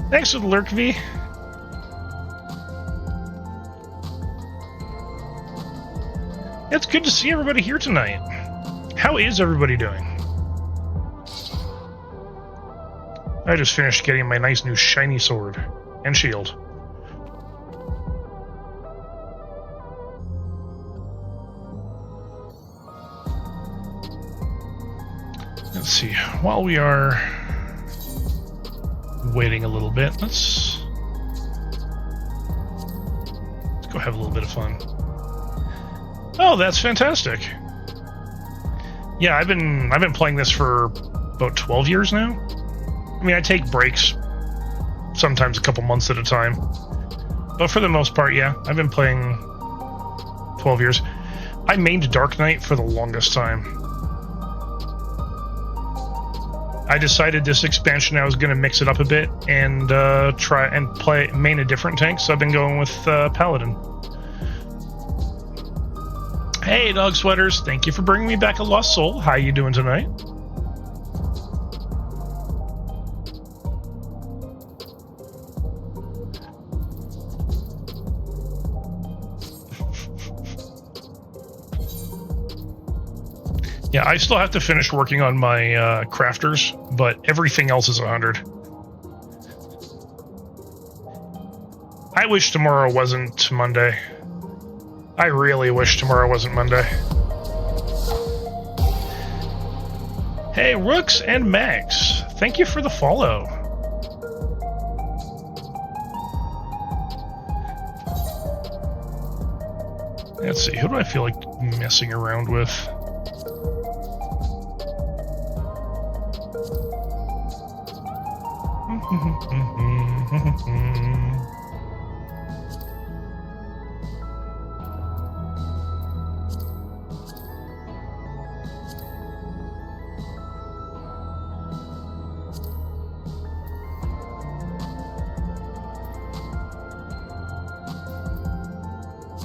Thanks for the lurk, V. It's good to see everybody here tonight. How is everybody doing? I just finished getting my nice new shiny sword and shield. Let's see. While we are waiting a little bit, let's go have a little bit of fun. Oh, that's fantastic. Yeah, I've been playing this for about 12 years now. I mean, I take breaks, sometimes a couple months at a time. But for the most part, yeah, I've been playing 12 years. I mained Dark Knight for the longest time. I decided this expansion I was going to mix it up a bit and try and main a different tank, so I've been going with Paladin. Hey, Dog Sweaters, thank you for bringing me back a lost soul. How you doing tonight? Yeah, I still have to finish working on my crafters, but everything else is 100. I wish tomorrow wasn't Monday. I really wish tomorrow wasn't Monday. Hey, Rooks and Max, thank you for the follow. Let's see, who do I feel like messing around with?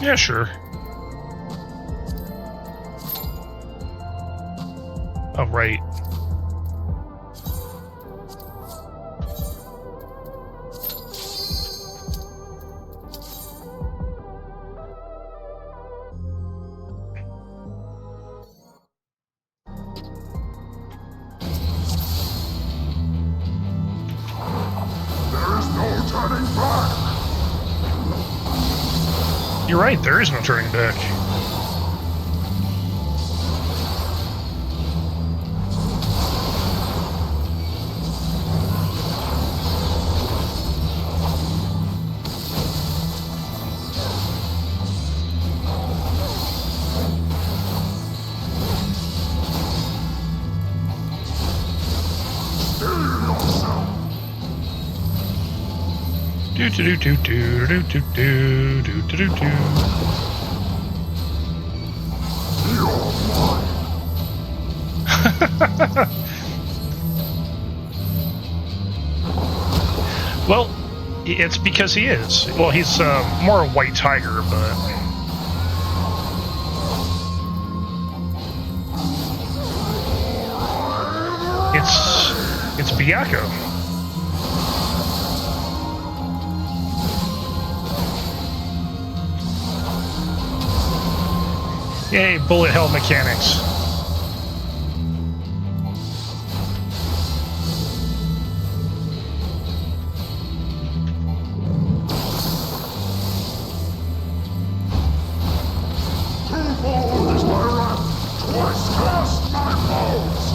Yeah, sure. Oh, right. You're right, there is no turning back. Do do do do do do do do do do do. Well, it's because he is. Well, he's more a white tiger, but it's Byaku. Yay, bullet hell mechanics. Twofold is my wrath, twice cast my foes.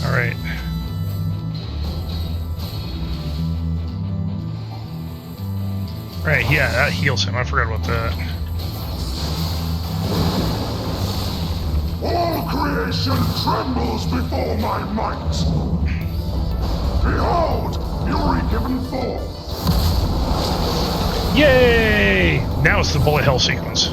All right. Right, yeah, that heals him. I forgot about that. All creation trembles before my might. Behold, your re-given form. Yay! Now it's the bullet hell sequence.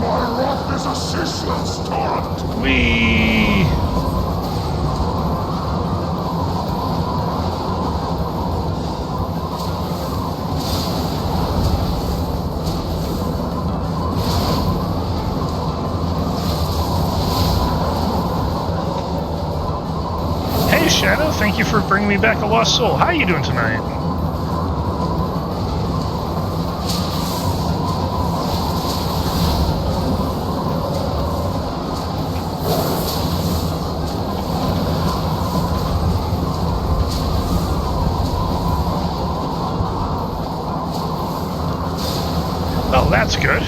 My wrath is a ceaseless torrent. Whee! Hey Shadow, thank you for bringing me back a lost soul. How are you doing tonight? Oh, that's good.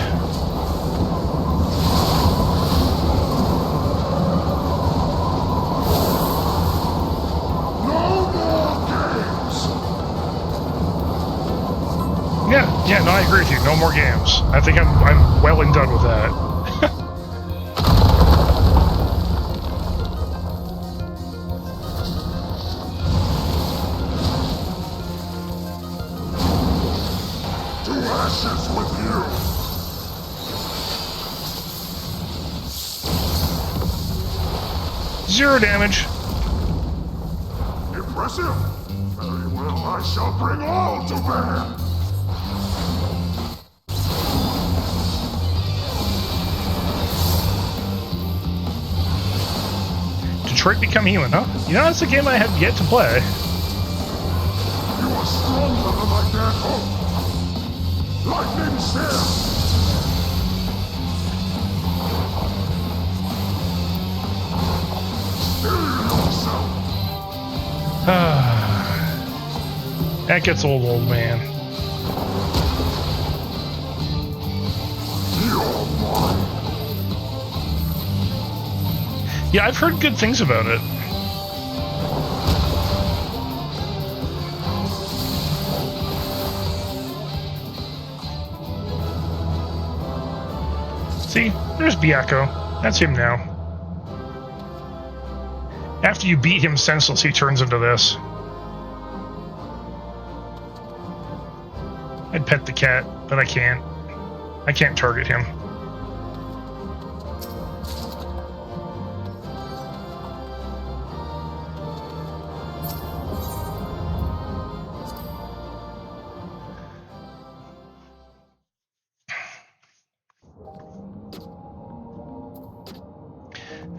No more games. Yeah, no, I agree with you. No more games. I think I'm well and done with that. To ashes with you. Zero damage. Impressive. Very well, I shall bring all to bear. Detroit Become Human, huh? You know, that's a game I have yet to play. You are stronger than I dared hope. Lightning Spear. Still yourself. That gets old man. You're mine. Yeah, I've heard good things about it. See, there's Byakko. That's him now. After you beat him senseless, he turns into this. I'd pet the cat, but I can't. I can't target him.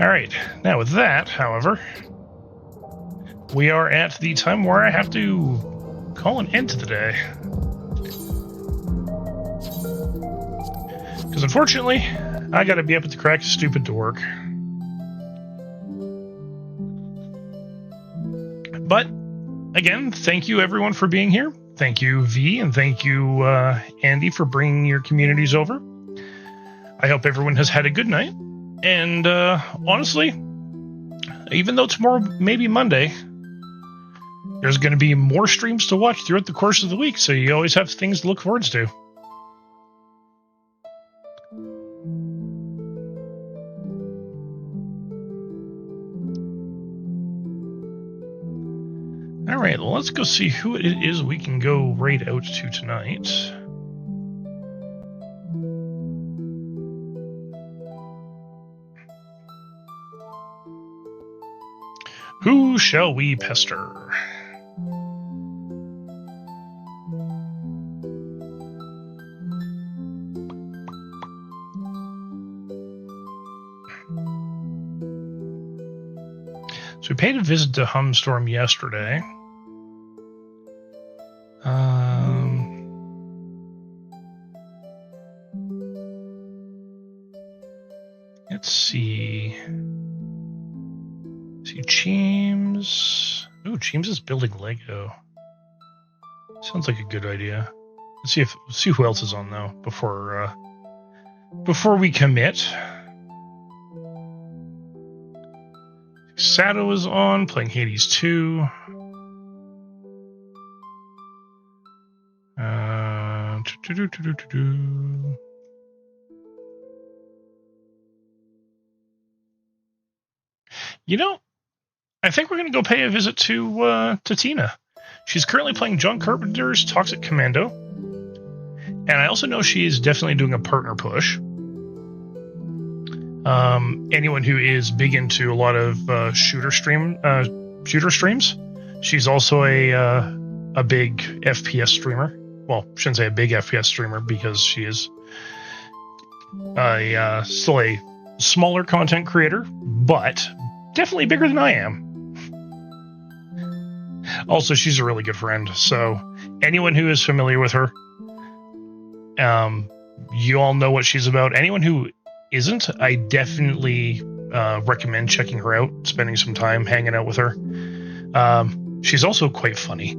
Alright, now with that, however, we are at the time where I have to call an end to the day. Because unfortunately, I gotta be up at the crack of stupid to work. But, again, thank you everyone for being here. Thank you, V, and thank you, Andy, for bringing your communities over. I hope everyone has had a good night. And honestly, even though tomorrow may be Monday, there's going to be more streams to watch throughout the course of the week, so you always have things to look forward to. All right, well, let's go see who it is we can go raid out to tonight. Who shall we pester? So we paid a visit to Humstorm yesterday. Let's see. See, James. Ooh, James is building Lego. Sounds like a good idea. Let's see who else is on though before we commit. Sato is on, playing Hades 2. You know, I think we're going to go pay a visit to Tina. She's currently playing John Carpenter's Toxic Commando. And I also know she is definitely doing a partner push. Anyone who is big into a lot of shooter streams, she's also a big FPS streamer. Well, I shouldn't say a big FPS streamer because she is still a smaller content creator, but definitely bigger than I am. Also, she's a really good friend. So anyone who is familiar with her, you all know what she's about. Anyone who isn't, I definitely recommend checking her out, spending some time hanging out with her. She's also quite funny.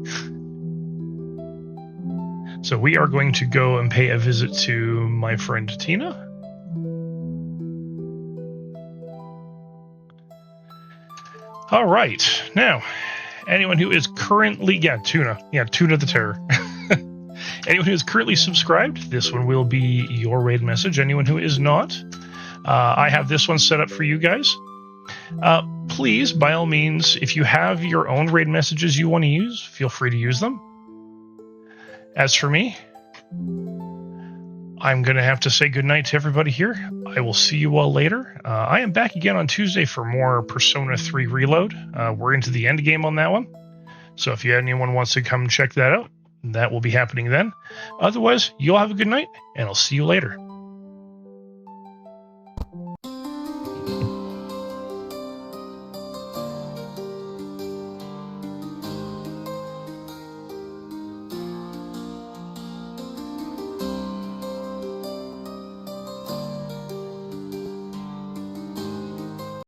So we are going to go and pay a visit to my friend Tina. All right. Now, anyone who is currently... Tuna. Yeah, Tuna the Terror. Anyone who is currently subscribed, this one will be your raid message. Anyone who is not, I have this one set up for you guys. Please, by all means, if you have your own raid messages you want to use, feel free to use them. As for me, I'm going to have to say goodnight to everybody here. I will see you all later. I am back again on Tuesday for more Persona 3 Reload. We're into the end game on that one. So if anyone wants to come check that out, that will be happening then. Otherwise, you'll have a good night, and I'll see you later.